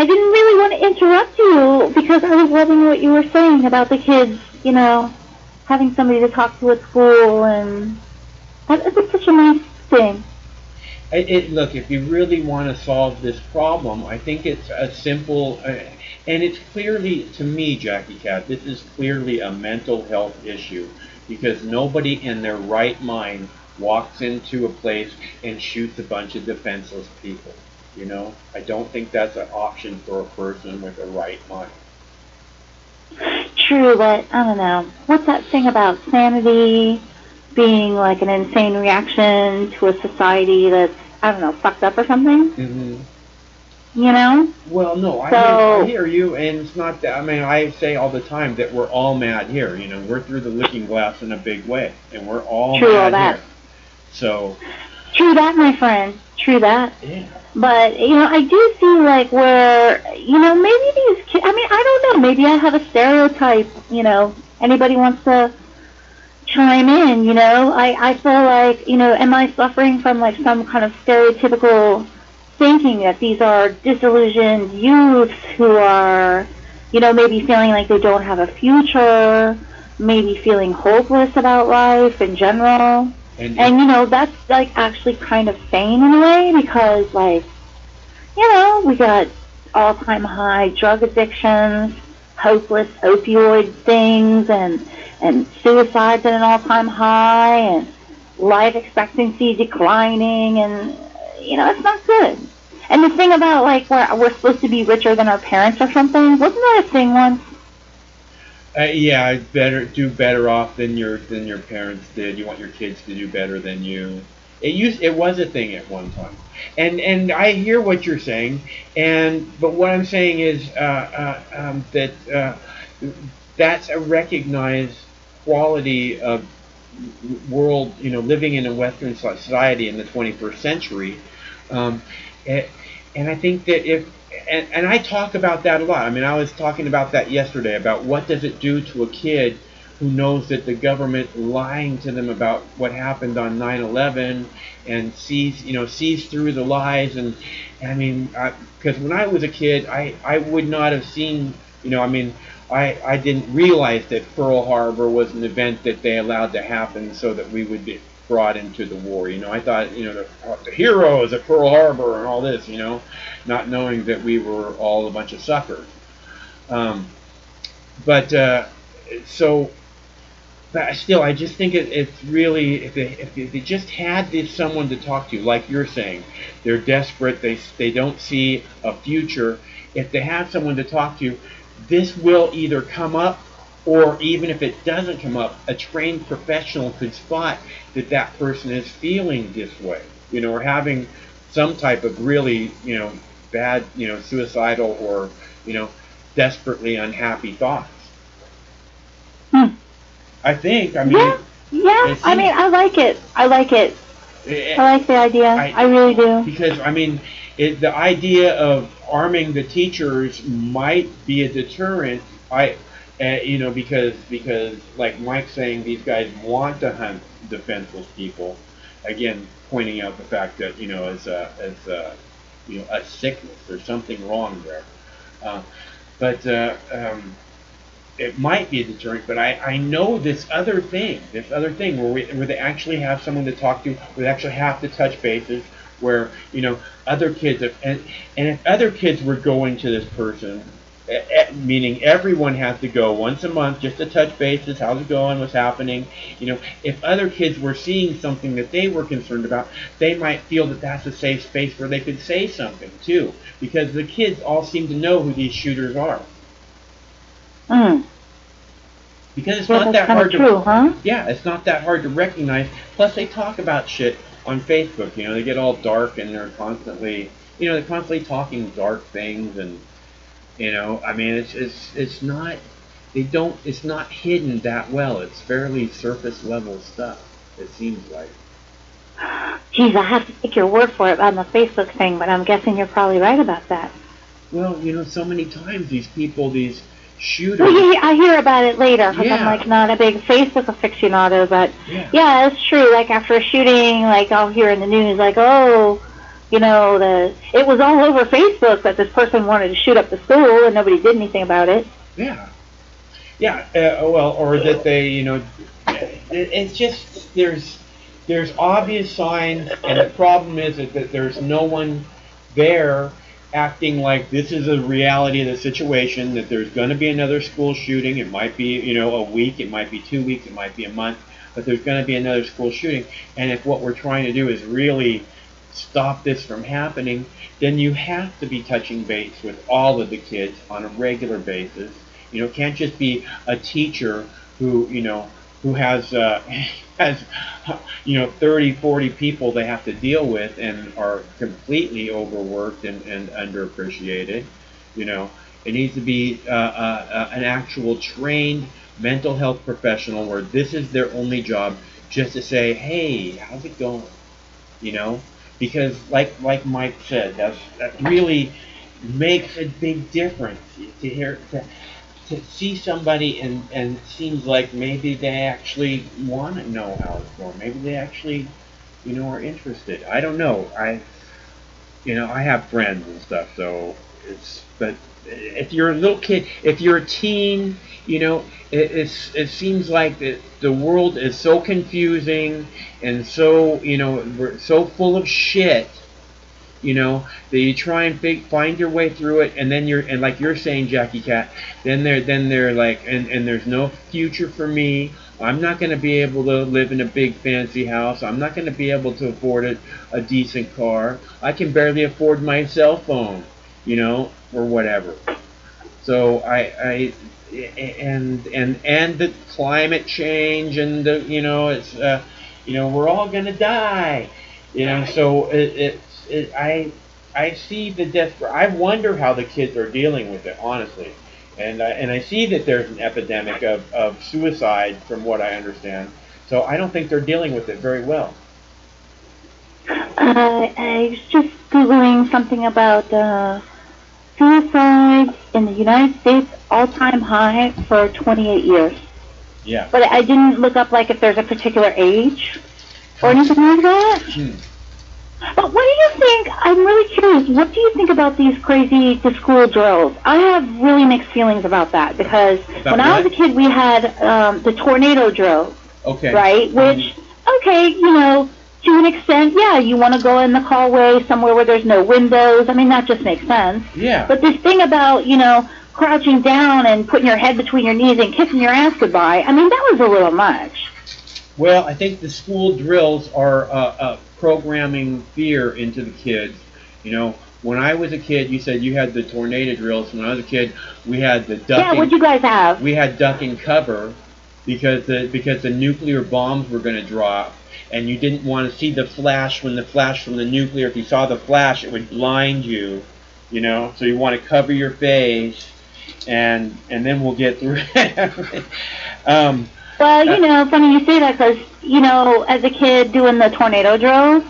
I: didn't really want to interrupt you because I was loving what you were saying about the kids, having somebody to talk to at school, and it's such a nice thing.
D: Look, if you really want to solve this problem, I think it's a simple, and it's clearly, to me, Jackie Cat, this is clearly a mental health issue, because nobody in their right mind walks into a place and shoots a bunch of defenseless people. I don't think that's an option for a person with a right mind.
I: True, but I don't know. What's that thing about sanity being like an insane reaction to a society that's, I don't know, fucked up or something?
D: Mm-hmm.
I: Well,
D: no, I hear you, and it's not that. I say all the time that we're all mad here. We're through the looking glass in a big way, and we're all mad here. So.
I: True that, my friend. True that.
D: Yeah.
I: But, I do see, where, maybe these kids, I don't know, maybe I have a stereotype, anybody wants to chime in, I feel like, am I suffering from, some kind of stereotypical thinking that these are disillusioned youths who are, maybe feeling like they don't have a future, maybe feeling hopeless about life in general?
D: And
I: And you know, that's like actually kind of sane in a way because like, you know, we got all-time high drug addictions, hopeless opioid things, and suicides at an all-time high, and life expectancy declining, and you know, it's not good. And the thing about like where we're supposed to be richer than our parents or something, wasn't that a thing once?
D: yeah, do better off than your parents did. You want your kids to do better than you. It was a thing at one time, and I hear what you're saying, but what I'm saying is that that's a recognized quality of world, living in a Western society in the 21st century. Um, and, and I think that and I talk about that a lot. I mean, I was talking about that yesterday, about what does it do to a kid who knows that the government lying to them about what happened on 9/11 and sees through the lies. And I mean, because when I was a kid, I would not have seen, I mean, I didn't realize that Pearl Harbor was an event that they allowed to happen so that we would be brought into the war. I thought, the heroes at Pearl Harbor and all this, not knowing that we were all a bunch of suckers. But so, but still, I just think it's really, if they just had someone to talk to, like you're saying, they're desperate, they don't see a future. If they have someone to talk to, this will either come up, or even if it doesn't come up, a trained professional could spot that person is feeling this way, or having some type of really, bad, suicidal or, desperately unhappy thoughts. I think, I mean...
I: Yeah, I mean, I like it. I like the idea. I really do.
D: Because, I mean, the idea of arming the teachers might be a deterrent. Because like Mike's saying, these guys want to hunt defenseless people. Again, pointing out the fact that, as a sickness, there's something wrong there. But it might be a deterrent, but I know this other thing where they actually have someone to talk to, where they actually have to touch bases, where, other kids, and if other kids were going to this person, meaning everyone has to go once a month just to touch bases, how's it going, what's happening, if other kids were seeing something that they were concerned about, they might feel that that's a safe space where they could say something too, because the kids all seem to know who these shooters are. Because it's not that hard to, yeah, it's not that hard to recognize. Plus, they talk about shit on Facebook. They get all dark and they're constantly, talking dark things, and I mean, it's not, it's not hidden that well. It's fairly surface level stuff. It seems like.
I: Geez, I have to take your word for it on the Facebook thing, but I'm guessing you're probably right about that.
D: Well, so many times these shooters.
I: Well, yeah, I hear about it later because I'm like not a big Facebook aficionado, but yeah, it's true. Like after a shooting, like I'll hear in the news, like, oh, it was all over Facebook that this person wanted to shoot up the school and nobody did anything about it.
D: Yeah, yeah. Well, or that they, it's just there's obvious signs, and the problem is that there's no one there acting like this is a reality of the situation, that there's going to be another school shooting. It might be, a week, it might be 2 weeks, it might be a month, but there's going to be another school shooting. And if what we're trying to do is really stop this from happening, then you have to be touching base with all of the kids on a regular basis. It can't just be a teacher who has 30, 40 people they have to deal with and are completely overworked and underappreciated. It needs to be an actual trained mental health professional where this is their only job, just to say, hey, how's it going? Because like Mike said, that really makes a big difference to see somebody and it seems like maybe they actually want to know how it's going. Maybe they actually, are interested. I don't know. I have friends and stuff, so but if you're a little kid, if you're a teen, it seems like the world is so confusing and so, we're so full of shit, that you try and find your way through it, and then and like you're saying, Jackie Cat, then they're like, and there's no future for me. I'm not going to be able to live in a big fancy house. I'm not going to be able to afford a decent car. I can barely afford my cell phone, or whatever. So and the climate change and it's we're all going to die, so I see the desperate. I wonder how the kids are dealing with it, honestly. And I see that there's an epidemic of suicide, from what I understand. So I don't think they're dealing with it very well.
I: I was just Googling something about suicides in the United States, all-time high for 28 years.
D: Yeah.
I: But I didn't look up, like, if there's a particular age or anything like that. But what do you think? I'm really curious. What do you think about these crazy school drills? I have really mixed feelings about that, because when I was a kid, we had the tornado drill.
D: Okay.
I: Right? Which, okay, to an extent, yeah, you want to go in the hallway somewhere where there's no windows. I mean, that just makes sense.
D: Yeah.
I: But this thing about, crouching down and putting your head between your knees and kissing your ass goodbye, I mean, that was a little much.
D: Well, I think the school drills are programming fear into the kids. When I was a kid, you said you had the tornado drills. When I was a kid, we had the duck.
I: Yeah, what'd you guys have?
D: We had duck and cover because the nuclear bombs were going to drop, and you didn't want to see the flash from the nuclear. If you saw the flash, it would blind you. So you want to cover your face, and then we'll get through it.
I: Well, funny you say that, because, as a kid doing the tornado drills,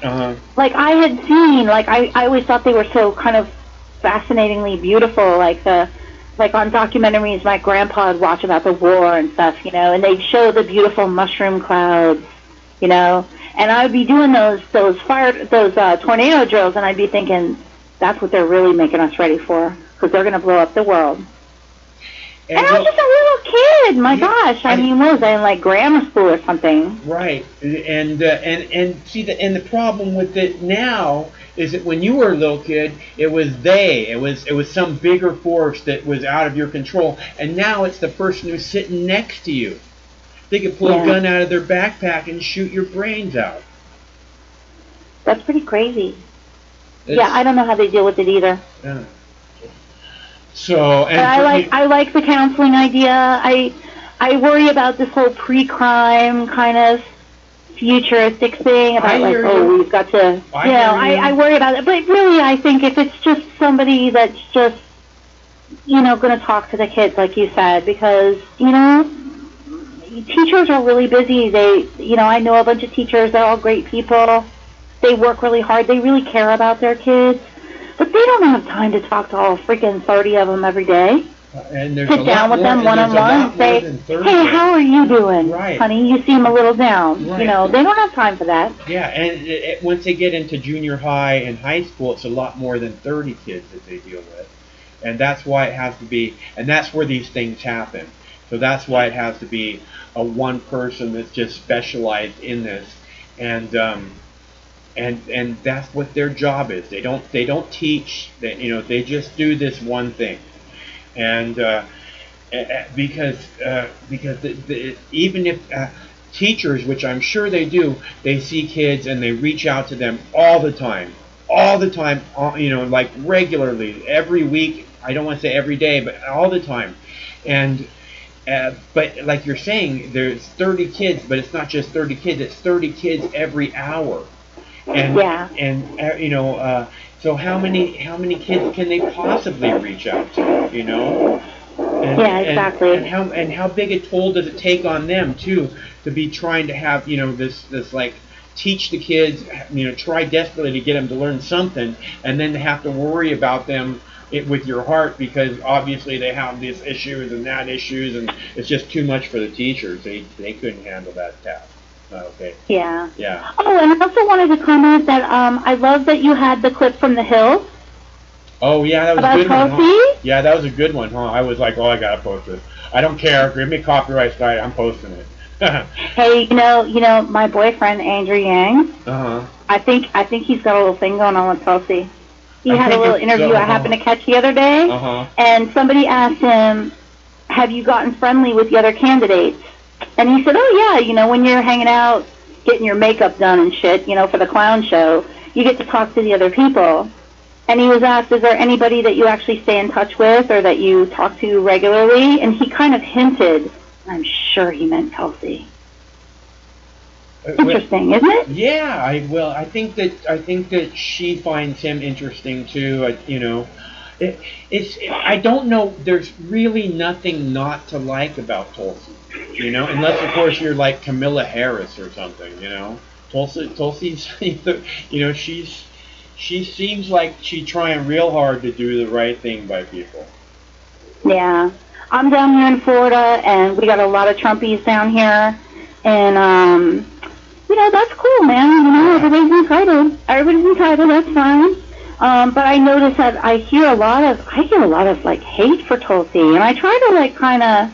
I: like, I had seen, like, I always thought they were so kind of fascinatingly beautiful, like on documentaries my grandpa would watch about the war and stuff, and they'd show the beautiful mushroom clouds, and I would be doing those tornado drills, and I'd be thinking, that's what they're really making us ready for, because they're going to blow up the world. And I was just a little kid. My gosh, I mean, what was I in, like, grammar school or something?
D: Right, and see, the problem with it now is that when you were a little kid, it was some bigger force that was out of your control, and now it's the person who's sitting next to you. They could pull a gun out of their backpack and shoot your brains out.
I: That's pretty crazy. Yeah, I don't know how they deal with it either.
D: Yeah. So, and
I: I like the counseling idea. I worry about this whole pre-crime kind of futuristic thing about we've got to, I worry about it. But really, I think if it's just somebody that's just, going to talk to the kids, like you said, because, teachers are really busy. I know a bunch of teachers. They're all great people. They work really hard. They really care about their kids. But they don't have time to talk to all freaking 30 of them every day.
D: And
I: sit down with them one-on-one and say, hey, how are you doing, honey? You seem a little down. Right. They don't have time for that.
D: Yeah, and once they get into junior high and high school, it's a lot more than 30 kids that they deal with. And that's why it has to be, and that's where these things happen. So that's why it has to be a one person that's just specialized in this. And that's what their job is. They don't teach. They just do this one thing, and because even if teachers, which I'm sure they do, they see kids and they reach out to them all the time, like regularly, every week. I don't want to say every day, but all the time, and. But like you're saying, there's 30 kids, but it's not just 30 kids. It's 30 kids every hour. And so how many kids can they possibly reach out to?
I: Exactly.
D: And how big a toll does it take on them too, to be trying to have this like teach the kids, try desperately to get them to learn something, and then to have to worry about them with your heart, because obviously they have these issues and that issues, and it's just too much for the teachers. They couldn't handle that task. Okay.
I: Yeah.
D: Yeah.
I: Oh, and I also wanted to comment that I love that you had the clip from The Hill
D: Oh yeah, that was a
I: about
D: good one, huh?
I: Tulsi.
D: Yeah, that was a good one, huh? I was like, oh, I gotta post this. I don't care. Give me copyright strike. I'm posting it.
I: Hey, my boyfriend Andrew Yang.
D: Uh-huh.
I: I think he's got a little thing going on with Tulsi. He
D: I
I: had a
D: think
I: little
D: it's
I: interview
D: so.
I: I happened to catch the other day,
D: Uh-huh.
I: and somebody asked him, "Have you gotten friendly with the other candidates?" And he said, "Oh yeah, when you're hanging out, getting your makeup done and shit, for the clown show, you get to talk to the other people." And he was asked, "Is there anybody that you actually stay in touch with or that you talk to regularly?" And he kind of hinted, I'm sure he meant Tulsi. Interesting, isn't it?
D: Yeah, I think that she finds him interesting too. I don't know. There's really nothing not to like about Tulsi. Unless of course you're like Camilla Harris or something. Tulsi's, she seems like she's trying real hard to do the right thing by people.
I: Yeah. I'm down here in Florida, and we got a lot of Trumpies down here. And, that's cool, man. Everybody's entitled. Everybody's entitled. That's fine. But I notice that I hear a lot of like hate for Tulsi, and I try to like kind of,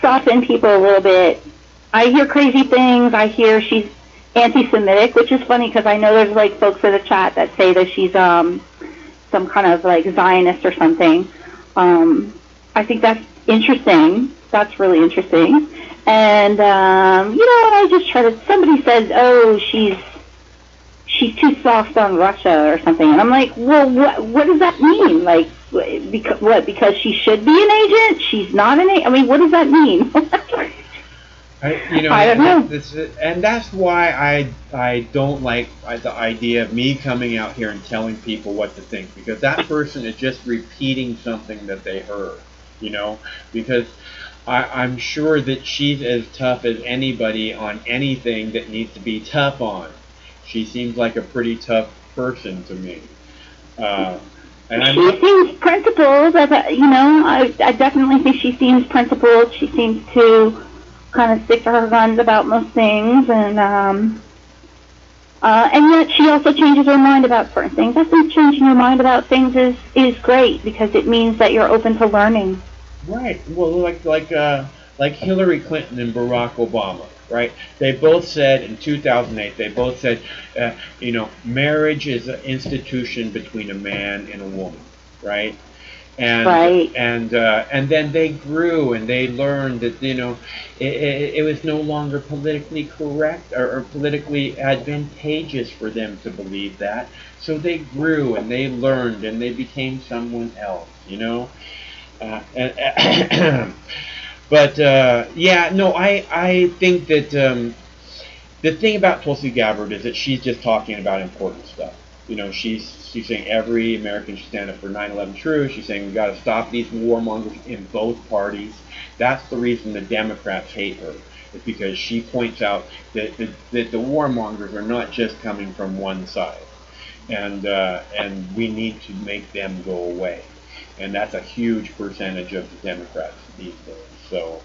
I: soften people a little bit. I hear crazy things. I hear she's anti-Semitic, which is funny because I know there's like folks in the chat that say that she's some kind of like Zionist or something. I think that's interesting. That's really interesting. And and I just try to. Somebody says, "Oh, she's too soft on Russia" or something, and I'm like, "Well, what does that mean? Like, because what? Because she should be an agent? She's not an agent. I mean, what does that mean?" I don't know.
D: And that's why I don't like the idea of me coming out here and telling people what to think, because that person is just repeating something that they heard, because I'm sure that she's as tough as anybody on anything that needs to be tough on. She seems like a pretty tough person to me.
I: She seems principled. I definitely think she seems principled. She seems to kind of stick to her guns about most things, and yet she also changes her mind about certain things. I think changing your mind about things is great because it means that you're open to learning.
D: Right. Well, like Hillary Clinton and Barack Obama, right? They both said in 2008. They both said, marriage is an institution between a man and a woman, right? And
I: right.
D: And then they grew and they learned that it was no longer politically correct or politically advantageous for them to believe that. So they grew and they learned and they became someone else, But I think that the thing about Tulsi Gabbard is that she's just talking about important stuff. She's saying every American should stand up for 9/11 truth. She's saying we got to stop these warmongers in both parties. That's the reason the Democrats hate her. It's because she points out that the warmongers are not just coming from one side, and we need to make them go away. And that's a huge percentage of the Democrats these days. So.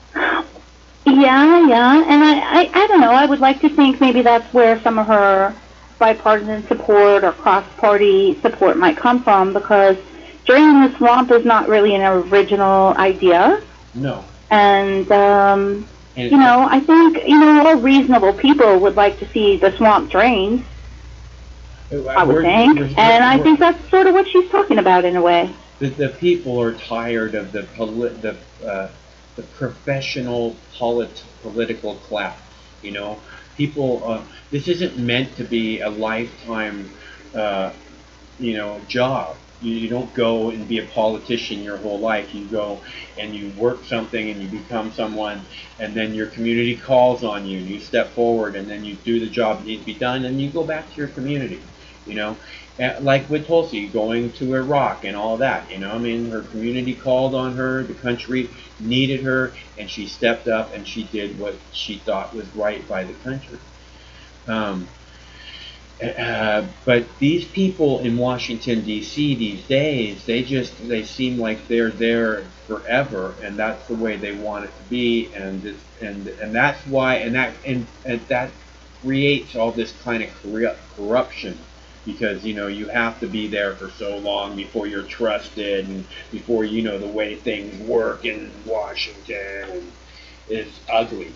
I: Yeah, and I don't know. I would like to think maybe that's where some of her bipartisan support or cross-party support might come from, because draining the swamp is not really an original idea.
D: No.
I: And I think all reasonable people would like to see the swamp drained. I would think, and I think that's sort of what she's talking about in a way.
D: The people are tired of the professional political class. People. This isn't meant to be a lifetime, job. You don't go and be a politician your whole life. You go and you work something and you become someone, and then your community calls on you and you step forward and then you do the job that needs to be done and you go back to your community. Like with Tulsi going to Iraq and all that, her community called on her, the country needed her, and she stepped up and she did what she thought was right by the country. But these people in Washington D.C. these days, they seem like they're there forever, and that's the way they want it to be, and that's why, and that creates all this kind of corruption, because you have to be there for so long before you're trusted, and before you know the way things work in Washington, and it's ugly.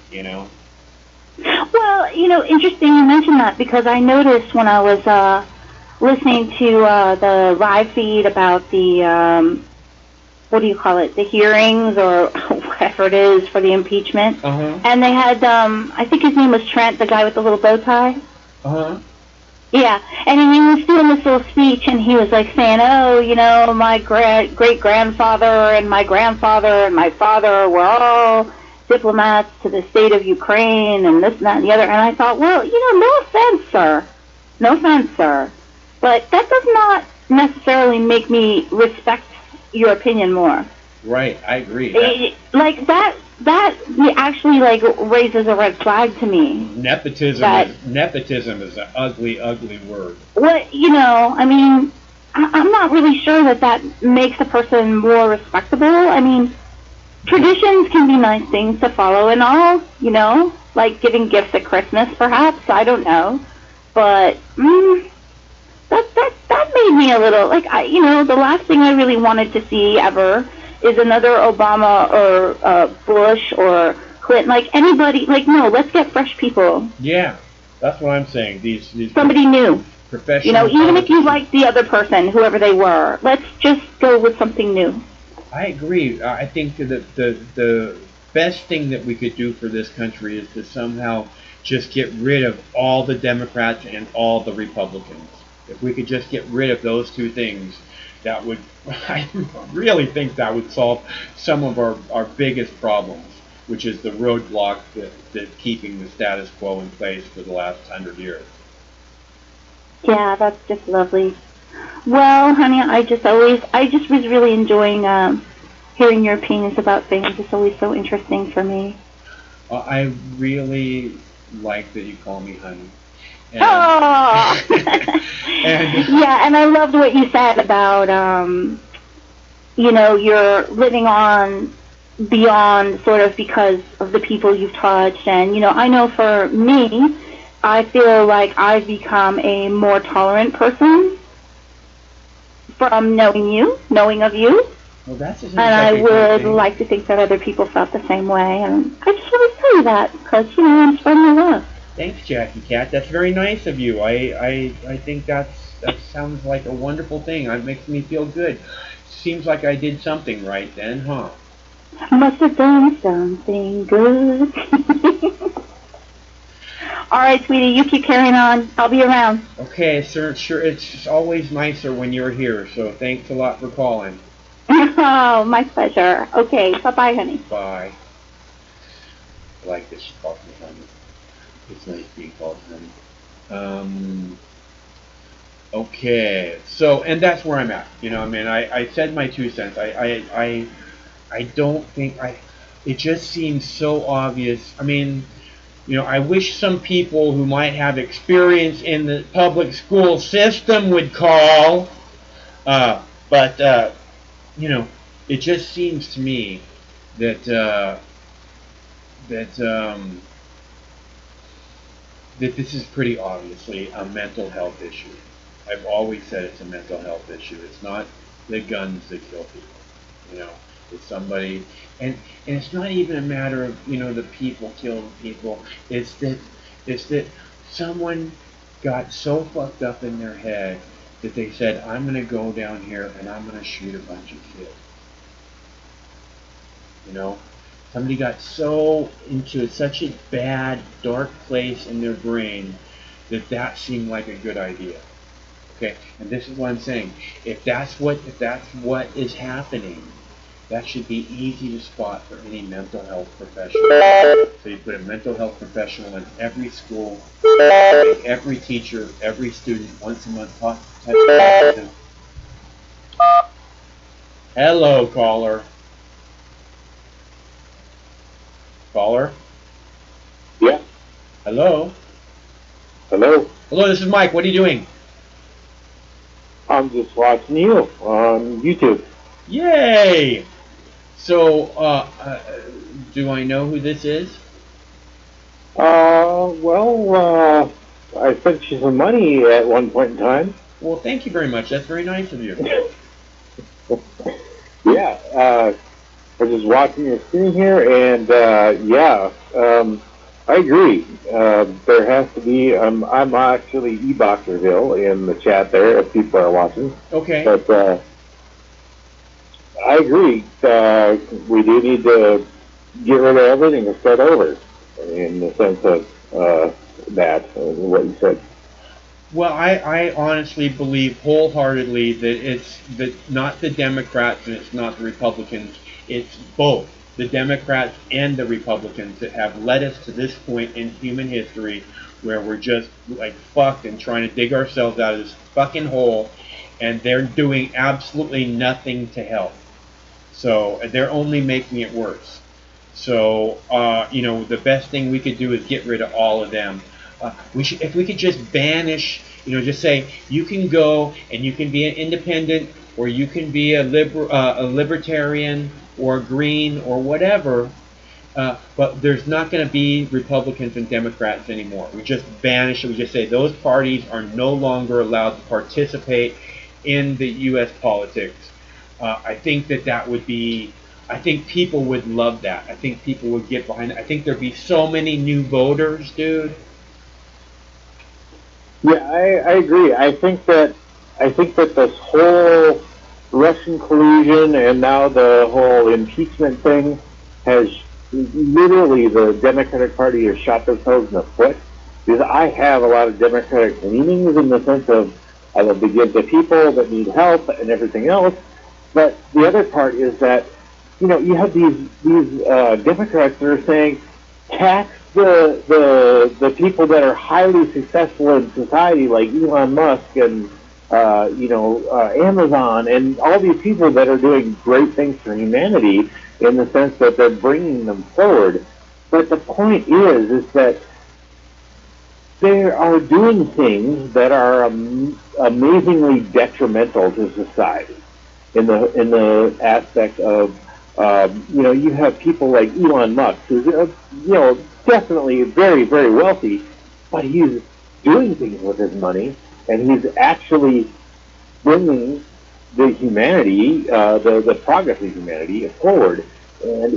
I: Well, interesting you mentioned that, because I noticed when I was listening to the live feed about the what do you call it, the hearings or whatever it is for the impeachment, and they had I think his name was Trent, the guy with the little bow tie. Yeah, and he was doing this little speech, and he was like saying, "Oh, my great-grandfather and my grandfather and my father were all diplomats to the state of Ukraine, and this and that and the other." And I thought, well, no offense, sir, but that does not necessarily make me respect your opinion more.
D: Right, I agree.
I: Like that actually raises a red flag to me.
D: Nepotism is an ugly, ugly word.
I: What I mean, I'm not really sure that makes a person more respectable. I mean, traditions can be nice things to follow and all, like giving gifts at Christmas, perhaps. I don't know, but that made me a little the last thing I really wanted to see ever is another Obama or Bush or Clinton, anybody. No, let's get fresh people.
D: Yeah, that's what I'm saying. These
I: somebody new,
D: professional.
I: Even if you like the other person, whoever they were, let's just go with something new.
D: I agree. I think that the best thing that we could do for this country is to somehow just get rid of all the Democrats and all the Republicans. If we could just get rid of those two things, that would, I really think that would solve some of our biggest problems, which is the roadblock that keeping the status quo in place for the last 100 years.
I: Yeah, that's just lovely. Well, honey, I just was really enjoying hearing your opinions about things. It's always so interesting for me.
D: I really like that you call me honey.
I: Oh! Yeah, and I loved what you said about, you're living on beyond sort of because of the people you've touched. And, I know for me, I feel like I've become a more tolerant person from knowing of you.
D: Well, that's
I: and I would like to think that other people felt the same way. And I just want to tell you that because, I'm spreading the love.
D: Thanks, Jackie Cat. That's very nice of you. I think that sounds like a wonderful thing. It makes me feel good. Seems like I did something right then, huh?
I: Must have done something good. All right, sweetie, you keep carrying on. I'll be around.
D: Okay, sir. Sure, it's always nicer when you're here. So thanks a lot for calling.
I: Oh, my pleasure. Okay, bye-bye, honey.
D: Bye. I like this. She calls me honey. It's nice being called honey. Okay, so, and that's where I'm at. I said my 2 cents. I don't think it just seems so obvious. I wish some people who might have experience in the public school system would call. But it just seems to me that this is pretty obviously a mental health issue. I've always said it's a mental health issue. It's not the guns that kill people. It's somebody, and it's not even a matter of the people killing people. It's that someone got so fucked up in their head that they said, I'm going to go down here and I'm going to shoot a bunch of kids. Somebody got so into such a bad, dark place in their brain that seemed like a good idea. Okay, and this is what I'm saying. If that's what is happening, that should be easy to spot for any mental health professional. So you put a mental health professional in every school, every teacher, every student once a month. Touch them. Hello, caller. Caller?
F: Yeah.
D: Hello?
F: Hello?
D: Hello, this is Mike. What are you doing?
F: I'm just watching you on YouTube.
D: Yay! So, do I know who this is?
F: I sent you some money at one point in time.
D: Well, thank you very much. That's very nice of you.
F: Yeah, I was just watching your screen here, and I agree. There has to be. I'm actually eBoxerville in the chat there if people are watching.
D: Okay.
F: But I agree. We do need to get rid of everything and start over, in the sense of what you said.
D: Well, I honestly believe wholeheartedly that it's not the Democrats and it's not the Republicans. It's both the Democrats and the Republicans that have led us to this point in human history where we're just like fucked and trying to dig ourselves out of this fucking hole, and they're doing absolutely nothing to help. So they're only making it worse. So the best thing we could do is get rid of all of them. If we could just banish, just say you can go and you can be an independent, or you can be a libertarian or a green or whatever, but there's not going to be Republicans and Democrats anymore. We just banish it. We just say those parties are no longer allowed to participate in the U.S. politics. I think that would be. I think people would love that. I think people would get behind it. I think there'd be so many new voters, dude.
F: Yeah, I agree. I think that this whole Russian collusion and now the whole impeachment thing has literally, the Democratic Party has shot themselves in the foot. Because I have a lot of Democratic leanings in the sense of I love to give to people that need help and everything else. But the other part is that you have these Democrats that are saying tax the people that are highly successful in society, like Elon Musk and Amazon and all these people that are doing great things for humanity in the sense that they're bringing them forward. But the point is that they are doing things that are amazingly detrimental to society in the aspect of you have people like Elon Musk, who's definitely very, very wealthy, but he's doing things with his money, and he's actually bringing the humanity, the progress of humanity forward. And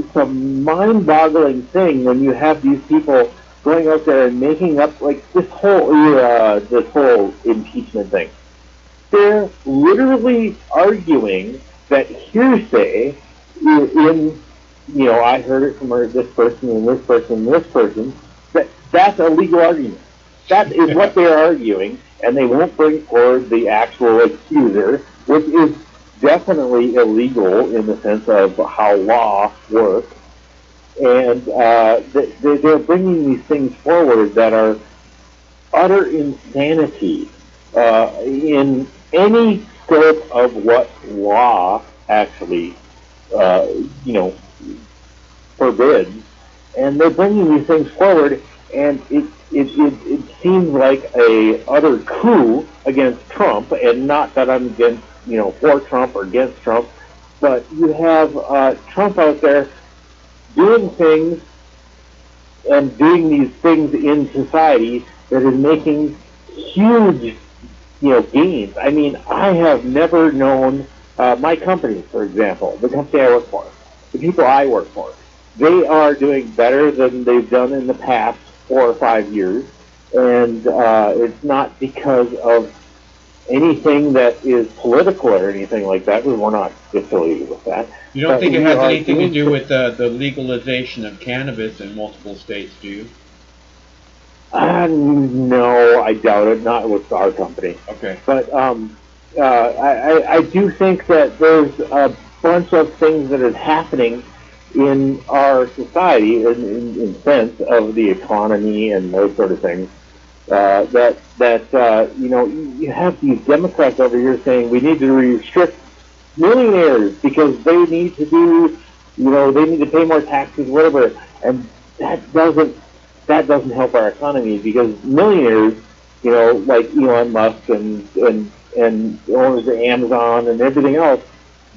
F: it's a mind-boggling thing when you have these people going out there and making up like this whole impeachment thing. They're literally arguing that hearsay in I heard it from this person and this person and this person, that's a legal argument. That is what they're arguing, and they won't bring forward the actual accuser, which is definitely illegal in the sense of how law works. And they're bringing these things forward that are utter insanity in any scope of what law actually forbids, and they're bringing these things forward, and it seems like a utter coup against Trump, and not that I'm against for Trump or against Trump, but you have Trump out there doing things and doing these things in society that is making huge gains. I mean, I have never known my company, for example, the company I work for, the people I work for, they are doing better than they've done in the past 4 or 5 years, and it's not because of anything that is political or anything like that, because we're not affiliated with that.
D: You don't think it has anything to do with the legalization of cannabis in multiple states, do you?
F: No, I doubt it. Not with our company.
D: Okay.
F: But I do think that there's a bunch of things that is happening in our society, in sense of the economy and those sort of things. You have these Democrats over here saying we need to restrict millionaires because they need to do, they need to pay more taxes, whatever, and that doesn't help our economy, because millionaires, like Elon Musk and owners of Amazon and everything else,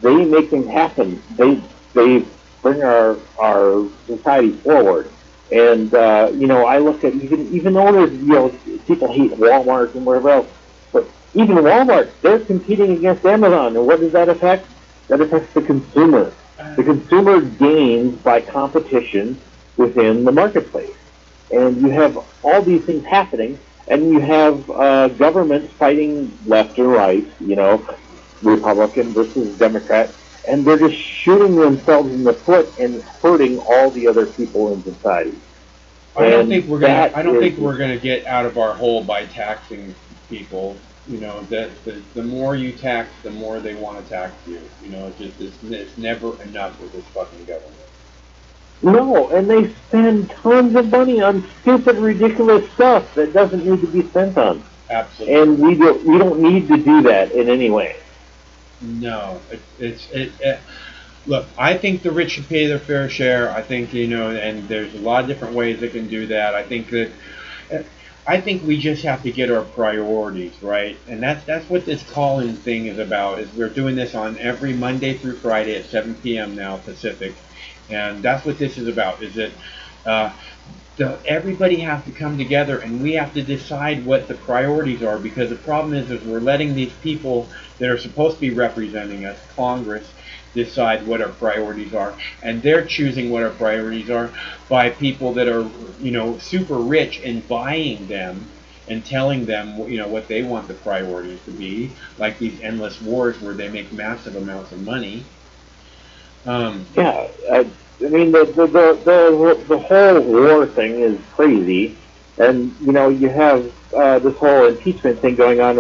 F: they make things happen. they bring our society forward. And I look at even though there's people hate Walmart and whatever else, but even Walmart, they're competing against Amazon, and what does that affect? That affects the consumer. The consumer gains by competition within the marketplace, and you have all these things happening, and you have governments fighting left and right, Republican versus Democrat, and they're just shooting themselves in the foot and hurting all the other people in society.
D: I don't think we're gonna get out of our hole by taxing people. The more you tax, the more they want to tax you. It's never enough with this fucking government.
F: No, and they spend tons of money on stupid, ridiculous stuff that doesn't need to be spent on.
D: Absolutely.
F: And we don't need to do that in any way.
D: No, look, I think the rich should pay their fair share. I think, and there's a lot of different ways they can do that. I think we just have to get our priorities right, and that's what this call-in thing is about. Is we're doing this on every Monday through Friday at 7 p.m. now Pacific, and that's what this is about. Is that everybody has to come together, and we have to decide what the priorities are, because the problem is we're letting these people that are supposed to be representing us, Congress, decide what our priorities are, and they're choosing what our priorities are by people that are, super rich and buying them and telling them, what they want the priorities to be, like these endless wars where they make massive amounts of money.
F: I mean, the whole war thing is crazy, and you have this whole impeachment thing going on.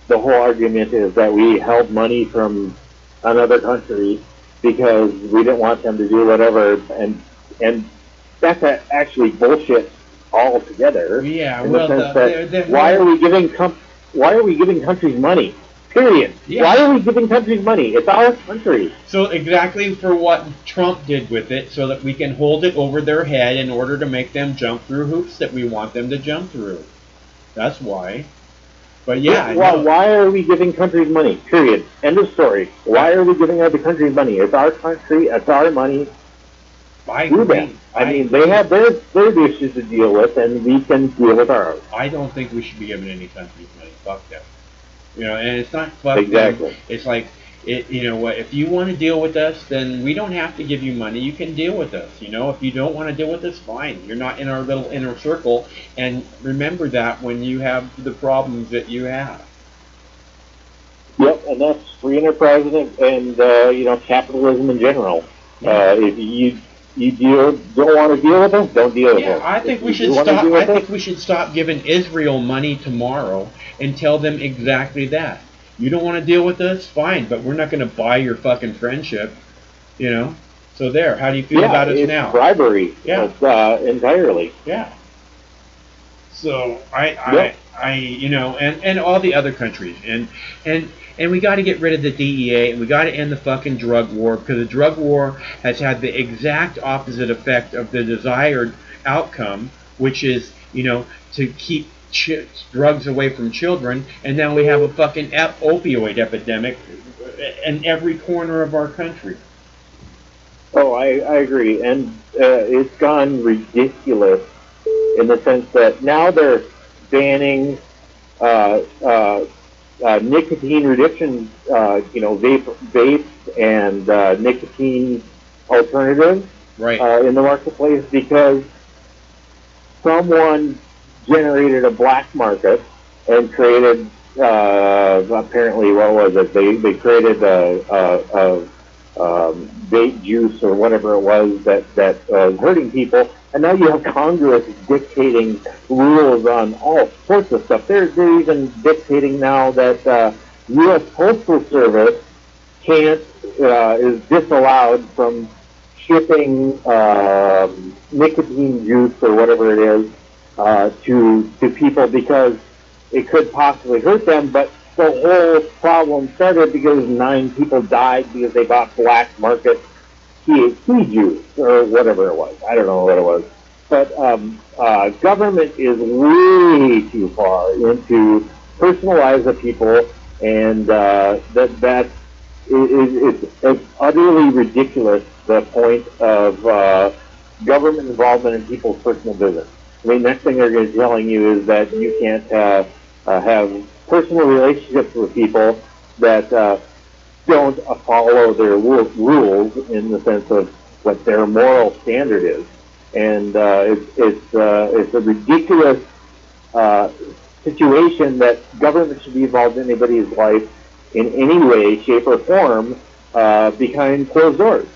F: The whole argument is that we held money from another country because we didn't want them to do whatever, and that's actually bullshit altogether.
D: Yeah,
F: in the sense that why are we giving countries money? Period.
D: Yeah.
F: Why are we giving countries money? It's our country.
D: So exactly for what Trump did with it, so that we can hold it over their head in order to make them jump through hoops that we want them to jump through. That's why. But yeah,
F: why are we giving countries money? Period. End of story. Why are we giving other countries money? It's our country. It's our money.
D: I
F: mean, they have their issues to deal with, and we can deal with ours.
D: I don't think we should be giving any countries money. Fuck them. And it's not fuck
F: exactly.
D: Them. It's like, if you want to deal with us, then we don't have to give you money. You can deal with us. If you don't want to deal with us, fine. You're not in our little inner circle. And remember that when you have the problems that you have.
F: Yep, and that's free enterprise and capitalism in general.
D: Yeah.
F: If you don't want to deal with them, don't deal with them.
D: Yeah, I think we should stop. I think we should stop giving Israel money tomorrow and tell them exactly that. You don't want to deal with us, fine, but we're not going to buy your fucking friendship. So there. How do you feel about us now?
F: Bribery.
D: Yeah,
F: entirely.
D: Yeah. So and all the other countries, and we got to get rid of the DEA, and we got to end the fucking drug war, because the drug war has had the exact opposite effect of the desired outcome, which is, to keep drugs away from children, and now we have a fucking opioid epidemic in every corner of our country.
F: Oh, I agree, and it's gone ridiculous in the sense that now they're banning nicotine reduction, vapes and nicotine alternatives in the marketplace, because someone generated a black market and created apparently, what was it? They created a vape juice or whatever it was that was hurting people, and now you have Congress dictating rules on all sorts of stuff. They're even dictating now that U.S. Postal Service is disallowed from shipping nicotine juice or whatever it is to people because it could possibly hurt them, but the whole problem started because 9 people died because they bought black market THC juice or whatever it was. I don't know what it was. But government is way too far into personalize the people, and that's it's utterly ridiculous, the point of government involvement in people's personal business. I mean, next thing they're going to be telling you is that you can't have personal relationships with people that don't follow their rules in the sense of what their moral standard is. And it's a ridiculous situation that government should be involved in anybody's life in any way, shape, or form behind closed doors.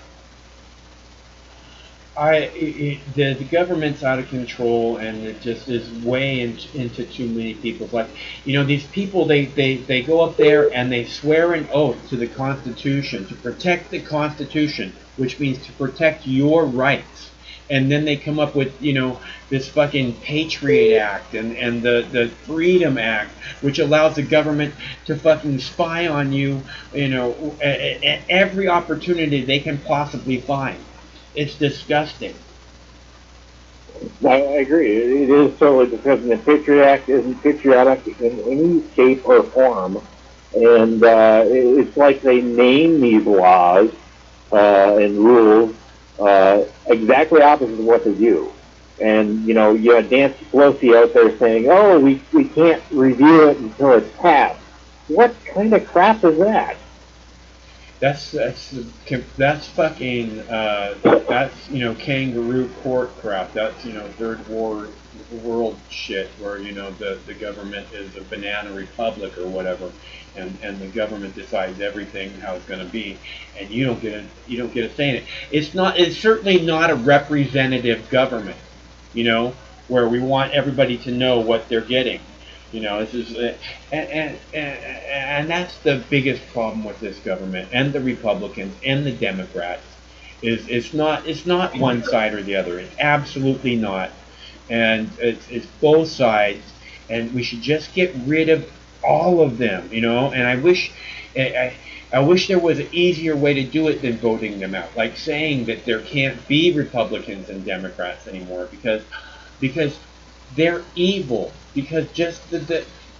D: The government's out of control, and it just is way into too many people's life. These people, they go up there and they swear an oath to the Constitution, to protect the Constitution, which means to protect your rights. And then they come up with, this fucking Patriot Act and the Freedom Act, which allows the government to fucking spy on you, at every opportunity they can possibly find. It's disgusting.
F: I agree. It is totally disgusting. The Patriot Act isn't patriotic in any shape or form. And it's like they name these laws and rules exactly opposite of what they do. And, you had Nancy Pelosi out there saying, oh, we can't review it until it's passed. What kind of crap is that?
D: That's fucking kangaroo court crap. That's third world shit where the government is a banana republic or whatever, and the government decides everything how it's going to be, and you don't get a say in it. It's certainly not a representative government, where we want everybody to know what they're getting. This is and that's the biggest problem with this government and the Republicans and the Democrats is it's not one side or the other. It's absolutely not, and it's both sides, and we should just get rid of all of them. And I wish there was an easier way to do it than voting them out, like saying that there can't be Republicans and Democrats anymore because they're evil. Because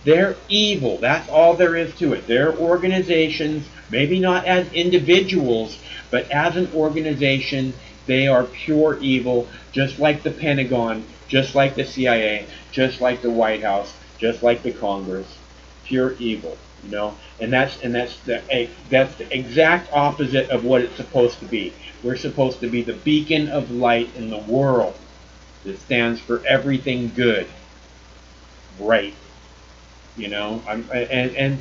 D: they're evil. That's all there is to it. They're organizations, maybe not as individuals, but as an organization, they are pure evil, just like the Pentagon, just like the CIA, just like the White House, just like the Congress. Pure evil, And that's the exact opposite of what it's supposed to be. We're supposed to be the beacon of light in the world that stands for everything good. Right, and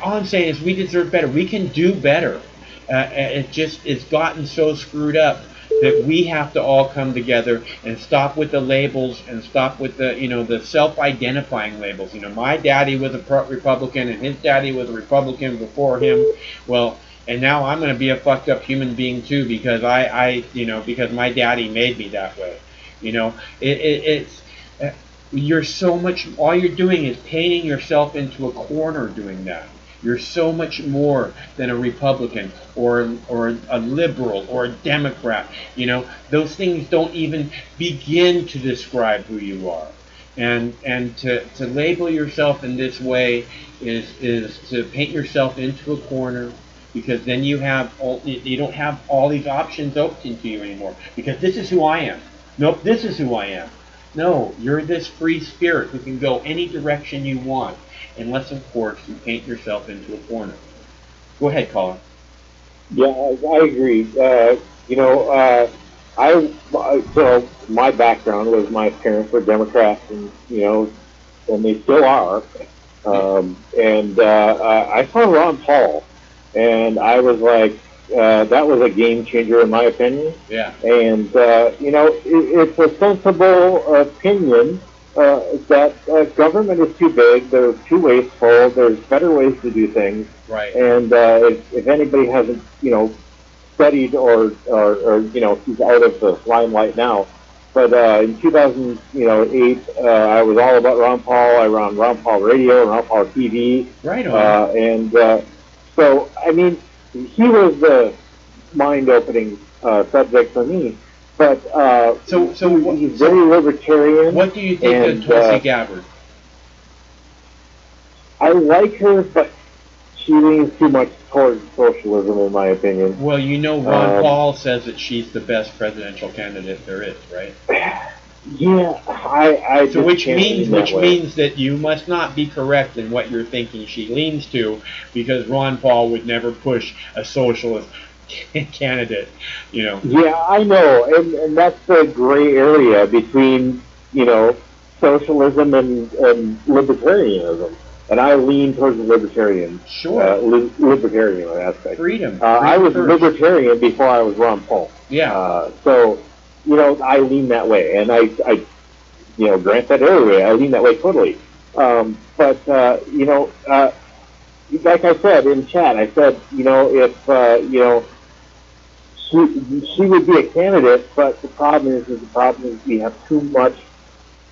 D: all I'm saying is we deserve better. We can do better. It's gotten so screwed up that we have to all come together and stop with the labels and stop with the self-identifying labels. My daddy was a Republican and his daddy was a Republican before him. Well, and now I'm going to be a fucked up human being too because because my daddy made me that way. You're so much, all you're doing is painting yourself into a corner doing that. You're so much more than a Republican or a liberal or a Democrat. Those things don't even begin to describe who you are. And to label yourself in this way is to paint yourself into a corner, because then you don't have all these options open to you anymore. Because this is who I am. Nope, this is who I am. No, you're this free spirit who can go any direction you want, unless, of course, you paint yourself into a corner. Go ahead, Colin.
F: Yeah, I agree. So my background was my parents were Democrats, and they still are. I saw Ron Paul, and I was like, that was a game changer in my opinion.
D: Yeah.
F: And it's a sensible opinion that government is too big, they're too wasteful, there's better ways to do things.
D: Right.
F: And if anybody hasn't, studied or he's out of the limelight now. But in 2008, I was all about Ron Paul. I ran Ron Paul Radio, Ron Paul TV.
D: Right on.
F: So, I mean, he was the mind-opening subject for me. But he's very libertarian.
D: What do you think of Tulsi Gabbard?
F: I like her, but she leans too much towards socialism, in my opinion.
D: Well, you know, Ron Paul says that she's the best presidential candidate there is, right?
F: Yeah, I
D: So
F: just
D: which
F: can't
D: means
F: lean that way.
D: that you must not be correct in what you're thinking she leans to, because Ron Paul would never push a socialist candidate, you know.
F: Yeah, I know, and that's the gray area between, you know, socialism and libertarianism. And I lean towards the libertarian, libertarian aspect.
D: Freedom.
F: I was
D: first.
F: libertarian before I was Ron Paul.
D: Yeah.
F: So, you know, I lean that way, and I you know, grant that area, I lean that way totally. But you know, like I said in chat, I said, you know, if you know, she would be a candidate, but the problem is we have too much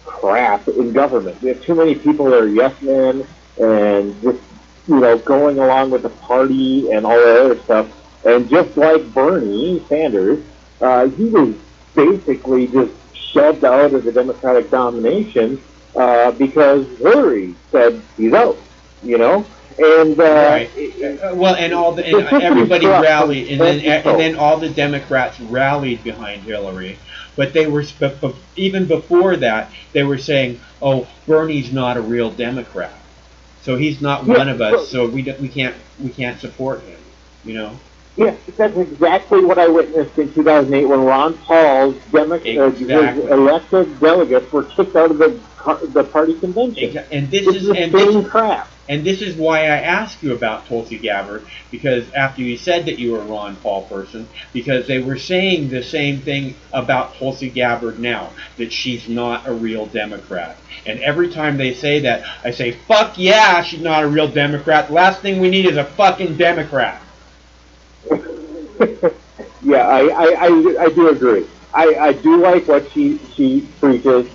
F: crap in government. We have too many people that are yes men and just, you know, going along with the party and all that other stuff. And just like Bernie Sanders, he was basically just shoved out of the Democratic domination because Hillary said he's out, you know. And
D: right. Well, and everybody rallied, and then all the Democrats rallied behind Hillary. But they were even before that, they were saying, "Oh, Bernie's not a real Democrat, so he's not one of us. So we can't support him." You know.
F: Yes, that's exactly what I witnessed in 2008 when Ron Paul's his elected delegates were kicked out of the party convention.
D: And this is
F: crap.
D: And this is why I asked you about Tulsi Gabbard, because after you said that you were a Ron Paul person, because they were saying the same thing about Tulsi Gabbard now, that she's not a real Democrat. And every time they say that, I say, fuck yeah, she's not a real Democrat. The last thing we need is a fucking Democrat.
F: Yeah, I do agree. I do like what she preaches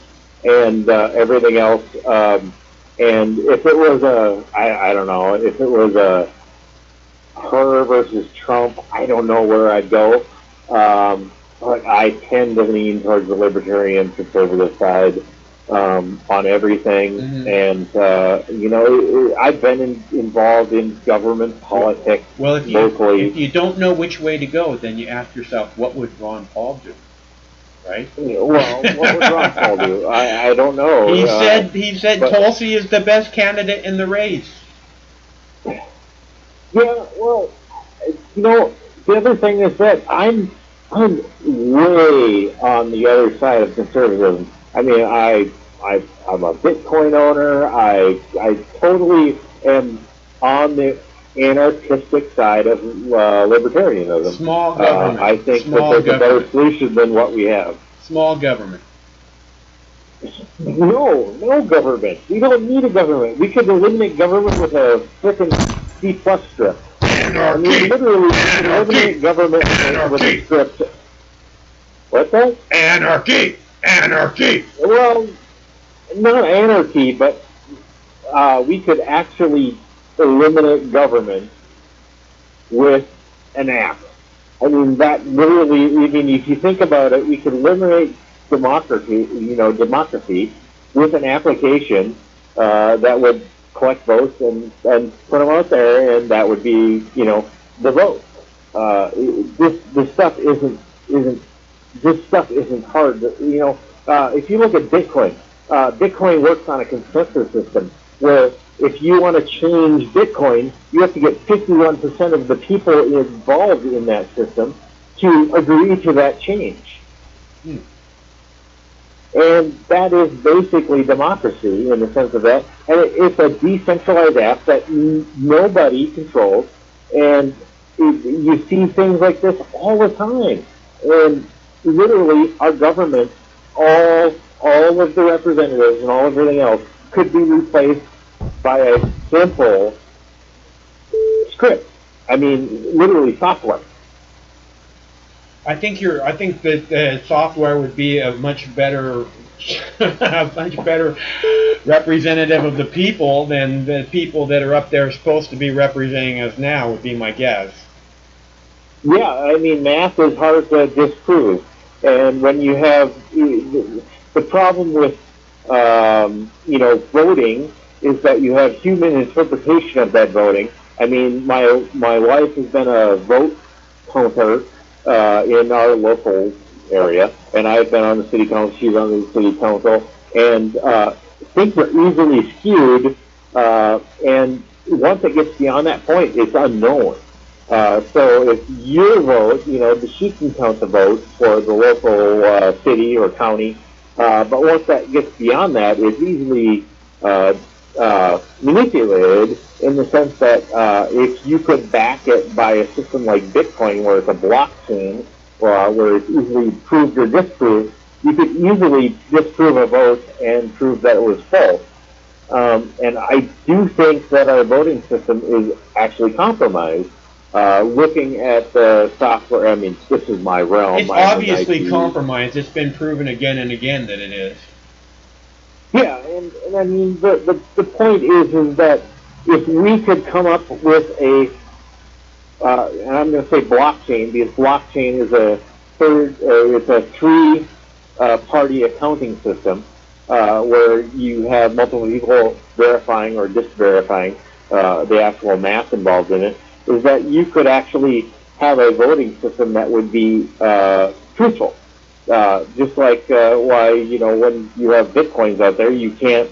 F: and everything else. And if it was I don't know, if it was her versus Trump, I don't know where I'd go. But I tend to lean towards the libertarian conservative side on everything. Mm-hmm. And, you know, I've been involved in government politics locally.
D: If you don't know which way to go, then you ask yourself, what would Ron Paul do? Right?
F: Well, what would Ron Paul do? I don't know.
D: He said Tulsi is the best candidate in the race.
F: Yeah, well, you know, the other thing is that I'm way on the other side of conservatism. I mean, I'm a Bitcoin owner. I totally am on the anarchistic side of libertarianism.
D: Small government.
F: I think that there's a better solution than what we have.
D: Small government.
F: No government. We don't need a government. We could eliminate government with a frickin' C+ script.
D: Anarchy.
F: I mean, literally, we could eliminate government with a script. What's that?
D: Anarchy. Anarchy.
F: Well, not anarchy, but we could actually eliminate government with an app. I mean, that literally, I mean, if you think about it, we could eliminate democracy with an application that would collect votes and put them out there, and that would be, you know, the vote. This stuff isn't hard. You know, if you look at Bitcoin, Bitcoin works on a consensus system where if you want to change Bitcoin, you have to get 51% of the people involved in that system to agree to that change. And that is basically democracy in the sense of that. And it's a decentralized app that nobody controls. And you see things like this all the time. And literally, our government, all of the representatives and all of everything else could be replaced by a simple script. I mean, literally software.
D: I think that software would be a much better representative of the people than the people that are up there supposed to be representing us now, would be my guess.
F: Yeah, I mean, math is hard to disprove. And when you have the problem with voting is that you have human interpretation of that voting, I mean, my wife has been a vote counter in our local area, and I've been on the city council. She's on the city council, and things are easily skewed. And once it gets beyond that point, it's unknown. So if your vote, she can count the vote for the local city or county, but once that gets beyond that, it's easily manipulated in the sense that if you could back it by a system like Bitcoin, where it's a blockchain, where it's easily proved or disproved, you could easily disprove a vote and prove that it was false. And I do think that our voting system is actually compromised. Looking at the software, I mean, this is my realm.
D: It's obviously compromised. It's been proven again and again that it is.
F: Yeah, and I mean, the point is that if we could come up with a, and I'm going to say blockchain, because blockchain is it's a three-party accounting system, where you have multiple people verifying or disverifying the actual math involved in it, is that you could actually have a voting system that would be truthful. Just like why, when you have Bitcoins out there, you can't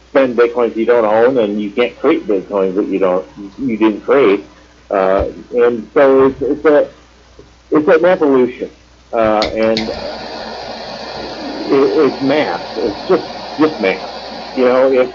F: spend Bitcoins you don't own, and you can't create Bitcoins that you didn't create. And so it's an evolution, and it's math. It's just math. If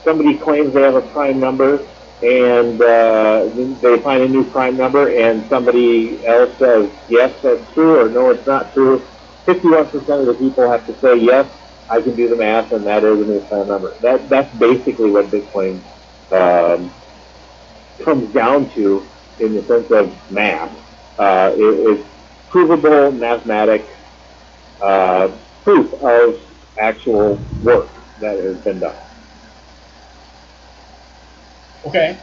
F: somebody claims they have a prime number, and they find a new prime number, and somebody else says, yes, that's true, or no, it's not true, 51% of the people have to say, yes, I can do the math, and that is a new prime number. That's basically what Bitcoin comes down to in the sense of math. It's provable mathematic proof of actual work that has been done.
D: Okay.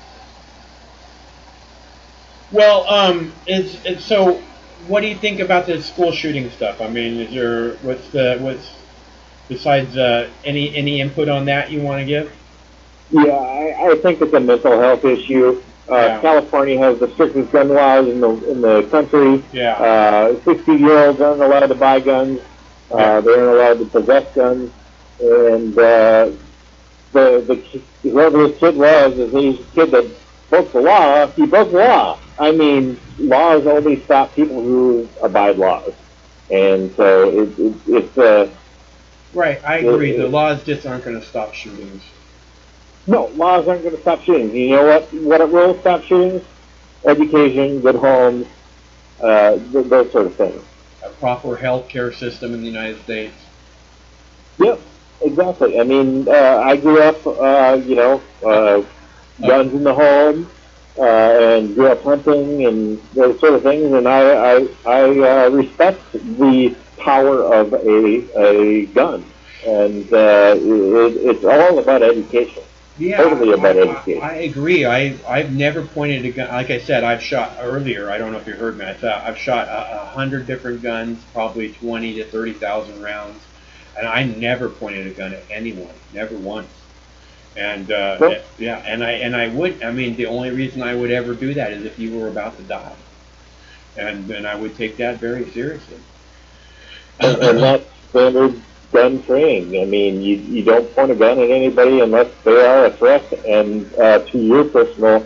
D: Well, so what do you think about the school shooting stuff? I mean, what's besides any input on that you want to give?
F: Yeah, I think it's a mental health issue. California has the strictest gun laws in the country. 60-year-olds aren't allowed to buy guns. They aren't allowed to possess guns, and whoever this kid was, is he's a kid that broke the law. He broke the law. I mean, laws only stop people who abide laws, and so it's
D: right. I agree. The laws just aren't going to stop shootings.
F: No, laws aren't going to stop shootings. You know what? What it will stop shootings? Education, good homes, those sort of things.
D: A proper health care system in the United States.
F: Yep. Exactly. I mean, I grew up, guns in the home, and grew up hunting and those sort of things, and I respect the power of a gun, and it's all about education.
D: Yeah,
F: totally about education.
D: I agree. I've never pointed a gun. Like I said, I've shot earlier. I don't know if you heard me. I've shot 100 different guns, probably 20 to 30,000 rounds. And I never pointed a gun at anyone, never once. And and I would. I mean, the only reason I would ever do that is if you were about to die, and I would take that very seriously.
F: And that's standard gun training. I mean, you don't point a gun at anybody unless they are a threat and to your personal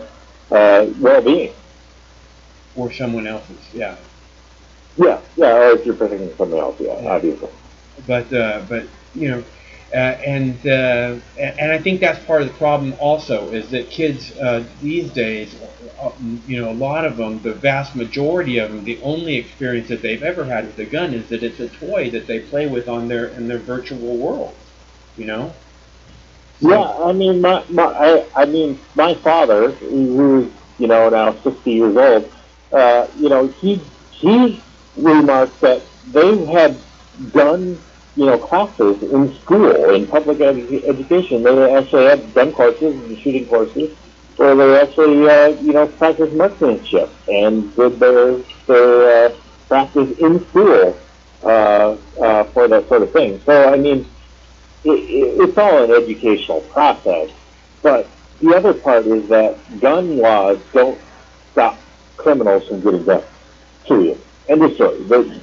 F: well-being.
D: Or someone else's, yeah.
F: Yeah, or if you're protecting someone else, obviously.
D: But and I think that's part of the problem also, is that kids these days, a lot of them, the vast majority of them, the only experience that they've ever had with a gun is that it's a toy that they play with in their virtual world, So,
F: yeah, I mean, my father, who's now 60 years old, he remarked that they had gun classes in school, in public education. They actually had gun courses and shooting courses where they actually, practiced marksmanship and did their practice in school for that sort of thing. So, I mean, it's all an educational process, but the other part is that gun laws don't stop criminals from getting guns. Period. End of story. The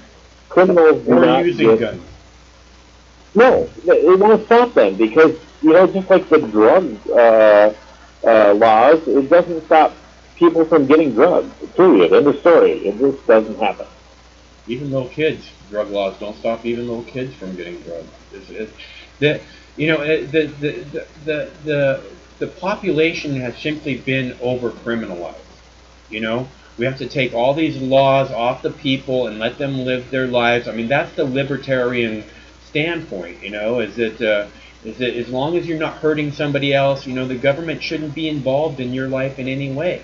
F: criminals do
D: Or
F: not
D: using
F: get,
D: guns.
F: No, it won't stop them because, just like the drug laws, it doesn't stop people from getting drugs. Period. End of story. It just doesn't happen.
D: Even little kids, drug laws don't stop even little kids from getting drugs. The population has simply been over criminalized. We have to take all these laws off the people and let them live their lives. I mean, that's the libertarian standpoint. Is that as long as you're not hurting somebody else, the government shouldn't be involved in your life in any way.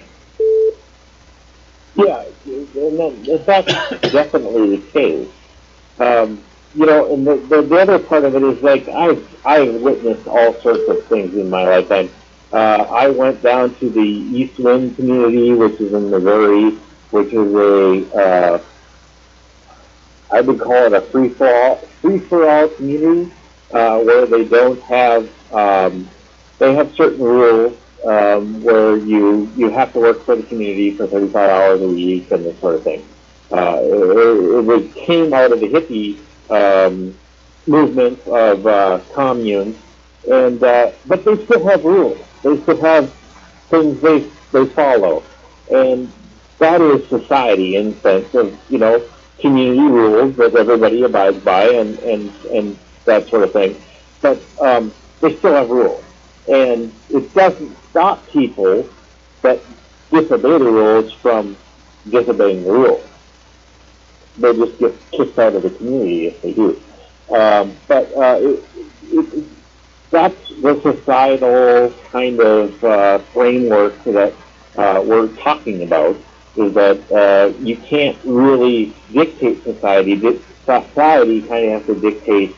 F: Yeah, and that's definitely the case. And the other part of it is like I've witnessed all sorts of things in my lifetime. I went down to the East Wind community, which is in Missouri, which is I would call it a free for all community, where they don't have they have certain rules. Where you have to work for the community for 35 hours a week and this sort of thing. It came out of the hippie movement of communes, and but they still have rules. They still have things they follow, and that is society in the sense of community rules that everybody abides by and that sort of thing. But they still have rules. And it doesn't stop people that disobey the rules from disobeying the rules. They just get kicked out of the community if they do. That's the societal kind of framework that we're talking about, is that you can't really dictate society. Society kind of has to dictate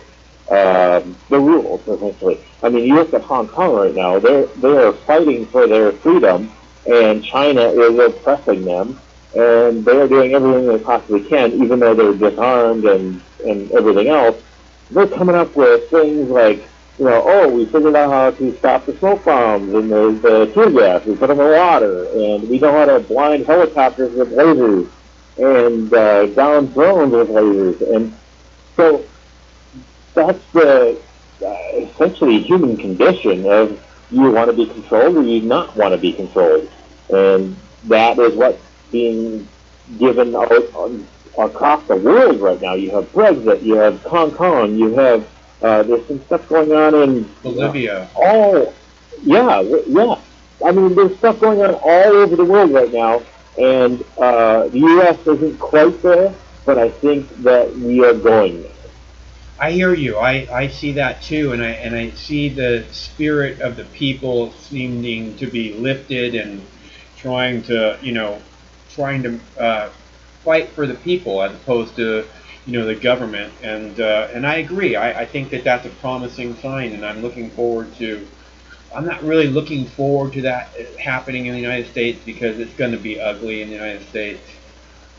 F: the rules, essentially. I mean, you look at Hong Kong right now; they are fighting for their freedom, and China is oppressing them, and they are doing everything they possibly can, even though they're disarmed and everything else. They're coming up with things like, we figured out how to stop the smoke bombs and the tear gas. We put them in water, and we know how to blind helicopters with lasers and down drones with lasers, and so. That's the essentially human condition of you want to be controlled or you not want to be controlled. And that is what's being given out across the world right now. You have Brexit, you have Hong Kong, you have there's some stuff going on in
D: Bolivia.
F: Yeah. I mean, there's stuff going on all over the world right now, and the U.S. isn't quite there, but I think that we are going there.
D: I hear you. I see that too, and I see the spirit of the people seeming to be lifted and trying to fight for the people as opposed to the government. And I agree. I think that that's a promising sign, and I'm looking forward to. I'm not really looking forward to that happening in the United States because it's going to be ugly in the United States.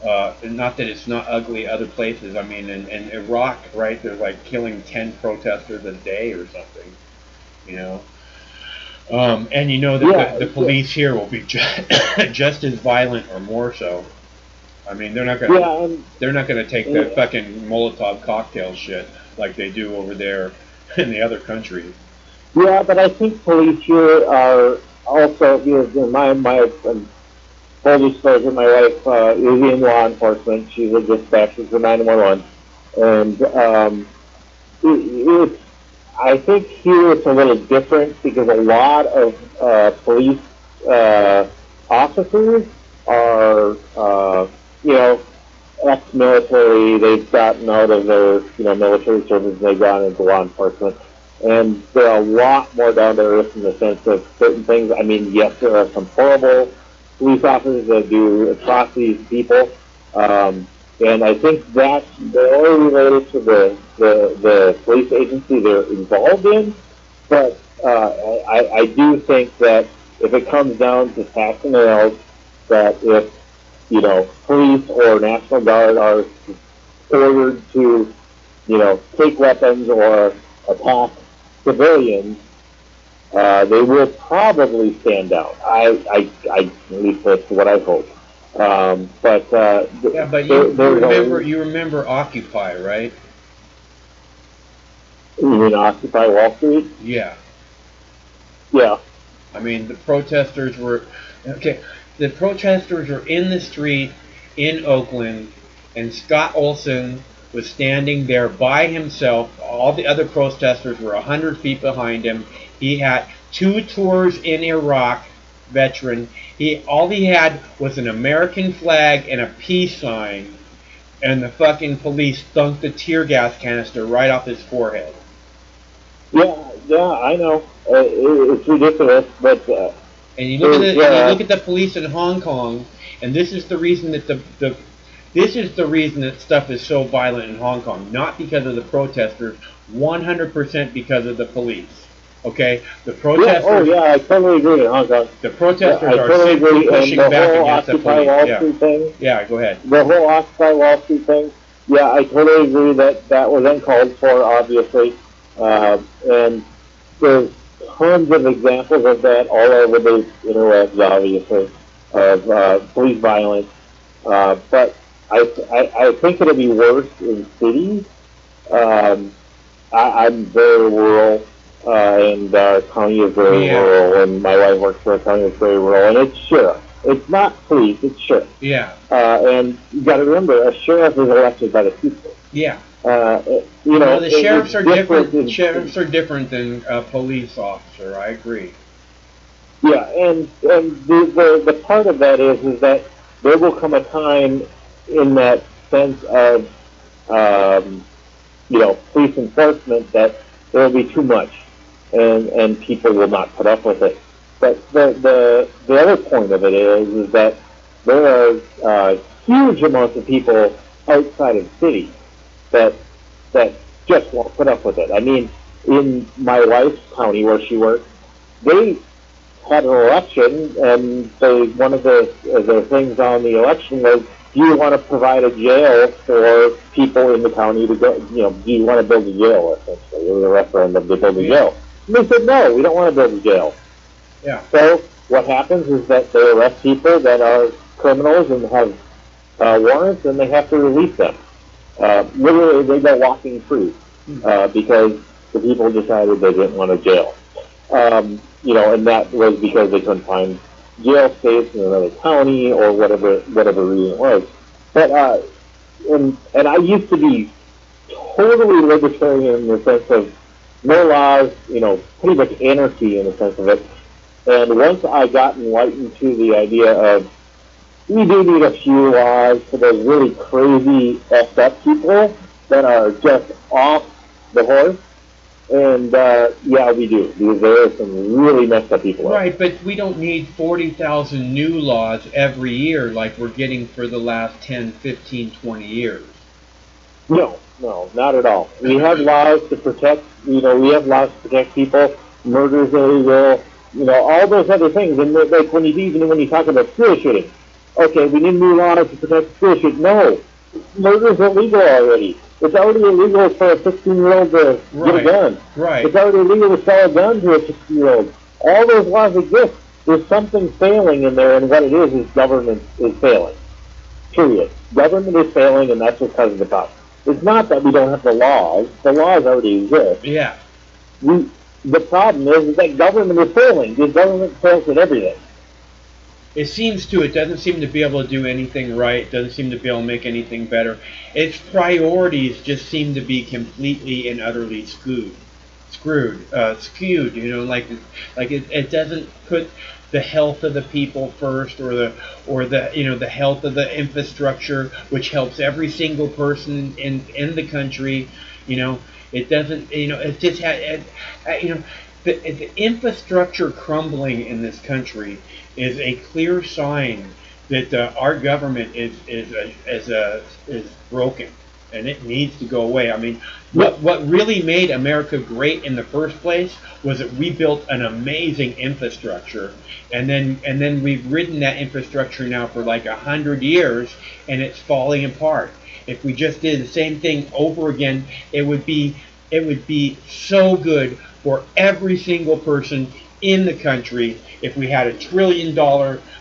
D: Not that it's not ugly other places. I mean, in Iraq, right, they're like killing 10 protesters a day or something, and that the police here will be just as violent or more so. I mean, they're not gonna take that fucking Molotov cocktail shit like they do over there in the other countries.
F: Yeah, but I think police here are also, my full disclosure, my wife is in law enforcement. She's a dispatcher for 911. And I think here it's a little different because a lot of police officers are, ex-military. They've gotten out of their, military service and they've gone into law enforcement. And they're a lot more down to earth in the sense of certain things. I mean, yes, there are some horrible police officers that do atrocities to people, and I think that's more related to the police agency they're involved in. But I do think that if it comes down to facts and nails, that if police or National Guard are ordered to take weapons or attack civilians, they will probably stand down. At least that's what I hope. But
D: Yeah, but you remember Occupy, right?
F: You mean Occupy Wall Street?
D: Yeah.
F: Yeah.
D: I mean, the protesters were in the street in Oakland, and Scott Olson was standing there by himself. All the other protesters were 100 feet behind him. He had 2 tours in Iraq, veteran. All he had was an American flag and a peace sign, and the fucking police dunked a tear gas canister right off his forehead.
F: Yeah, I know. It's ridiculous, but
D: and you look at the police in Hong Kong, and this is the reason that this is the reason that stuff is so violent in Hong Kong. Not because of the protesters, 100% because of the police. Okay, the protesters.
F: I totally agree in Hong Kong.
D: The protesters are
F: totally
D: pushing back against the police.
F: Wall Street thing.
D: Yeah, go ahead.
F: The whole Occupy Wall Street thing. Yeah, I totally agree that was uncalled for, obviously, and there's tons of examples of that all over the interwebs, obviously, of police violence. But I think it'll be worse in cities. I'm very rural, and our county is very rural, and my wife works for a county that's very rural, and it's sheriff. It's not police, it's sheriff.
D: Yeah.
F: And you got to remember, a sheriff is elected by the people.
D: Yeah.
F: The
D: sheriffs are different. Sheriffs are different than a police officer. I agree.
F: Yeah, and the part of that is that there will come a time in that sense of police enforcement that there will be too much, and people will not put up with it. But the other point of it is that there are huge amounts of people outside of cities that just won't put up with it. I mean, in my wife's county where she works, they had an election, and one of the things on the election was, do you want to provide a jail for people in the county to go, do you want to build a jail, essentially? It was a referendum to build a jail. And they said, no, we don't want to build a jail.
D: Yeah.
F: So what happens is that they arrest people that are criminals and have warrants, and they have to release them. Literally, they go walking free because the people decided they didn't want a jail. And that was because they couldn't find jail space in another county or whatever reason it was. But and I used to be totally libertarian in the sense of no laws, pretty much anarchy in the sense of it. And once I got enlightened to the idea of we do need a few laws for those really crazy effed up people that are just off the horse. And we do, because there are some really messed up people.
D: Right, but we don't need 40,000 new laws every year like we're getting for the last 10, 15, 20 years.
F: No, not at all. We have laws to protect, we have laws to protect people. Murder's illegal, all those other things. And like when you talk about school shooting, okay, we need new laws to protect school shooting. No, murder's illegal already. It's already illegal for a 16-year-old to get a gun.
D: Right.
F: It's already illegal to sell a gun to a 16-year-old. All those laws exist. There's something failing in there, and what it is government is failing. Period. Government is failing, and that's what causes the problem. It's not that we don't have the laws. The laws already exist.
D: Yeah.
F: The problem is that government is failing. The government fails at everything.
D: It doesn't seem to be able to do anything right. It doesn't seem to be able to make anything better. Its priorities just seem to be completely and utterly skewed. It doesn't put the health of the people first, or the health of the infrastructure, which helps every single person in the country. It doesn't. It just had. The infrastructure crumbling in this country is a clear sign that our government is broken, and it needs to go away. I mean, what really made America great in the first place was that we built an amazing infrastructure, and then we've ridden that infrastructure now for like 100 years, and it's falling apart. If we just did the same thing over again, it would be so good for every single person in the country if we had $1 trillion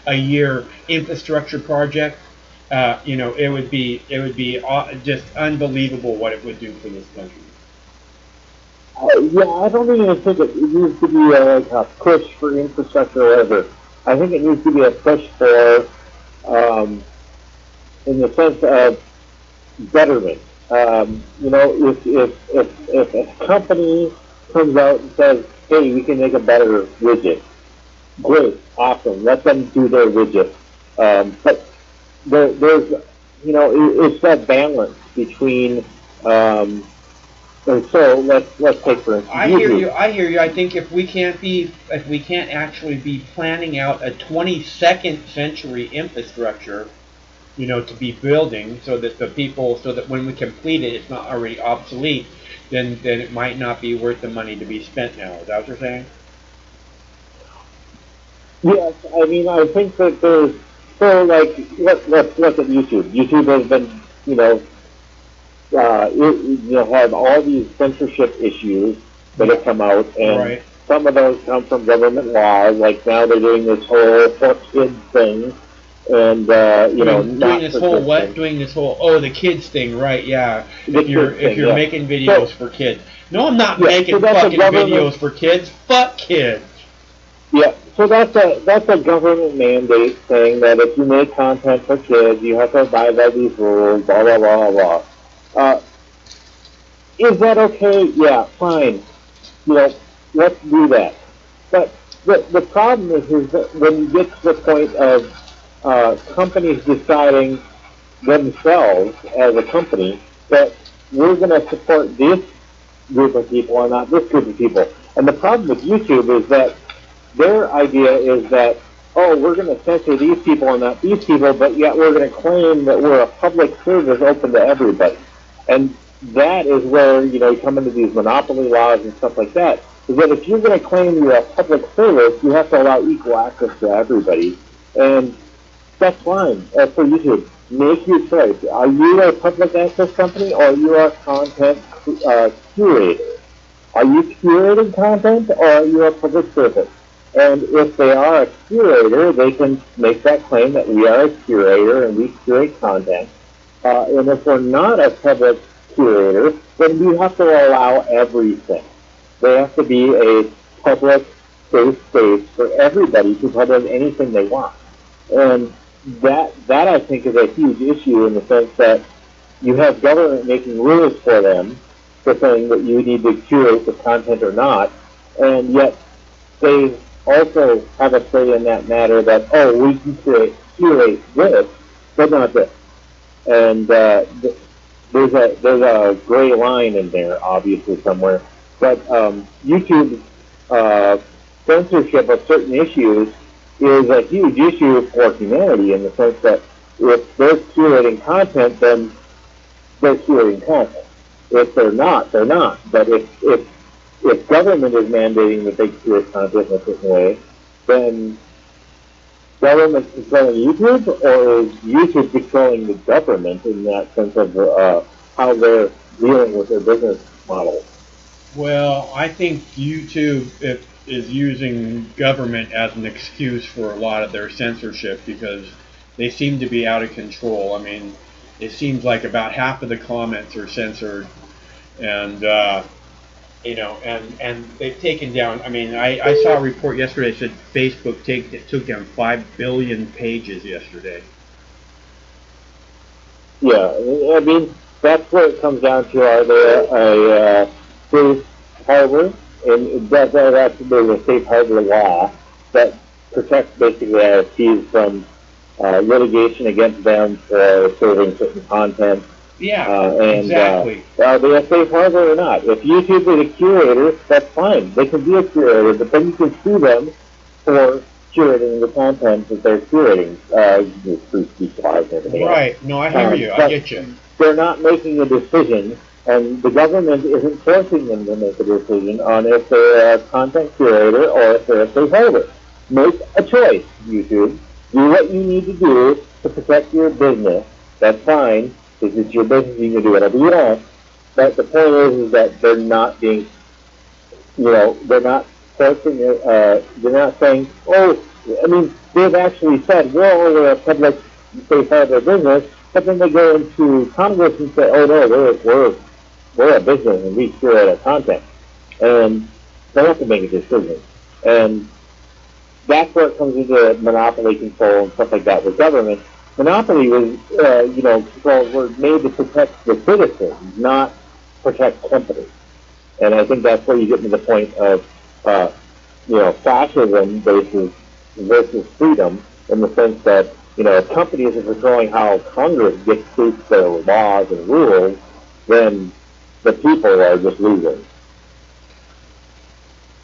D: a year infrastructure project. It would be just unbelievable what it would do for this country.
F: Yeah, I don't even think it needs to be like a push for infrastructure or whatever. I think it needs to be a push for, in the sense of betterment. If a company comes out and says, "Hey, we can make a better widget," great, awesome. Let them do their widget. But there's, it's that balance between. And so let's take for instance.
D: I hear you. I think if we can't actually be planning out a 22nd century infrastructure, to be building so that when we complete it, it's not already obsolete, then it might not be worth the money to be spent now. Is that what you're saying?
F: Yes, I mean, I think that there's, so like, let's look at YouTube. YouTube has been, have all these censorship issues that have come out, and some of those come from government laws. Like now they're doing this whole for kids thing, and
D: doing this whole the kids thing, right? Yeah. If you're making videos for kids. No, I'm not making fucking videos for kids. Fuck kids.
F: Yeah, so that's a government mandate saying that if you make content for kids, you have to abide by these rules, blah blah blah blah. Is that okay? Yeah, fine. Let's do that. But the problem is that when you get to the point of companies deciding themselves as a company that we're going to support this group of people and not this group of people. And the problem with YouTube is that their idea is that, oh, we're going to censor these people and not these people, but yet we're going to claim that we're a public service open to everybody. And that is where, you come into these monopoly laws and stuff like that, is that if you're going to claim you're a public service, you have to allow equal access to everybody. And that's fine. As for YouTube, make your choice. Are you a public access company or are you a content curator? Are you curating content or are you a public service? And if they are a curator, they can make that claim that we are a curator and we curate content. And if we're not a public curator, then we have to allow everything. There has to be a public safe space for everybody to publish anything they want. And that I think is a huge issue in the sense that you have government making rules for them for saying that you need to curate the content or not, and yet they also have a say in that matter that, oh, we can curate this, but not this. And there's a gray line in there, obviously, somewhere. But YouTube's censorship of certain issues is a huge issue for humanity in the sense that if they're curating content, then they're curating content. If they're not, they're not. But if government is mandating that they curate content in a certain way, then government controlling YouTube, or is YouTube controlling the government in that sense of how they're dealing with their business model?
D: Well, I think YouTube is using government as an excuse for a lot of their censorship because they seem to be out of control. I mean, it seems like about half of the comments are censored, and and they've taken down. I mean, I saw a report yesterday that said Facebook took down 5 billion pages yesterday.
F: Yeah, I mean, that's what it comes down to. Are there a safe harbor? And there's a safe harbor law that protects basically ISPs from litigation against them for serving certain content.
D: Yeah, exactly.
F: Are they a safe harbor or not? If YouTube is a curator, that's fine. They can be a curator, but then you can sue them for curating the content that they're curating, free speech laws and everything else.
D: Right. No, I hear you. I get you.
F: They're not making a decision, and the government isn't forcing them to make a decision on if they're a content curator or if they're a safe harbor. Make a choice, YouTube. Do what you need to do to protect your business. That's fine. If it's your business, you can do whatever you want. But the point is that they're not being they're not forcing it. They're not saying, oh, I mean, they've actually said, well, we're a public safe harbor business, but then they go into Congress and say, oh no, we're a business and we curate our content, and they have to make a decision, and that's where it comes into monopoly control and stuff like that with government. Monopoly was, controls were made to protect the citizens, not protect companies. And I think that's where you get to the point of, fascism versus freedom, in the sense that, if companies are controlling how Congress dictates their laws and rules, then the people are just losing.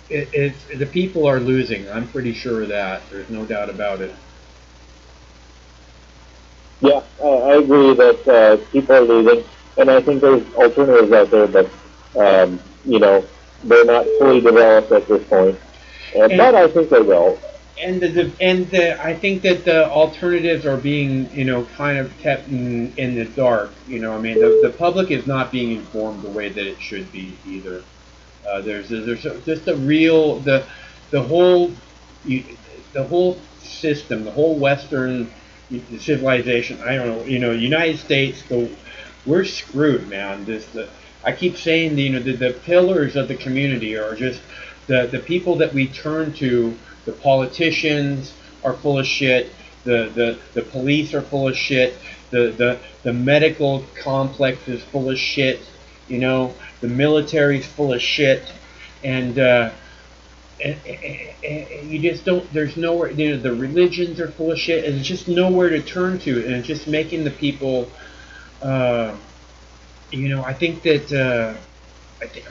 D: The people are losing. I'm pretty sure of that. There's no doubt about it.
F: Yeah, I agree that people are losing, and I think there's alternatives out there, but they're not fully developed at this point. But I think they will.
D: And I think that the alternatives are being, kind of kept in the dark. The public is not being informed the way that it should be either. There's just a real the whole system, the whole Western civilization. I don't know, United States. We're screwed, man. I keep saying the pillars of the community are just the people that we turn to. The politicians are full of shit. The police are full of shit. The medical complex is full of shit. The military's full of shit, and you just don't. There's nowhere. The religions are full of shit, and there's just nowhere to turn to, and it's just making the people. I think that.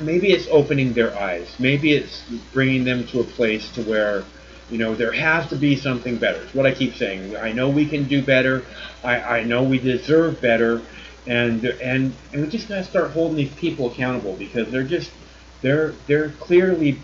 D: Maybe it's opening their eyes. Maybe it's bringing them to a place to where. There has to be something better. It's what I keep saying. I know we can do better. I know we deserve better, and we just gotta start holding these people accountable, because they're clearly,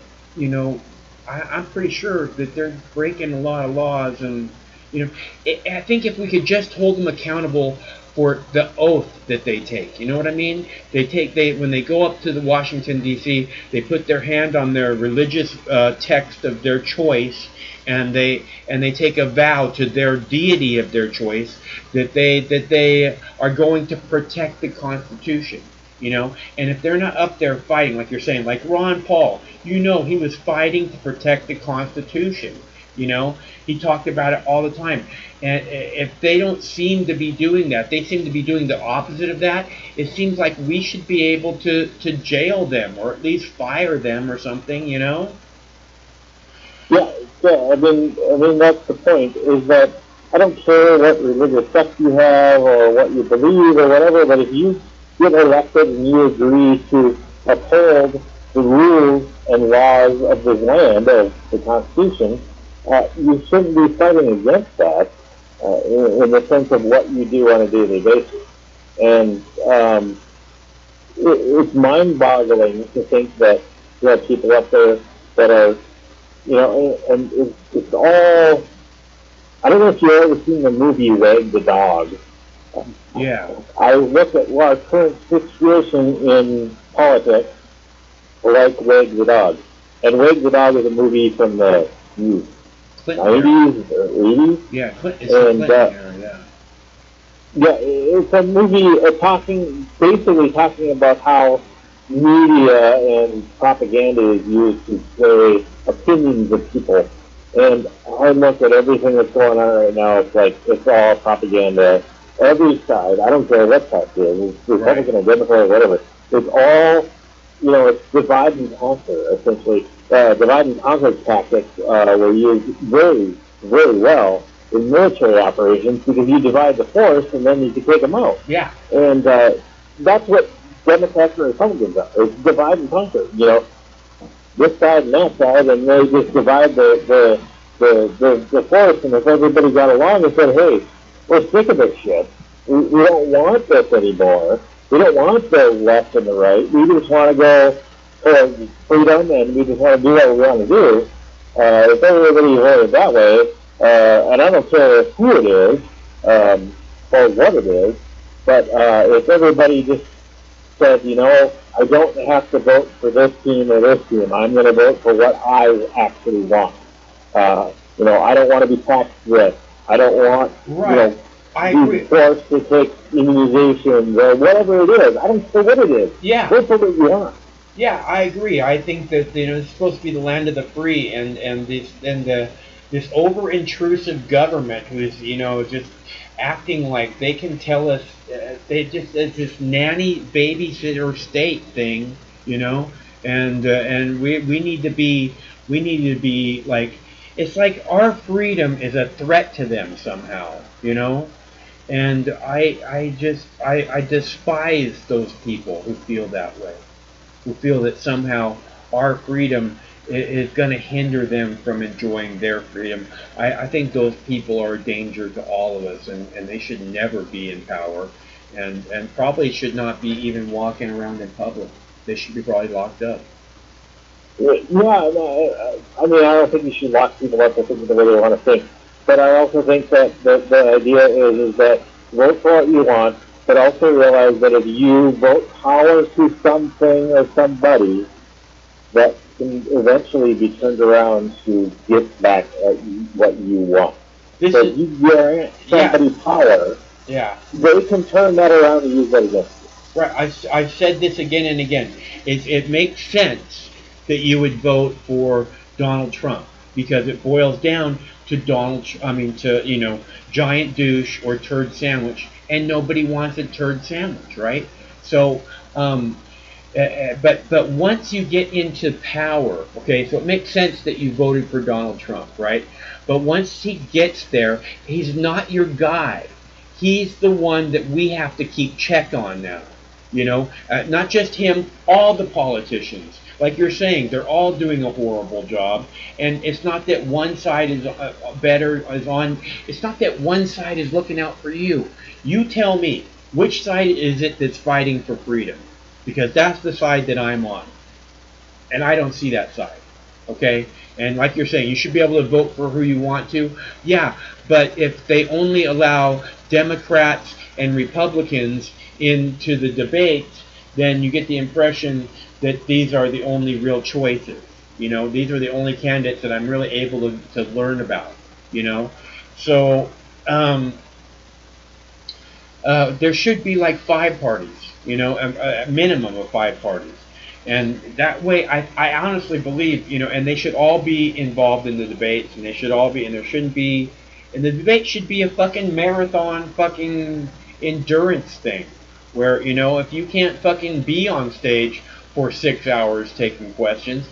D: I'm pretty sure that they're breaking a lot of laws, and I think if we could just hold them accountable for the oath that they take. You know what I mean? When they go up to the Washington, D.C., they put their hand on their religious text of their choice, and they take a vow to their deity of their choice that they are going to protect the Constitution. And if they're not up there fighting, like you're saying, like Ron Paul, he was fighting to protect the Constitution. He talked about it all the time. And if they don't seem to be doing that, they seem to be doing the opposite of that, it seems like we should be able to jail them, or at least fire them or something, Yeah,
F: I mean that's the point, is that I don't care what religious sect you have or what you believe or whatever, but if you get elected and you agree to uphold the rules and laws of this land, of the Constitution, you shouldn't be fighting against that in the sense of what you do on a daily basis. And it's mind-boggling to think that you have people up there that are, and it's all. I don't know if you've ever seen the movie Wag the Dog.
D: Yeah.
F: I look at our current situation in politics like Wag the Dog. And Wag the Dog is a movie from the 90s or 80s.
D: Yeah, Clinton era, yeah.
F: Yeah, it's a movie basically talking about how media and propaganda is used to sway opinions of people. And I look at everything that's going on right now, it's all propaganda. Every side, I don't care what side it is, it's Republican or Democrat or whatever, it's all, it's divide and conquer, essentially. Divide and conquer tactics were used very, very well in military operations, because you divide the force and then you can take them out.
D: Yeah.
F: And that's what Democrats and Republicans are. It's divide and conquer. This side and that side, and they just divide the force. And if everybody got along and said, "Hey, we're sick of this shit. We don't want this anymore. We don't want the left and the right. We just want to go for freedom, and we just want to do what we want to do." If everybody voted that way, and I don't care who it is or what it is, but if everybody just said, you know, I don't have to vote for this team or this team. I'm going to vote for what I actually want. You know, I don't want to be taxed with. I don't want,
D: Right.
F: you know,
D: I
F: be
D: agree.
F: forced to take immunizations or whatever it is. I don't care what it is.
D: Yeah.
F: Vote for what you want.
D: Yeah, I agree. I think that it's supposed to be the land of the free, and this over intrusive government who is just acting like they can tell us it's this nanny babysitter state thing, and we need to be like, it's like our freedom is a threat to them somehow, and I despise those people who feel that way, who feel that somehow our freedom is going to hinder them from enjoying their freedom. I think those people are a danger to all of us, and they should never be in power, and probably should not be even walking around in public. They should be probably locked up.
F: Yeah, no, I mean, I don't think you should lock people up. I think it's the way they want to think. But I also think that the idea is that vote for what you want, but also realize that if you vote power to something or somebody, that can eventually be turned around to get back at what you want. So if you grant somebody power, they can turn that around and use that against you.
D: Right, I've said this again and again. It makes sense that you would vote for Donald Trump because it boils down to giant douche or turd sandwich, and nobody wants a turd sandwich, right? So, but once you get into power, okay, so it makes sense that you voted for Donald Trump, right? But once he gets there, he's not your guy. He's the one that we have to keep check on now. Not just him, all the politicians. Like you're saying, they're all doing a horrible job, and it's not that one side is it's not that one side is looking out for you. You tell me, which side is it that's fighting for freedom? Because that's the side that I'm on. And I don't see that side. Okay? And like you're saying, you should be able to vote for who you want to. Yeah, but if they only allow Democrats and Republicans into the debate, then you get the impression that these are the only real choices. These are the only candidates that I'm really able to learn about. So there should be like 5 parties, a minimum of 5 parties. And that way, I honestly believe, and they should all be involved in the debates, and they should all be, and there shouldn't be, and the debate should be a fucking marathon fucking endurance thing, where, if you can't fucking be on stage for 6 hours taking questions,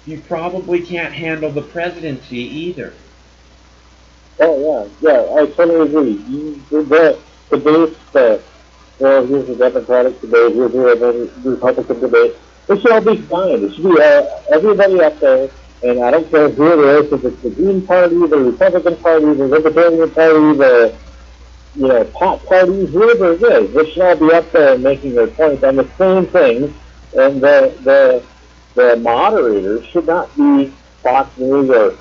D: you probably can't handle the presidency either.
F: Oh, yeah, I totally agree. The debates, here's a Democratic debate, here's a Republican debate, it should all be fine. It should be everybody up there, and I don't care who it is, if it's the Green Party, the Republican Party, the Libertarian Party, the pot party, whoever it is, they should all be up there making their point on the same things, and the moderators should not be Fox News or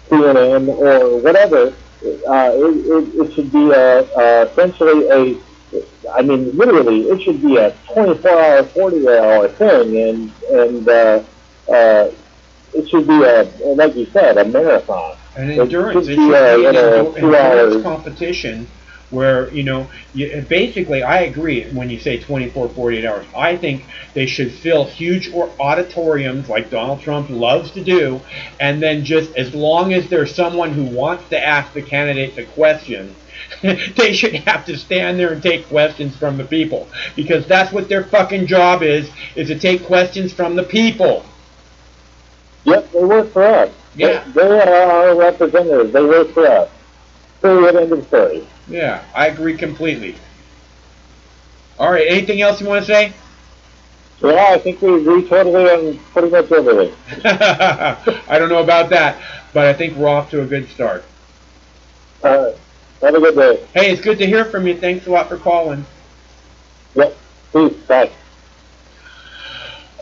F: CNN or whatever. It should be essentially literally, it should be a 24-hour, 40-hour thing, and it should be like you said, a marathon.
D: An endurance. It should be an endurance competition where, basically, I agree when you say 24, 48 hours. I think they should fill huge auditoriums like Donald Trump loves to do, and then just as long as there's someone who wants to ask the candidate the question, they should have to stand there and take questions from the people, because that's what their fucking job is to take questions from the people.
F: Yep, they work for us.
D: Yeah.
F: They are our representatives. They work for us. Period, end of story.
D: Yeah, I agree completely. All right, anything else you want to say?
F: Yeah, I think we agree totally on pretty much everything.
D: I don't know about that, but I think we're off to a good start.
F: Have a good day.
D: Hey, it's good to hear from you. Thanks a lot for calling.
F: Yep. Peace. Bye.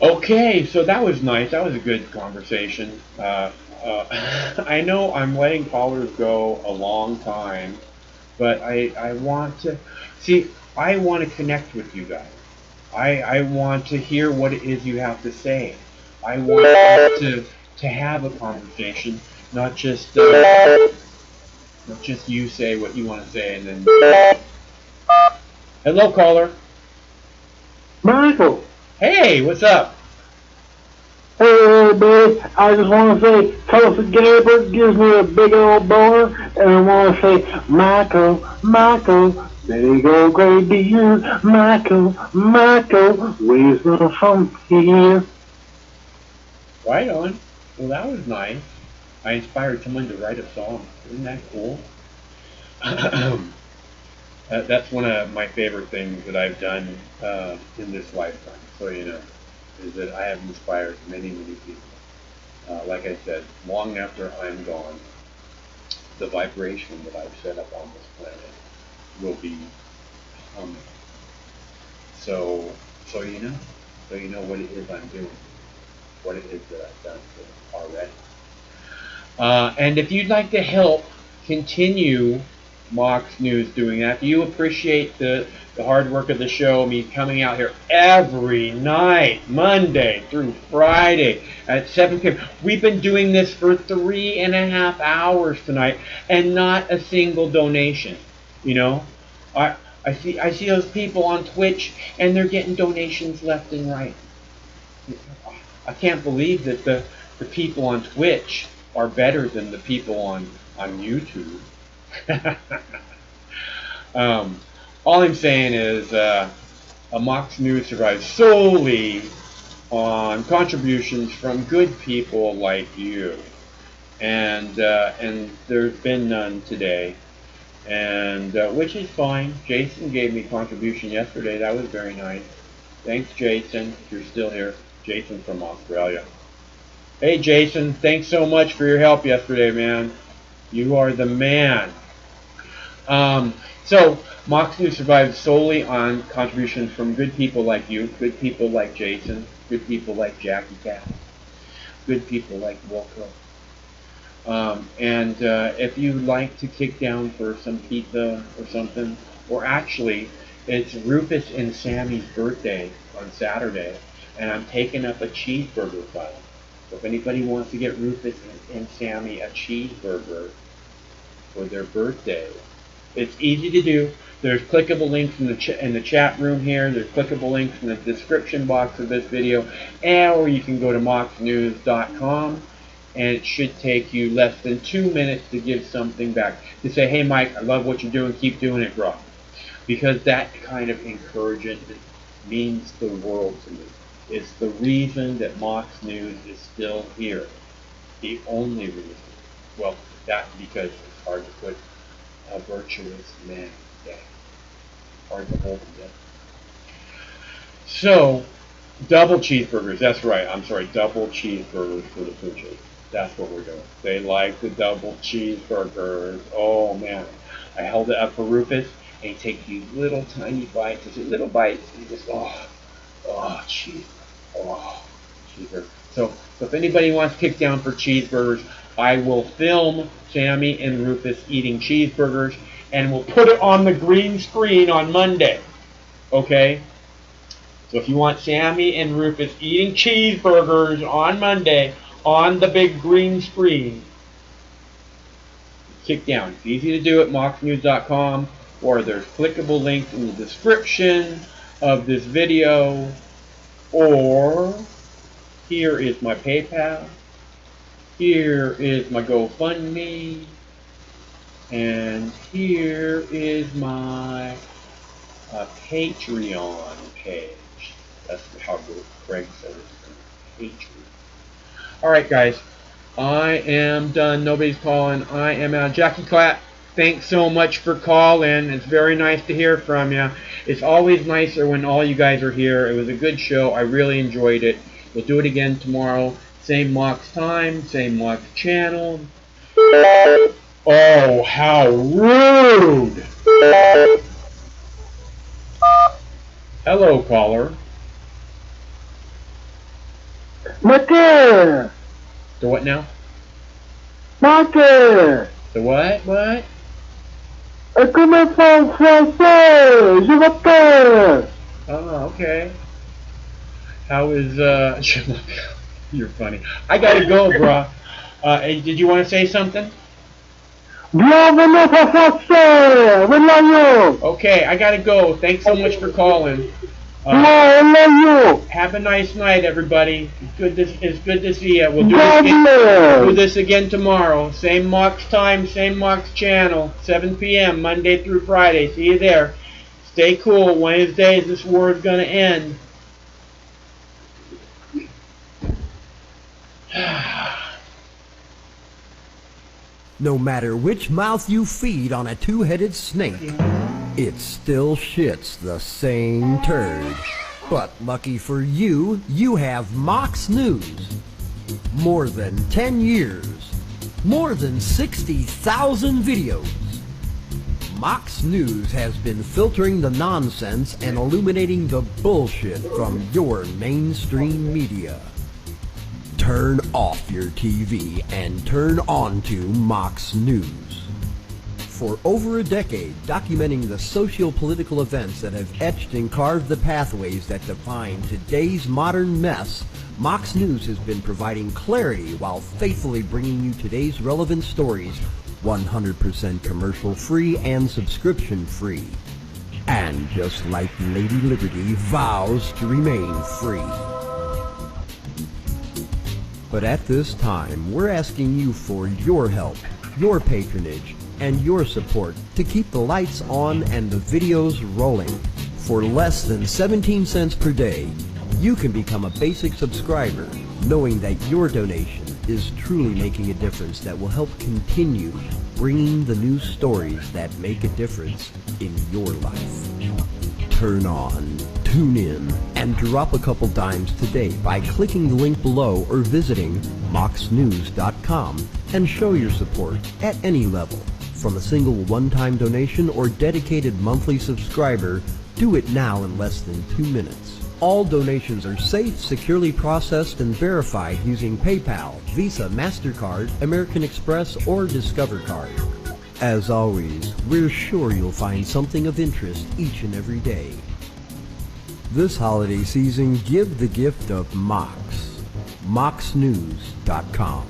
D: Okay, so that was nice. That was a good conversation. I know I'm letting callers go a long time, but I want to see. I want to connect with you guys. I want to hear what it is you have to say. I want us to have a conversation, not just you say what you want to say and then. Hello, caller.
J: Michael,
D: Hey, what's up?
J: hey, buddy, I just want to say, Tulsa Gabbard gives me a big old boner, and I want to say, Michael, Michael, big old gray beard, Michael, Michael, waves me from here.
D: Right on. Well, that was nice. I inspired someone to write a song. Isn't that cool? That's one of my favorite things that I've done in this lifetime. So you know, is that I have inspired many, many people. Like I said, long after I'm gone, the vibration that I've set up on this planet will be humming. So you know what it is I'm doing, what it is that I've done already. And if you'd like to help continue Mox News doing that, if you appreciate the hard work of the show, me coming out here every night, Monday through Friday at 7 p.m. We've been doing this for 3.5 hours tonight, and not a single donation. You know, I see those people on Twitch, and they're getting donations left and right. I can't believe that the people on Twitch are better than the people on YouTube. All I'm saying is Mox News survives solely on contributions from good people like you, and there's been none today, and which is fine. Jason gave me contribution yesterday. That was very nice. Thanks, Jason. If you're still here, Jason from Australia. Hey, Jason. Thanks so much for your help yesterday, man. You are the man. So, Mox News survives solely on contributions from good people like you, good people like Jason, good people like Jackie Cat, good people like Wilco. And if you'd like to kick down for some pizza or something, or actually, it's Rufus and Sammy's birthday on Saturday, and I'm taking up a cheeseburger fund. So if anybody wants to get Rufus and Sammy a cheeseburger for their birthday, it's easy to do. There's clickable links in the chat room here. There's clickable links in the description box of this video, or you can go to moxnews.com, and it should take you less than 2 minutes to give something back. To say, hey Mike, I love what you're doing. Keep doing it, bro. Because that kind of encouragement means the world to me. It's the reason that Mox News is still here. The only reason. Well, that's because it's hard to put a virtuous man down. Hard to hold him down. So, double cheeseburgers. That's right. I'm sorry. Double cheeseburgers for the Poochies. That's what we're doing. They like the double cheeseburgers. Oh, man. I held it up for Rufus, and he takes these little tiny bites. Just little bites. And he just, cheese. Oh, cheeseburger. So if anybody wants to kick down for cheeseburgers, I will film Sammy and Rufus eating cheeseburgers, and we'll put it on the green screen on Monday. Okay? So if you want Sammy and Rufus eating cheeseburgers on Monday on the big green screen, kick down. It's easy to do at moxnews.com, or there's clickable links in the description of this video, or here is my PayPal. Here is my GoFundMe, and here is my Patreon page. That's how Greg says it. Patreon. Alright guys, I am done. Nobody's calling. I am out. Jackie Clap, thanks so much for calling. It's very nice to hear from you. It's always nicer when all you guys are here. It was a good show. I really enjoyed it. We'll do it again tomorrow. Same Mox time, same Mox channel. Oh, how rude! Hello, caller.
J: Martin!
D: The what now?
J: Martin!
D: The what? What?
J: Comment français! Je m'appelle!
D: Oh, okay. How is You're funny. I gotta go, bruh. Hey, did you want to say something?
F: Bienvenue Français! We love you!
D: Okay, I gotta go. Thanks so much for calling.
F: I love you!
D: Have a nice night, everybody. It's good to see you. We'll do this again tomorrow. Same Mox time, same Mox channel. 7 p.m. Monday through Friday. See you there. Stay cool. Wednesday, this war is gonna end.
K: No matter which mouth you feed on a two-headed snake, it still shits the same turd. But lucky for you, you have Mox News. More than 10 years. More than 60,000 videos. Mox News has been filtering the nonsense and illuminating the bullshit from your mainstream media. Turn off your TV and turn on to Mox News. For over a decade, documenting the socio-political events that have etched and carved the pathways that define today's modern mess, Mox News has been providing clarity while faithfully bringing you today's relevant stories 100% commercial-free and subscription-free. And just like Lady Liberty vows to remain free. But at this time, we're asking you for your help, your patronage, and your support to keep the lights on and the videos rolling. For less than 17 cents per day, you can become a basic subscriber, knowing that your donation is truly making a difference that will help continue bringing the news stories that make a difference in your life. Turn on, tune in, and drop a couple dimes today by clicking the link below or visiting moxnews.com and show your support at any level. From a single one-time donation or dedicated monthly subscriber, do it now in less than 2 minutes. All donations are safe, securely processed, and verified using PayPal, Visa, MasterCard, American Express, or Discover Card. As always, we're sure you'll find something of interest each and every day. This holiday season, give the gift of Mox. moxnews.com.